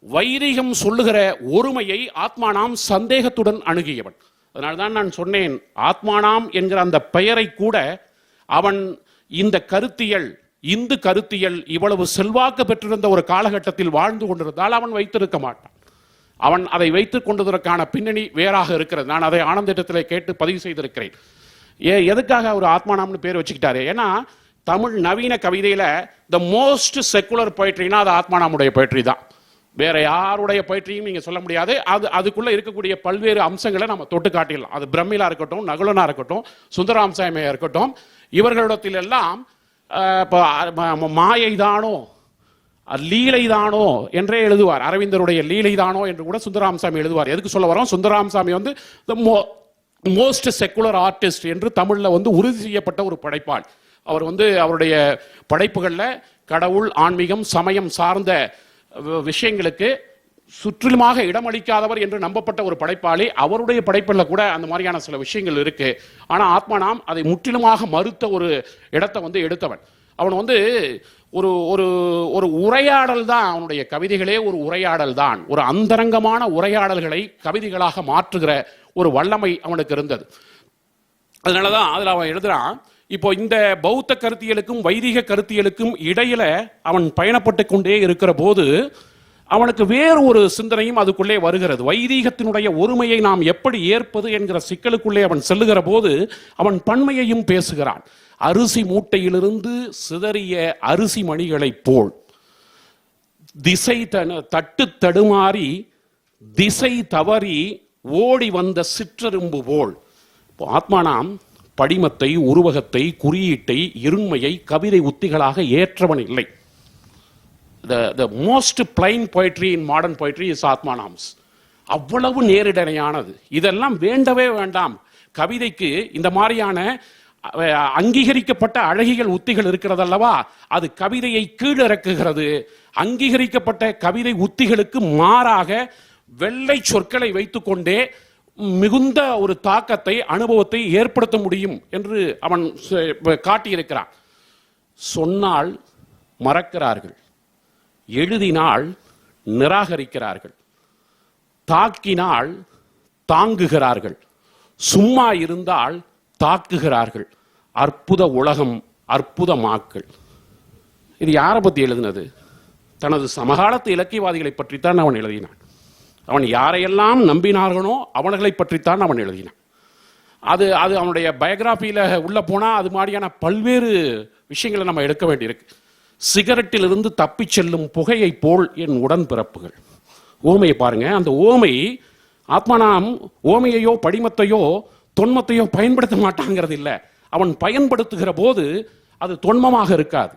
வைதிகம் சொல்லுகிற ஒருமையை ஆத்மானாம் சந்தேகத்துடன் அணுகியவன். அதனால்தான் நான் சொன்னேன், ஆத்மானாம் என்கிற அந்த பெயரை கூட அவன் இந்த கருத்தியல், இந்து கருத்தியல் இவ்வளவு செல்வாக்கு பெற்றிருந்த ஒரு காலகட்டத்தில் வாழ்ந்து கொண்டிருந்தால் அவன் வைத்திருக்க மாட்டான். அவன் அதை வைத்துக் கொண்டதற்கான பின்னணி வேறாக இருக்கிறது. நான் அதை ஆனந்திடத்தில் கேட்டு பதிவு செய்திருக்கிறேன். எதுக்காக அவர் ஆத்மானாம்னு பேர் வச்சுக்கிட்டாரு? ஏன்னா தமிழ் நவீன கவிதையில த மோஸ்ட் செக்குலர் பொயட்ரினா அது ஆத்மானாமுடைய பொயட்ரி தான். வேற யாருடைய பொயட்ரியும் நீங்க சொல்ல முடியாது. அதுக்குள்ள இருக்கக்கூடிய பல்வேறு அம்சங்களை நம்ம தொட்டு காட்டிடலாம். அது பிரமிழா இருக்கட்டும், நகுலனா இருக்கட்டும், சுந்தராம்சாமியா இருக்கட்டும், இவர்களிடத்தில் எல்லாம் மாயை தானோ லீலை தானோ என்றே எழுதுவார். அரவிந்தருடைய லீலை தானோ என்று கூட சுந்தராம்சாமி எழுதுவார். எதுக்கு சொல்ல வரோம்? சுந்தராம்சாமி வந்து மோஸ்ட் செக்குலர் ஆர்டிஸ்ட் என்று தமிழ்ல வந்து உறுதி செய்யப்பட்ட ஒரு படைப்பாள். அவர் வந்து அவருடைய படைப்புகளில் கடவுள், ஆன்மீகம், சமயம் சார்ந்த விஷயங்களுக்கு சுற்றிலுமாக இடமளிக்காதவர் என்று நம்பப்பட்ட ஒரு படைப்பாளி. அவருடைய படைப்பில் கூட அந்த மாதிரியான சில விஷயங்கள் இருக்கு. ஆனால் ஆத்மானாம் அதை முற்றிலுமாக மறுத்த ஒரு இடத்தை வந்து எடுத்தவன். அவன் வந்து ஒரு ஒரு ஒரு உரையாடல் தான், அவனுடைய கவிதைகளே ஒரு உரையாடல் தான். ஒரு அந்தரங்கமான உரையாடல்களை கவிதைகளாக மாற்றுகிற ஒரு வல்லமை அவனுக்கு இருந்தது. அதனாலதான் அதில் அவன் எழுதுறான், இப்போ இந்த பௌத்த கருத்தியலுக்கும் வைதிக கருத்தியலுக்கும் இடையில அவன் பயணப்பட்டு கொண்டே இருக்கிற போது அவனுக்கு வேறு ஒரு சிந்தனையும் அதுக்குள்ளே வருகிறது. வைதீகத்தினுடைய ஒருமையை நாம் எப்படி ஏற்பது என்கிற சிக்கலுக்குள்ளே அவன் செல்லுகிற போது அவன் பன்மையையும் பேசுகிறான். அரிசி மூட்டையிலிருந்து சிதறிய அரிசி மணிகளைப் போல், திசை தட்டு தடுமாறி திசை தவறி ஓடி வந்த சிற்றெரும்பு போல். ஆத்மானாம் படிமத்தை, உருவகத்தை, குறியீட்டை, இருண்மையை கவிதை உத்திகளாக ஏற்றவன் இல்லை. The most plain poetry in modern poetry is ஆத்மானாம்ஸ். அவ்வளவு நேரிடையானது. இதெல்லாம் வேண்டவே வேண்டாம். கவிதைக்கு இந்த மாதிரியான அங்கீகரிக்கப்பட்ட அழகியல் உத்திகள் இருக்கிறது அல்லவா, அது கவிதையை கீழிறக்குகிறது. அங்கீகரிக்கப்பட்ட கவிதை உத்திகளுக்கு மாறாக வெள்ளை சொற்களை வைத்துக்கொண்டே மிகுந்த ஒரு தாக்கத்தை, அனுபவத்தை ஏற்படுத்த முடியும் என்று அவன் காட்டியிருக்கிறான். சொன்னால் மறக்கிறார்கள், எழுதினால் நிராகரிக்கிறார்கள், தாக்கினால் தாங்குகிறார்கள், சும்மா இருந்தால் தாக்குகிறார்கள். அற்புத உலகம், அற்புத மாக்கள். இது யாரை பற்றி எழுதினது? தனது சமகாலத்து இலக்கியவாதிகளை பற்றித்தான் அவன் எழுதினான். அவன் யாரையெல்லாம் நம்பினார்களோ அவர்களை பற்றித்தான் அவன் எழுதினான். அது அவனுடைய பயோகிராஃபியில் உள்ள போனால் அது மாதிரியான பல்வேறு விஷயங்களை நம்ம எடுக்க வேண்டியிருக்கு. சிகரெட்டில் இருந்து தப்பி செல்லும் புகையை போல் என் உடன்பிறப்புகள். ஓமையை பாருங்க. அந்த ஓமை ஆத்மானாம் ஓமையையோ படிமத்தையோ தொன்மத்தையோ பயன்படுத்த மாட்டாங்கிறது இல்லை. அவன் பயன்படுத்துகிற போது அது தொன்மமாக இருக்காது,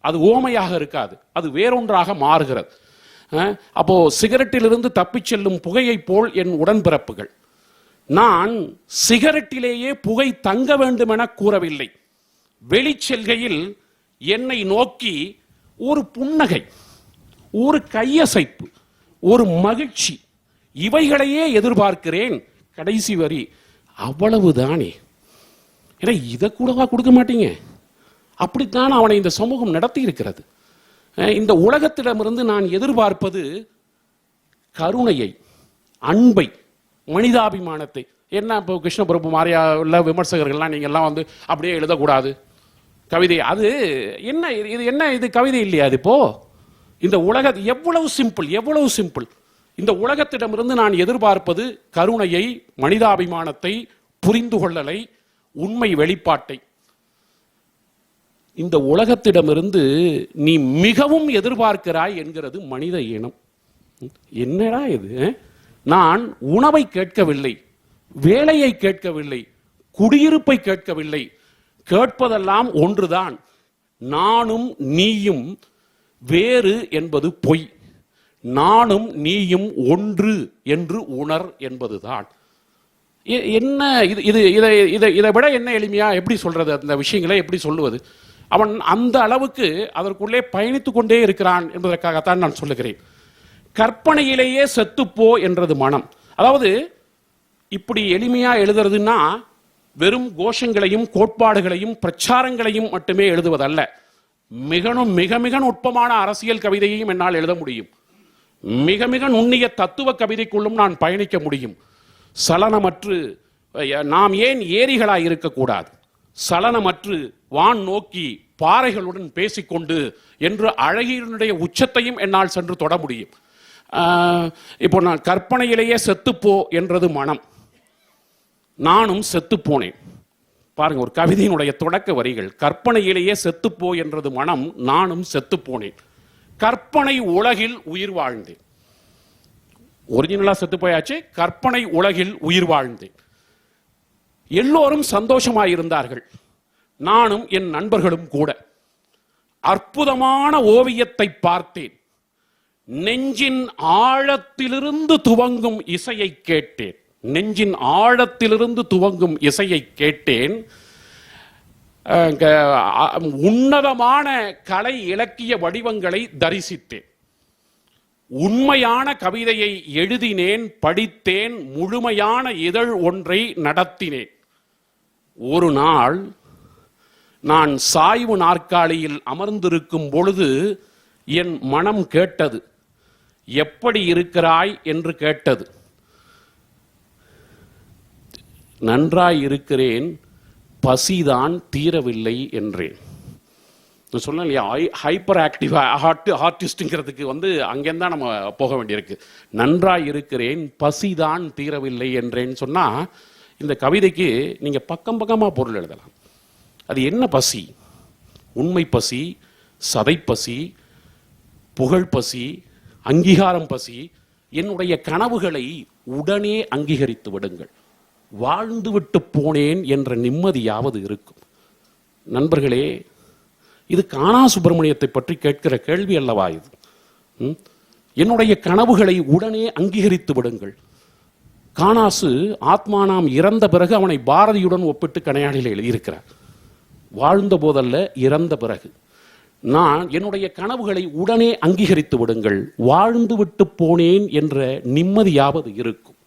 அது ஓமையாக இருக்காது, அது வேறொன்றாக மாறுகிறது. அப்போ சிகரெட்டிலிருந்து தப்பி செல்லும் புகையை போல் என் உடன்பிறப்புகள். நான் சிகரெட்டிலேயே புகை தங்க வேண்டும் என கூறவில்லை. வெளிச்செல்கையில் என்னை நோக்கி ஒரு புன்னகை, ஒரு கையசைப்பு, ஒரு மகிழ்ச்சி, இவைகளையே எதிர்பார்க்கிறேன். கடைசி வரி அவ்வளவுதானே. ஏன்னா இதை கூடவா கொடுக்க மாட்டீங்க? அப்படித்தான் அவனை இந்த சமூகம் நடத்தி இருக்கிறது. இந்த உலகத்திடமிருந்து நான் எதிர்பார்ப்பது கருணையை, அன்பை, மனிதாபிமானத்தை. என்ன இப்போ கிருஷ்ணபிரபு மாதிரியா உள்ள விமர்சகர்கள்லாம் நீங்கள்லாம் வந்து அப்படியே எழுதக்கூடாது கவிதை, அது என்ன இது, என்ன இது கவிதை இல்லையா? அது இப்போ இந்த உலக எவ்வளவு சிம்பிள், எவ்வளவு சிம்பிள். இந்த உலகத்திடமிருந்து நான் எதிர்பார்ப்பது கருணையை, மனிதாபிமானத்தை, புரிந்து கொள்ளலை, உண்மை வெளிப்பாட்டை. இந்த உலகத்திடமிருந்து நீ மிகவும் எதிர்பார்க்கிறாய் என்கிறது மனித இனம். என்னடா இது? நான் உணவை கேட்கவில்லை, வேலையை கேட்கவில்லை, குடியிருப்பை கேட்கவில்லை, கேட்பதெல்லாம் ஒன்றுதான், நானும் நீயும் வேறு என்பது பொய், நானும் நீயும் ஒன்று என்று உணர் என்பதுதான். என்ன இது இது இதை இதை இதை விட என்ன எளிமையா எப்படி சொல்றது? அந்த விஷயங்களை எப்படி சொல்லுவது? அவன் அந்த அளவுக்கு அதற்குள்ளே பயணித்துக் கொண்டே இருக்கிறான் என்பதற்காகத்தான் நான் சொல்லுகிறேன். கற்பனையிலேயே செத்துப்போ என்றது மனம். அதாவது இப்படி எளிமையா எழுதுறதுன்னா வெறும் கோஷங்களையும் கோட்பாடுகளையும் பிரச்சாரங்களையும் மட்டுமே எழுதுவதல்ல, மிக மிக நுட்பமான அரசியல் கவிதையையும் என்னால் எழுத முடியும். மிக மிக நுண்ணிய தத்துவ கவிதைக்குள்ளும் நான் பயணிக்க முடியும். சலனமற்று நாம் ஏன் ஏரிகளாய் இருக்கக்கூடாது? சலனமற்று வான் நோக்கி பாறைகளுடன் பேசிக்கொண்டு என்று அழகியனுடைய உச்சத்தையும் என்னால் சென்று தொட முடியும். இப்போ நான் கற்பனையிலேயே செத்துப்போ என்றது மனம், நானும் செத்துப்போனேன். பாருங்க, ஒரு கவிதையினுடைய தொடக்க வரிகள், கற்பனையிலேயே செத்துப்போ என்றது மனம், நானும் செத்துப்போனேன், கற்பனை உலகில் உயிர் வாழ்ந்தேன். ஒரிஜினலா செத்து போயாச்சு, கற்பனை உலகில் உயிர் வாழ்ந்தேன். எல்லோரும் சந்தோஷமாயிருந்தார்கள், நானும் என் நண்பர்களும் கூட. அற்புதமான ஓவியத்தை பார்த்தேன், நெஞ்சின் ஆழத்திலிருந்து துவங்கும் இசையை கேட்டேன், நெஞ்சின் ஆழத்திலிருந்து துவங்கும் இசையை கேட்டேன். உன்னதமான கலை இலக்கிய வடிவங்களை தரிசித்தேன், உண்மையான கவிதையை எழுதினேன், படித்தேன், முழுமையான இதழ் ஒன்றை நடத்தினேன். ஒரு நாள் நான் சாய்வு நாற்காலியில் அமர்ந்திருக்கும் பொழுது என் மனம் கேட்டது, எப்படி இருக்கிறாய் என்று கேட்டது. நன்றாய் இருக்கிறேன், பசிதான் தீரவில்லை என்றேன். சொன்னேன் இல்லையா, ஹைப்பர் ஆக்டிவ் ஆர்டிஸ்ட்ங்கிறதுக்கு அங்கேருந்தான் நம்ம போக வேண்டியிருக்கு. நன்றாய் இருக்கிறேன், பசிதான் தீரவில்லை என்றேன்னு சொன்னா இந்த கவிதைக்கு நீங்க பக்கம் பக்கமா பொருள் எழுதலாம். அது என்ன பசி? உண்மை பசி, சதை பசி, புகழ் பசி, அங்கீகாரம் பசி. என்னுடைய கனவுகளை உடனே அங்கீகரித்து விடுங்கள், வாழ்ந்துவிட்டு போனேன் என்ற நிம்மதியாவது இருக்கும். நண்பர்களே, இது கானா சுப்பிரமணியத்தை பற்றி கேட்கிற கேள்வி அல்லவா இது? என்னுடைய கனவுகளை உடனே அங்கீகரித்து விடுங்கள். கானாசு ஆத்மானாம் இறந்த பிறகு அவனை பாரதியுடன் ஒப்பிட்டு கணையாளில் எழுதியிருக்கிறார். வாழ்ந்த போதல்ல, இறந்த பிறகு. நான் என்னுடைய கனவுகளை உடனே அங்கீகரித்து விடுங்கள், வாழ்ந்து விட்டு போனேன் என்ற நிம்மதியாவது இருக்கும்.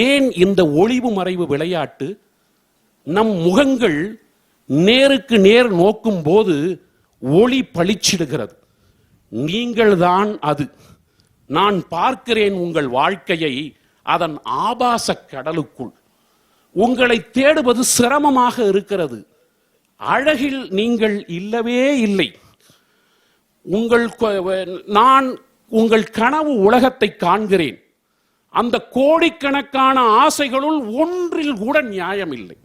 ஏன் இந்த ஒளிவு மறைவு விளையாட்டு? நம் முகங்கள் நேருக்கு நேர் நோக்கும் போது ஒளி பளிச்சிடுகிறது. நீங்கள்தான் அது. நான் பார்க்கிறேன் உங்கள் வாழ்க்கையை அதன் ஆபாச கடலுக்குள். உங்களை தேடுவது சிரமமாக இருக்கிறது. அழகில் நீங்கள் இல்லவே இல்லை. நான் உங்கள் கனவு உலகத்தை காண்கிறேன். அந்த கோடிக்கணக்கான ஆசைகளுள் ஒன்றில் கூட நியாயம் இல்லை.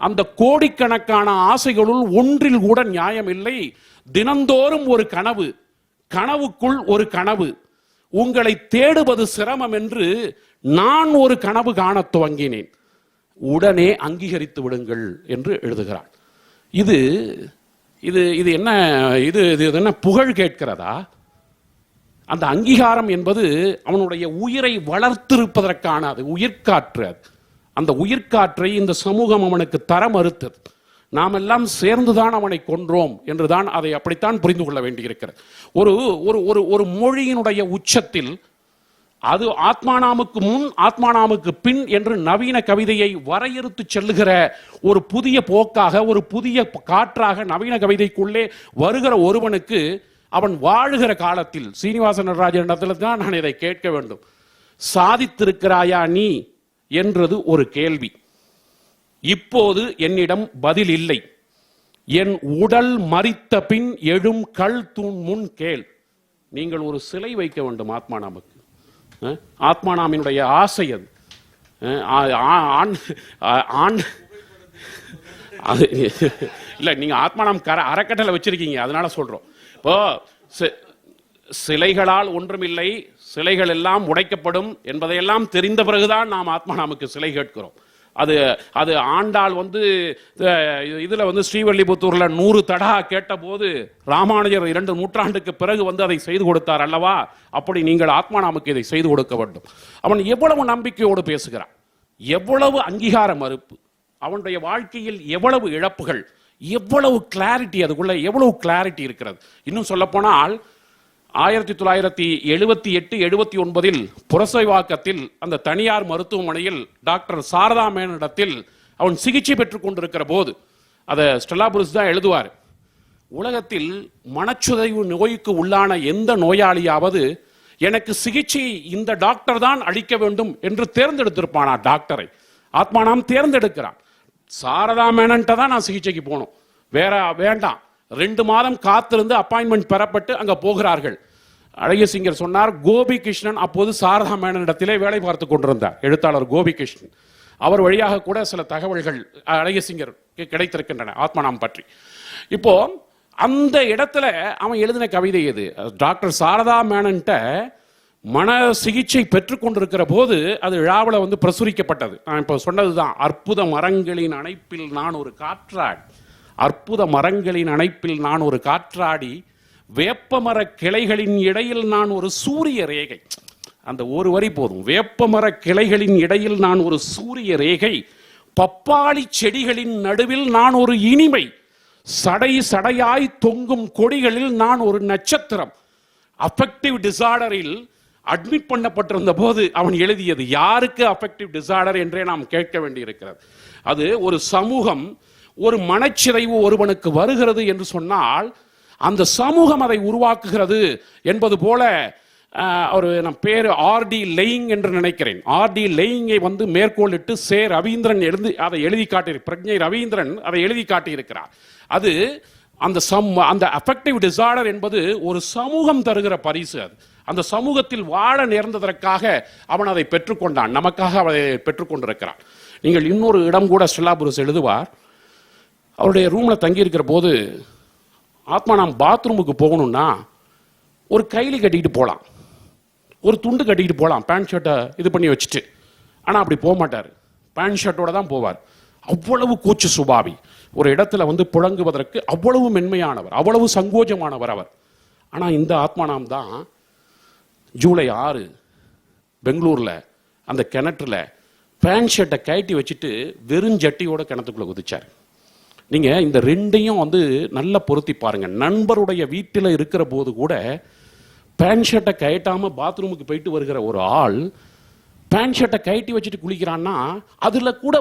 அந்த கோடிக்கணக்கான ஆசைகளுள் ஒன்றில் கூட நியாயம் இல்லை. தினந்தோறும் ஒரு கனவு, கனவுக்குள் ஒரு கனவு. உங்களை தேடுவது சிரமம் என்று நான் ஒரு கனவு காணத் துவங்கினேன். உடனே அங்கீகரித்து விடுங்கள் என்று எழுதுகிறான். இது இது இது என்ன? இது என்ன புகழ் கேட்கிறதா? அந்த அங்கீகாரம் என்பது அவனுடைய உயிரை வளர்த்திருப்பதற்கான அது உயிர்காற்று. அந்த உயிர்காற்றை இந்த சமூகம் அவனுக்கு தர மறுத்தது. நாம் எல்லாம் சேர்ந்துதான் அவனை கொன்றோம் என்றுதான் அதை அப்படித்தான் புரிந்து கொள்ள வேண்டியிருக்கிறது. ஒரு ஒரு ஒரு மொழியினுடைய உச்சத்தில் அது ஆத்மானாமுக்கு முன் ஆத்மானாமுக்கு பின் என்று நவீன கவிதையை வரையறுத்து செல்லுகிற ஒரு புதிய போக்காக, ஒரு புதிய காற்றாக நவீன கவிதைக்குள்ளே வருகிற ஒருவனுக்கு அவன் வாழுகிற காலத்தில் சீனிவாச நடராஜன் இடத்துல தான் நான் இதை கேட்க வேண்டும். சாதித்திருக்கிறாயா நீ என்றது ஒரு கேள்வி. இப்போது என்னிடம் பதில் இல்லை. என் உடல் மரித்த பின் எழும் கல் தூண் முன் கேள். நீங்கள் ஒரு சிலை வைக்க வேண்டும் ஆத்மானாமுக்கு. ஆத்மானாமினுடைய ஆசை அது. இல்ல, நீங்க ஆத்மானாம் அறக்கட்டளை வச்சிருக்கீங்க, அதனால சொல்றோம். இப்போ சிலைகளால் ஒன்றுமில்லை, சிலைகள் எல்லாம் உடைக்கப்படும் என்பதையெல்லாம் தெரிந்த பிறகுதான் நாம் ஆத்மானாமுக்கு சிலை கேட்கிறோம். அது அது ஆண்டாள் இதுல ஸ்ரீவல்லிபுத்தூர்ல 100 தடா கேட்ட போது ராமானுஜர் 2 நூற்றாண்டுக்கு பிறகு அதை செய்து கொடுத்தார் அல்லவா? அப்படி நீங்கள் ஆத்மானாமுக்கு இதை செய்து கொடுக்க வேண்டும். அவன் எவ்வளவு நம்பிக்கையோடு பேசுகிறான், எவ்வளவு அங்கீகார மறுப்பு, அவனுடைய வாழ்க்கையில் எவ்வளவு இழப்புகள், எவ்வளவு கிளாரிட்டி, அதுக்குள்ள எவ்வளவு கிளாரிட்டி இருக்கிறது. இன்னும் சொல்ல போனால் 1978-79 புரசைவாக்கத்தில் அந்த தனியார் மருத்துவமனையில் டாக்டர் சாரதா மேனனிடத்தில் அவன் சிகிச்சை பெற்றுக் கொண்டிருக்கிற போது, அதை ஸ்டெல்லா புருஸ் தான் எழுதுவார், உலகத்தில் மனச்சுதைவு நோய்க்கு உள்ளான எந்த நோயாளியாவது எனக்கு சிகிச்சை இந்த டாக்டர் தான் அளிக்க வேண்டும் என்று தேர்ந்தெடுத்திருப்பானா டாக்டரை? ஆத்மானாம் தேர்ந்தெடுக்கிறான். சாரதா மேனன்ட்ட தான் நான் சிகிச்சைக்கு போகணும், வேற வேண்டாம். 2 மாதம் காத்திருந்து அப்பாயின்மெண்ட் பெறப்பட்டு அங்க போகிறார்கள். அழகியசிங்கர் சொன்னார், கோபி கிருஷ்ணன் அப்போது சாரதா மேனனிடத்திலே வேலை பார்த்து கொண்டிருந்தார், எழுத்தாளர் கோபி கிருஷ்ணன். அவர் வழியாக கூட சில தகவல்கள் அழகியசிங்கர் கிடைத்திருக்கின்றன ஆத்மானாம் பற்றி. இப்போ அந்த இடத்துல அவன் எழுதின கவிதை எது? டாக்டர் சாரதா மேனன்ட்ட மன சிகிச்சை பெற்றுக் கொண்டிருக்கிற போது அது விழாவில் பிரசுரிக்கப்பட்டது. நான் இப்போ சொன்னதுதான், அற்புத மரங்களின் அணைப்பில் நான் ஒரு காற்றாடி, அற்புத மரங்களின் அணைப்பில் நான் ஒரு காற்றாடி, வேப்பமர கிளைகளின் இடையில் நான் ஒரு சூரிய ரேகை. அந்த ஒரு வரி போதும். வேப்பமர கிளைகளின் இடையில் நான் ஒரு சூரிய ரேகை, பப்பாளி செடிகளின் நடுவில் நான் ஒரு இனிமை, சடை சடையாய் தொங்கும் கொடிகளில் நான் ஒரு நட்சத்திரம். அஃபெக்டிவ் டிசார்டரில் அட்மிட் பண்ணப்பட்டிருந்த போது அவன் எழுதியது. யாருக்கு அஃபெக்டிவ் டிசார்டர் என்றே நாம் கேட்க வேண்டியிருக்கிறது. அது ஒரு சமூகம், ஒரு மனச்சிதைவு ஒருவனுக்கு வருகிறது என்று சொன்னால் அந்த சமூகம் அதை உருவாக்குகிறது என்பது போல ஒரு பேர் ஆர்டி லெயிங் என்று நினைக்கிறேன். ஆர்டி லெயிங்கை மேற்கோளிட்டு ரவீந்திரன் அதை எழுதி காட்டி, பிரக்ஞை ரவீந்திரன் அதை எழுதி காட்டியிருக்கிறார். அது அந்த அஃபெக்டிவ் டிசார்டர் என்பது ஒரு சமூகம் தருகிற பரிசு. அது அந்த சமூகத்தில் வாழ நேர்ந்ததற்காக அவன் அதை பெற்றுக்கொண்டான், நமக்காக அதை பெற்றுக்கொண்டிருக்கிறான். நீங்கள் இன்னொரு இடம் கூட ஸ்டெல்லா புருஸ் எழுதுவார், அவருடைய ரூம்ல தங்கி இருக்கிற போது ஆத்மானாம் பாத்ரூமுக்கு போகணும்னா ஒரு கைலி கட்டிக்கிட்டு போகலாம், ஒரு துண்டு கட்டிக்கிட்டு போகலாம், பேண்ட் ஷர்ட்டை இது பண்ணி வச்சுட்டு. ஆனால் அப்படி போக மாட்டார், பேண்ட் ஷர்ட்டோட தான் போவார். அவ்வளவு கூச்ச சுபாவி, ஒரு இடத்துல புழங்குவதற்கு அவ்வளவு மென்மையானவர், அவ்வளவு சங்கோஜமானவர் அவர். ஆனால் இந்த ஆத்மானாம் தான் ஜூலை 6 பெங்களூர்ல அந்த கிணற்றுல பேண்ட் ஷர்ட்டை கட்டி வச்சுட்டு வெறும் ஜட்டியோட கிணத்துக்குள்ள குதிச்சார். நீங்க இந்த ரெண்டையும் நல்லா பொருத்தி பாருங்க. நண்பருடைய வீட்டில் இருக்கிற போது கூட பேண்ட் ஷர்ட்டை கட்டாம பாத்ரூமுக்கு போயிட்டு வருகிற ஒரு ஆள் பேண்ட் ஷர்ட்டை கட்டி வச்சுட்டு குளிக்கிறான்னா அதுல கூட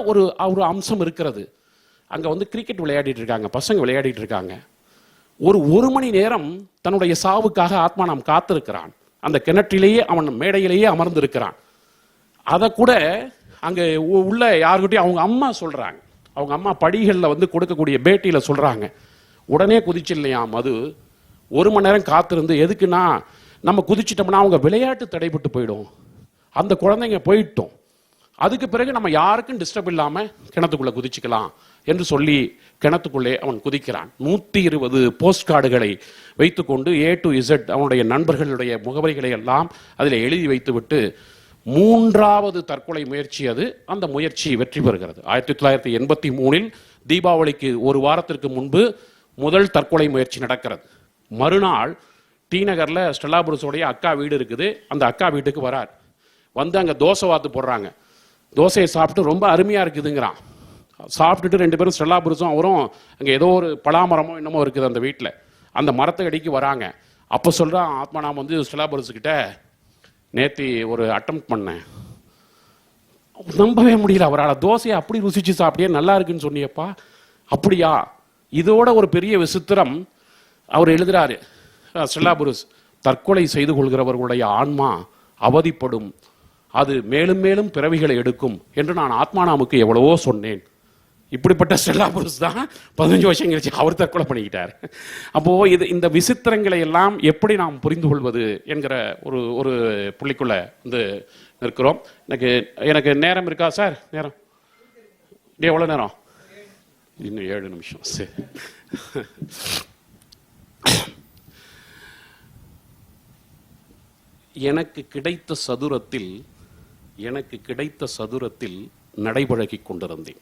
ஒரு அம்சம் இருக்கிறது. அங்க கிரிக்கெட் விளையாடிட்டு இருக்காங்க, பசங்க விளையாடிட்டு இருக்காங்க. ஒரு மணி நேரம் தன்னுடைய சாவுக்காக ஆத்மானாம் காத்திருக்கிறான். அந்த கிணற்றிலேயே அவன் மேடையிலேயே அமர்ந்திருக்கிறான். அதை கூட அங்க உள்ள யாருக்கிட்டையும் அவங்க அம்மா சொல்றாங்க, அவங்க அம்மா படிகளில் கொடுக்கக்கூடிய பேட்டியில சொல்றாங்க, உடனே குதிச்சில்லையா மது, 1 மணி நேரம் காத்திருந்து. எதுக்குன்னா நம்ம குதிச்சிட்டோம்னா அவங்க விளையாட்டு தடைபட்டு போயிடும், அந்த குழந்தைங்க போயிட்டோம், அதுக்கு பிறகு நம்ம யாருக்கும் டிஸ்டர்ப் இல்லாம கிணத்துக்குள்ள குதிச்சுக்கலாம் என்று சொல்லி கிணத்துக்குள்ளே அவன் குதிக்கிறான். 120 போஸ்ட் கார்டுகளை வைத்துக்கொண்டு A to Z அவனுடைய நண்பர்களுடைய முகவரிகளை எல்லாம் அதில் எழுதி வைத்துவிட்டு 3வது தற்கொலை முயற்சி. அந்த முயற்சி வெற்றி பெறுகிறது. 1983 தீபாவளிக்கு 1 வாரத்திற்கு முன்பு முதல் தற்கொலை முயற்சி நடக்கிறது. மறுநாள் டி நகர்ல ஸ்டெல்லா புருஸோடைய அக்கா வீடு இருக்குது, அந்த அக்கா வீட்டுக்கு வரார். அங்க தோசை வாத்து போடுறாங்க, தோசையை சாப்பிட்டு ரொம்ப அருமையா இருக்குதுங்கிறான். சாப்பிட்டுட்டு 2 பேரும் ஸ்டெல்லா புருஸும் அவரும் அங்க ஏதோ ஒரு பலாமரமோ என்னமோ இருக்குது அந்த வீட்டில், அந்த மரத்தை அடிக்கு வராங்க. அப்போ சொல்றான் ஆத்மானாம் ஸ்டெல்லா புருஸ் கிட்ட, நேத்தி ஒரு அட்டெம்ப்ட் பண்ணேன், நம்பவே முடியல அவரால், தோசையை அப்படி ருசிச்சு சாப்பிட்டியே, நல்லா இருக்குன்னு சொன்னியப்பா. அப்படியா? இதோட ஒரு பெரிய விசித்திரம் அவர் எழுதுறாரு ஸ்டெல்லா புருஸ், தற்கொலை செய்து கொள்கிறவர்களுடைய ஆன்மா அவதிப்படும், அது மேலும் மேலும் பிறவிகளை எடுக்கும் என்று நான் ஆத்மானாமுக்கு எவ்வளவோ சொன்னேன். இப்படிப்பட்ட ஸ்டெல்லா புருஷ் தான் 15 வருஷம் கழிச்சு அவர் தற்கொலை பண்ணிக்கிட்டார். அப்போ இந்த விசித்திரங்களை எல்லாம் எப்படி நாம் புரிந்து கொள்வது என்கிற ஒரு புள்ளிக்குள்ள வந்து இருக்கிறோம். எனக்கு நேரம் இருக்கா சார்? நேரம் எவ்வளோ நேரம்? இன்னும் 7 நிமிஷம். சரி. எனக்கு கிடைத்த சதுரத்தில் நடைபழகி கொண்டிருந்தேன்.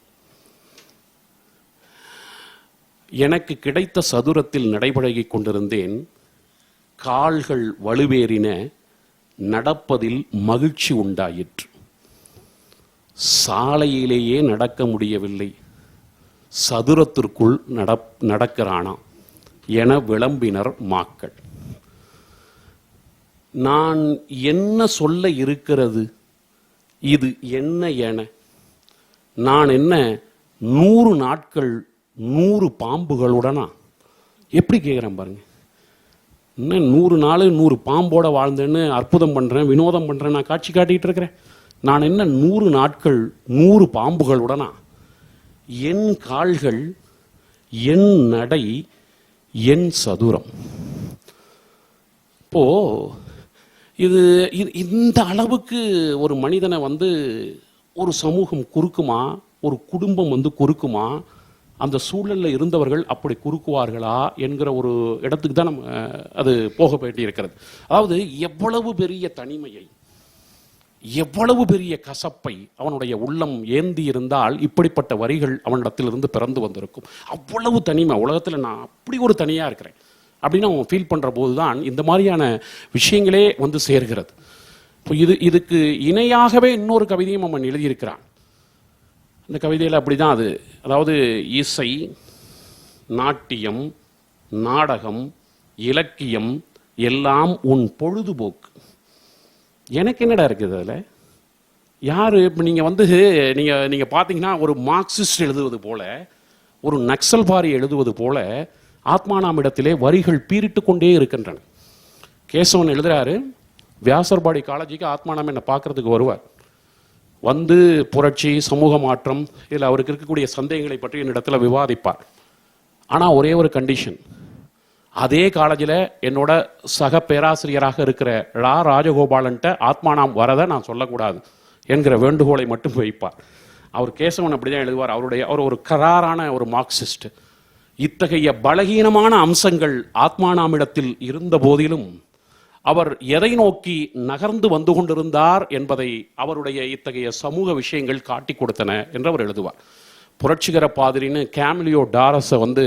எனக்கு கிடைத்த சதுரத்தில் நடைபழகி கொண்டிருந்தேன். கால்கள் வலுவேறின, நடப்பதில் மகிழ்ச்சி உண்டாயிற்று. சாலையிலேயே நடக்க முடியவில்லை, சதுரத்திற்குள் நடக்கிறானா என விளம்பினர் மாக்கள். நான் என்ன சொல்ல இருக்கிறது, இது என்ன என நான் என்ன 100 நாட்கள் 100 பாம்புகளுடனா? எப்படி கேட்குறேன் பாருங்க. என்ன 100 நாள் 100 பாம்போட வாழ்ந்தேன்னு அற்புதம் பண்ணுறேன், வினோதம் பண்ணுறேன், நான் காட்சி காட்டிகிட்டு இருக்கிறேன். நான் என்ன 100 நாட்கள் 100 பாம்புகளுடனா? என் கால்கள், என் நடை, என் சதுரம். இப்போ இது இந்த அளவுக்கு ஒரு மனிதனை வந்து ஒரு சமூகம் குறுக்குமா, ஒரு குடும்பம் வந்து குறுக்குமா, அந்த சூழலில் இருந்தவர்கள் அப்படி குறுக்குவார்களா என்கிற ஒரு இடத்துக்கு தான் நம்ம அது போக வேண்டி இருக்கிறது. அதாவது எவ்வளவு பெரிய தனிமையை, எவ்வளவு பெரிய கசப்பை அவனுடைய உள்ளம் ஏந்தி இருந்தால் இப்படிப்பட்ட வரிகள் அவனிடத்திலிருந்து பிறந்து வந்திருக்கும். அவ்வளவு தனிமை, உலகத்தில் நான் அப்படி ஒரு தனியாக இருக்கிறேன் அப்படின்னு அவன் ஃபீல் பண்ணுற போது தான் இந்த மாதிரியான விஷயங்களே வந்து சேர்கிறது. இப்போ இதுக்கு இணையாகவே இன்னொரு கவிதையும் அவன் எழுதியிருக்கிறான். இந்த கவிதையில் அப்படி தான் அது. அதாவது இசை, நாட்டியம், நாடகம், இலக்கியம் எல்லாம் உன் பொழுதுபோக்கு. எனக்கு என்னடா இருக்குது அதில்? யார் இப்போ நீங்கள் வந்து நீங்கள் பார்த்தீங்கன்னா ஒரு மார்க்சிஸ்ட் எழுதுவது போல, ஒரு நக்சல்பாரி எழுதுவது போல ஆத்மானாமிடத்திலே வரிகள் பீரிட்டு கொண்டே இருக்கின்றன. கேசவன் எழுதுறாரு, வியாசர்பாடி காலேஜுக்கு ஆத்மானாம் என்னை பார்க்கறதுக்கு வருவார். வந்து புரட்சி, சமூக மாற்றம், இதில் அவருக்கு இருக்கக்கூடிய சந்தேகங்களை பற்றி என்னிடத்தில் விவாதிப்பார். ஆனால் ஒரே ஒரு கண்டிஷன், அதே காலேஜில் என்னோட சக பேராசிரியராக இருக்கிற ராஜகோபாலன்ட்ட ஆத்மானாம் வரதை நான் சொல்லக்கூடாது என்கிற வேண்டுகோளை மட்டும் வைப்பார். அவர் கேசவன் அப்படி தான் எழுதுவார். அவர் ஒரு கராரான ஒரு மார்க்சிஸ்ட். இத்தகைய பலகீனமான அம்சங்கள் ஆத்மானாமிடத்தில் இருந்த போதிலும் அவர் எதை நோக்கி நகர்ந்து வந்து கொண்டிருந்தார் என்பதை அவருடைய இத்தகைய சமூக விஷயங்கள் காட்டி கொடுத்தன என்று அவர் எழுதுவார். புரட்சிகர பாதிரின்னு கேமிலியோ டாரஸை வந்து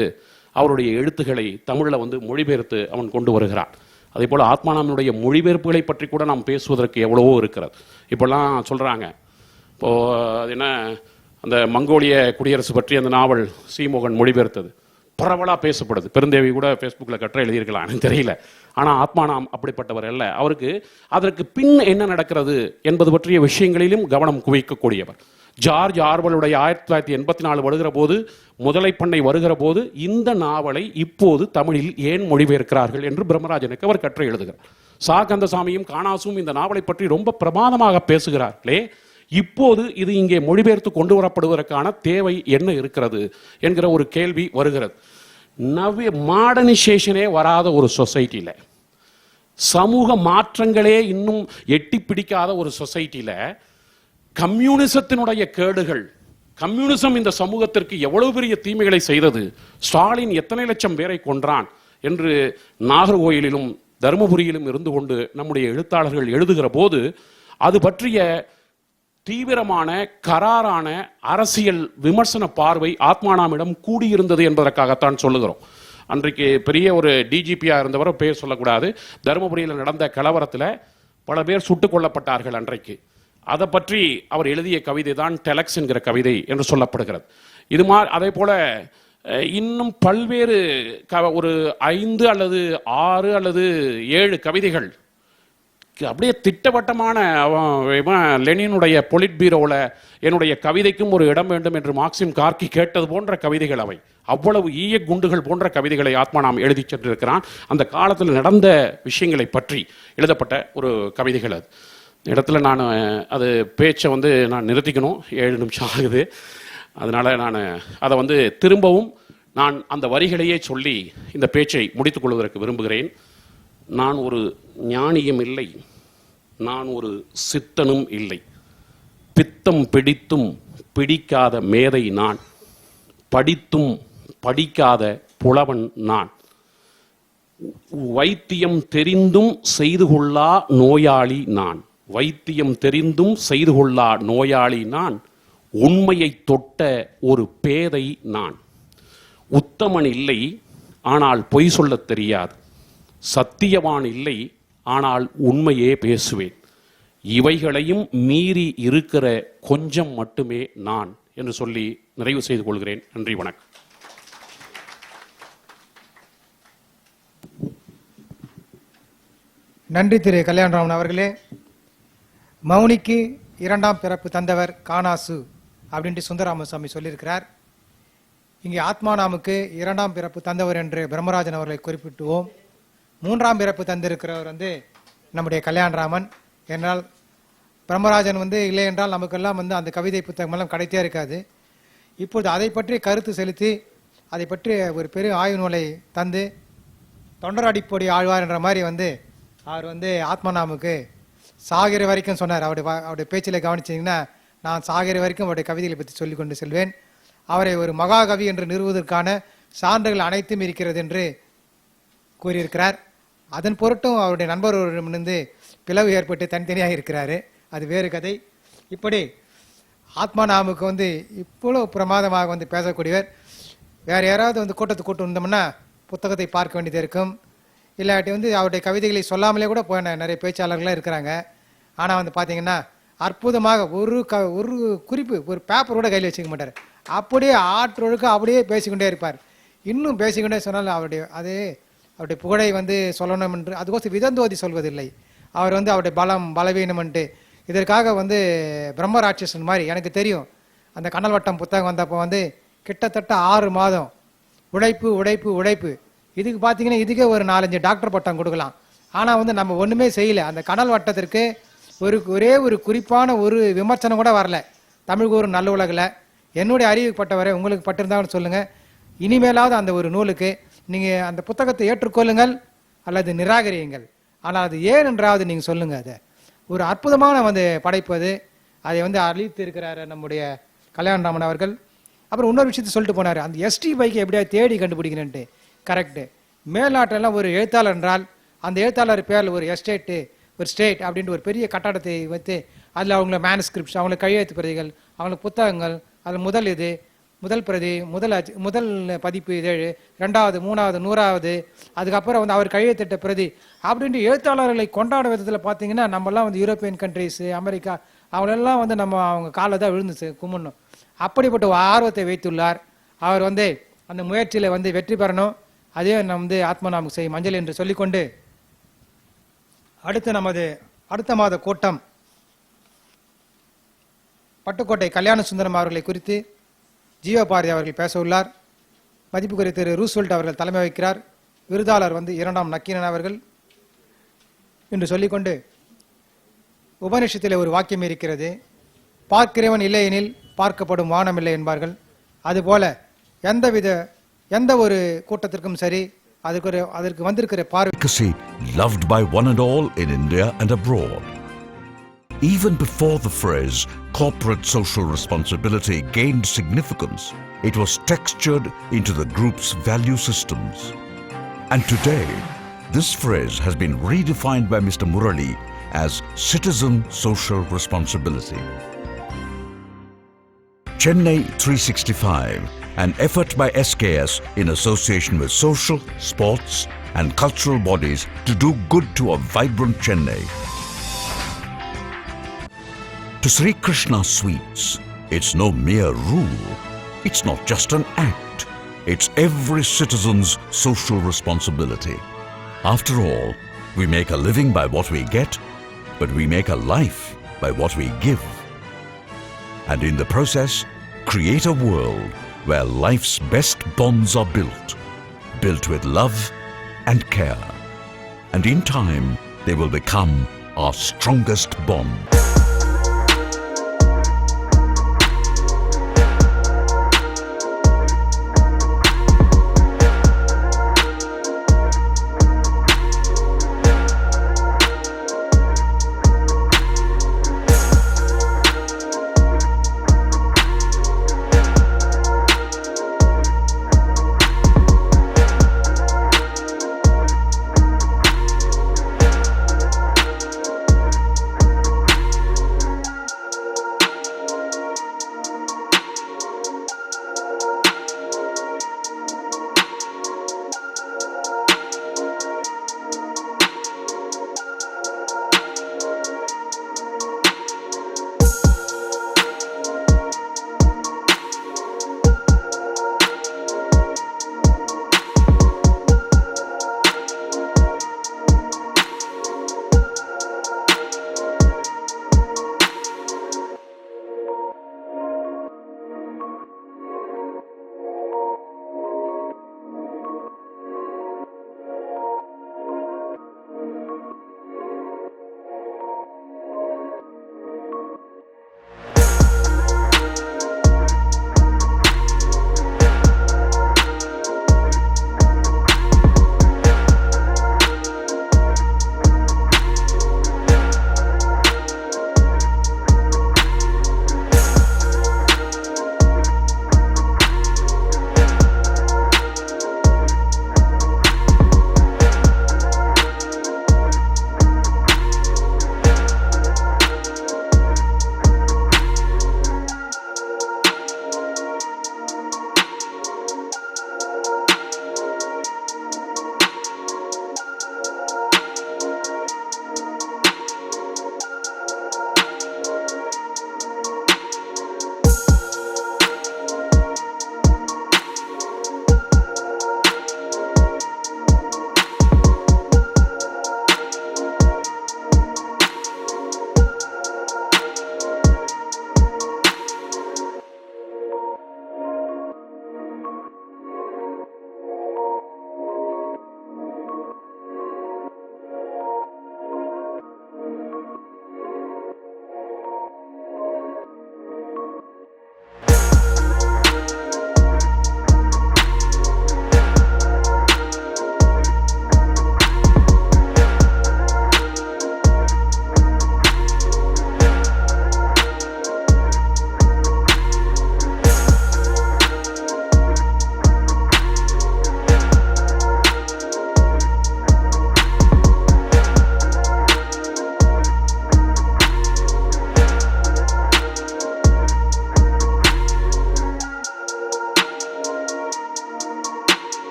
அவருடைய எழுத்துக்களை தமிழில் வந்து மொழிபெயர்த்து அவன் கொண்டு வருகிறான். அதே போல் ஆத்மானாமினுடைய மொழிபெயர்ப்புகளை பற்றி கூட நாம் பேசுவதற்கு எவ்வளவோ இருக்கிறது. இப்போல்லாம் சொல்கிறாங்க, இப்போது என்ன அந்த மங்கோலிய குடியரசு பற்றி அந்த நாவல் சீமோகன் மொழிபெயர்த்தது பரவலாக பேசப்படுது. பெருந்தேவி கூட ஃபேஸ்புக்கில் கட்டுரை எழுதியிருக்கலாம், எனக்கு தெரியல. ஆனால் ஆத்மானாம் அப்படிப்பட்டவர் அல்ல. அவருக்கு அதற்கு பின் என்ன நடக்கிறது என்பது பற்றிய விஷயங்களிலும் கவனம் குவிக்கக்கூடியவர். ஜார்ஜ் ஆர்வலுடைய 1984 வருகிற போது, முதலை பண்ணை வருகிற போது, இந்த நாவலை இப்போது தமிழில் ஏன் மொழிபெயர்க்கிறார்கள் என்று பிரம்மராஜனுக்கு அவர் கட்டுரை எழுதுகிறார். சா கந்தசாமியும் காணாசும் இந்த நாவலை பற்றி ரொம்ப பிரமாதமாக பேசுகிறார்களே, இப்போது இது இங்கே மொழிபெயர்த்து கொண்டு வரப்படுவதற்கான தேவை என்ன இருக்கிறது என்கிற ஒரு கேள்வி வருகிறது. மாடர்னைசேஷனே வராத ஒரு சொசைட்டியில், சமூக மாற்றங்களே இன்னும் எட்டி பிடிக்காத ஒரு சொசைட்டியில் கம்யூனிசத்தினுடைய கேடுகள், கம்யூனிசம் இந்த சமூகத்திற்கு எவ்வளவு பெரிய தீமைகளை செய்தது, ஸ்டாலின் எத்தனை லட்சம் பேரை கொன்றான் என்று நாகர்கோயிலிலும் தருமபுரியிலும் இருந்து கொண்டு நம்முடைய எழுத்தாளர்கள் எழுதுகிற போது அது பற்றிய தீவிரமான கராரான அரசியல் விமர்சன பார்வை ஆத்மானாமிடம் கூடியிருந்தது என்பதற்காகத்தான் சொல்லுகிறோம். அன்றைக்கு பெரிய ஒரு டிஜிபியாக இருந்தவரை பேர் சொல்லக்கூடாது, தருமபுரியில் நடந்த கலவரத்தில் பல பேர் சுட்டுக் கொல்லப்பட்டார்கள் அன்றைக்கு. அதை பற்றி அவர் எழுதிய கவிதை தான் டெலக்ஸ் என்கிற கவிதை என்று சொல்லப்படுகிறது. இது மாதிரி அதே போல இன்னும் பல்வேறு ஒரு 5 அல்லது 6 அல்லது 7 கவிதைகள் அப்படியே திட்டவட்டமான லெனினுடைய பொலிட் பீரோவில் என்னுடைய கவிதைக்கும் ஒரு இடம் வேண்டும் என்று மார்க்சிம் கார்கி கேட்டது போன்ற கவிதைகள் அவை. அவ்வளவு ஈய குண்டுகள் போன்ற கவிதைகளை ஆத்மானாம் எழுதி சென்றிருக்கிறான். அந்த காலத்தில் நடந்த விஷயங்களை பற்றி எழுதப்பட்ட ஒரு கவிதைகள் அது. இடத்துல நான் அது பேச்சை வந்து நான் நிறுத்திக்கணும். 7 நிமிஷம் ஆகுது. அதனால் நான் அதை வந்து திரும்பவும் நான் அந்த வரிகளையே சொல்லி இந்த பேச்சை முடித்துக் கொள்வதற்கு விரும்புகிறேன். நான் ஒரு ஞானியும் இல்லை, நான் ஒரு சித்தனும் இல்லை. பித்தம் பிடித்தும் பிடிக்காத மேதை நான், படித்தும் படிக்காத புலவன் நான். வைத்தியம் தெரிந்தும் செய்து கொள்ளா நோயாளி நான். வைத்தியம் தெரிந்தும் செய்து கொள்ளா நோயாளி நான். உண்மையை தொட்ட ஒரு பேதை நான். உத்தமன் இல்லை, ஆனால் பொய் சொல்லத் தெரியாது. சத்தியவான் இல்லை, ஆனால் உண்மையே பேசுவேன். இவைகளையும் மீறி இருக்கிற கொஞ்சம் மட்டுமே நான் என்று சொல்லி நிறைவு செய்து கொள்கிறேன். நன்றி, வணக்கம். நன்றி திரு கல்யாணராமன் அவர்களே. மௌனிக்கு 2ஆம் பிறப்பு தந்தவர் காணாசு அப்படின்ட்டு சுந்தரராமசாமி சொல்லியிருக்கிறார். இங்கே ஆத்மானாமுக்கு 2ஆம் பிறப்பு தந்தவர் என்று பிரம்மராஜன் அவர்களை குறிப்பிட்டுவோம். 3ஆம் பிறப்பு தந்திருக்கிறவர் வந்து நம்முடைய கல்யாணராமன். என்றால் பிரம்மராஜன் வந்து இல்லை என்றால் நமக்கெல்லாம் வந்து அந்த கவிதை புத்தகமெல்லாம் கிடைத்தே இருக்காது. இப்பொழுது அதை பற்றி கருத்து செலுத்தி அதை பற்றி ஒரு பெரிய ஆய்வு நூலை தந்து தொண்டராடிப்பொடி ஆழ்வார் என்ற மாதிரி வந்து அவர் வந்து ஆத்மநாமுக்கு சாகிற வரைக்கும் சொன்னார். அவருடைய பேச்சில் கவனிச்சிங்கன்னா நான் சாகிற வரைக்கும் அவருடைய கவிதைகளை பற்றி சொல்லிக் கொண்டு செல்வேன். அவரை ஒரு மகாகவி என்று நிறுவுவதற்கான சான்றுகள் அனைத்தும் இருக்கிறது என்று கூறியிருக்கிறார். அதன் பொருட்டும் அவருடைய நண்பர்களிடமிருந்து பிளவு ஏற்பட்டு தனித்தனியாக இருக்கிறாரு, அது வேறு கதை. இப்படி ஆத்மநாமுக்கு வந்து இவ்வளோ பிரமாதமாக வந்து பேசக்கூடியவர். வேறு யாராவது வந்து கூட்டத்துக்கு கூட்டு வந்தோம்னா புத்தகத்தை பார்க்க வேண்டியது இருக்கும். இல்லாட்டி வந்து அவருடைய கவிதைகளை சொல்லாமலே கூட போன நிறைய பேச்சாளர்களாக இருக்கிறாங்க. ஆனால் வந்து பார்த்தீங்கன்னா அற்புதமாக ஒரு குறிப்பு, ஒரு பேப்பர் கூட கையில் வச்சுக்க மாட்டார். அப்படியே ஆற்றொழுக்க அப்படியே பேசிக்கொண்டே இருப்பார். இன்னும் பேசிக்கொண்டே சொன்னால் அவருடைய புகழை வந்து சொல்லணும் என்று அதுக்கோசம் விதந்தோதி சொல்வதில்லை. அவர் வந்து அவருடைய பலவீனம்ன்ட்டு இதற்காக வந்து பிரம்மராட்சசன் மாதிரி எனக்கு தெரியும். அந்த கனல் வட்டம் புத்தகம் வந்தப்போ வந்து கிட்டத்தட்ட 6 மாதம் உழைப்பு உழைப்பு உழைப்பு. இதுக்கு பார்த்தீங்கன்னா இதுக்கே ஒரு 4-5 டாக்டர் பட்டம் கொடுக்கலாம். ஆனால் வந்து நம்ம ஒன்றுமே செய்யலை. அந்த கனல் வட்டத்திற்கு ஒரே ஒரு குறிப்பான ஒரு விமர்சனம் கூட வரல. தமிழ் கூறும் நல்ல உலகில் என்னுடைய அறிவுப்பட்டவரை உங்களுக்கு பட்டிருந்தாங்கன்னு சொல்லுங்கள். இனிமேலாவது அந்த ஒரு நூலுக்கு நீங்கள் அந்த புத்தகத்தை ஏற்றுக்கொள்ளுங்கள் அல்லது நிராகரியுங்கள். ஆனால் அது ஏன் என்றாவது நீங்கள் சொல்லுங்கள். அதை ஒரு அற்புதமான வந்து படைப்பு அது. அதை வந்து அழித்து இருக்கிறார் நம்முடைய கல்யாணராமன் அவர்கள். அப்புறம் இன்னொரு விஷயத்தை சொல்லிட்டு போனார், அந்த எஸ்டி பைக்கை எப்படியாவது தேடி கண்டுபிடிக்கணுன்ட்டு. கரெக்டு. மேல்நாட்டிலலாம் ஒரு எழுத்தாளர் என்றால் அந்த எழுத்தாளர் பேரில் ஒரு எஸ்டேட்டு, ஒரு ஸ்டேட் அப்படின்ட்டு ஒரு பெரிய கட்டடத்தை வைத்து அதில் அவங்கள மேனுஸ்கிரிப்ட்ஸ், அவங்களுக்கு கையெழுத்து பிரதிகள், அவங்களுக்கு புத்தகங்கள், அதில் முதல் பிரதி, முதல் பதிப்பு இதழ், 2வது 3வது 100வது, அதுக்கப்புறம் வந்து அவர் கையெழுத்திட்ட பிரதி அப்படின்ட்டு எழுத்தாளர்களை கொண்டாட விதத்தில் பார்த்தீங்கன்னா நம்மளாம் வந்து யூரோப்பியன் கண்ட்ரிஸு, அமெரிக்கா அவங்களெல்லாம் வந்து அவங்க காலை தான் விழுந்துச்சு கும்பிடணும். அப்படிப்பட்ட ஒரு ஆர்வத்தை வைத்துள்ளார். அவர் வந்து அந்த முயற்சியில் வந்து வெற்றி பெறணும். அதே நம்ம வந்து ஆத்மநாமுக்கு செய்யும் மஞ்சள் என்று சொல்லிக்கொண்டு அடுத்த மாத கூட்டம் பட்டுக்கோட்டை கல்யாண சுந்தரம் அவர்களை குறித்து ஜீவபாரதி அவர்கள் பேச உள்ளார். மதிப்புக்குரிய திரு ரூஸ்வெல்ட் அவர்கள் தலைமை வகிக்கிறார். விருதாளர் வந்து 2ஆம் நக்கீரன் அவர்கள் என்று சொல்லிக்கொண்டு, உபனிஷத்திலே ஒரு வாக்கியம் இருக்கிறது, பார்க்கிறவன் இல்லை எனில் பார்க்கப்படும் வானம் இல்லை என்பார்கள். அதுபோல எந்த ஒரு கூட்டத்திற்கும் சரி அதற்கு வந்திருக்கிற பார்வை loved by one and all in India and abroad. Even before the phrase corporate social responsibility gained significance, it was textured into the group's value systems. And today, this phrase has been redefined by Mr. Murali as citizen social responsibility. Chennai 365, an effort by SKS in association with social, sports and cultural bodies to do good to a vibrant Chennai. To Sri Krishna Sweets, it's no mere rule. It's not just an act. It's every citizen's social responsibility. After all, we make a living by what we get, but we make a life by what we give. And in the process, create a world where life's best bonds are built with love and care. And in time, they will become our strongest bond.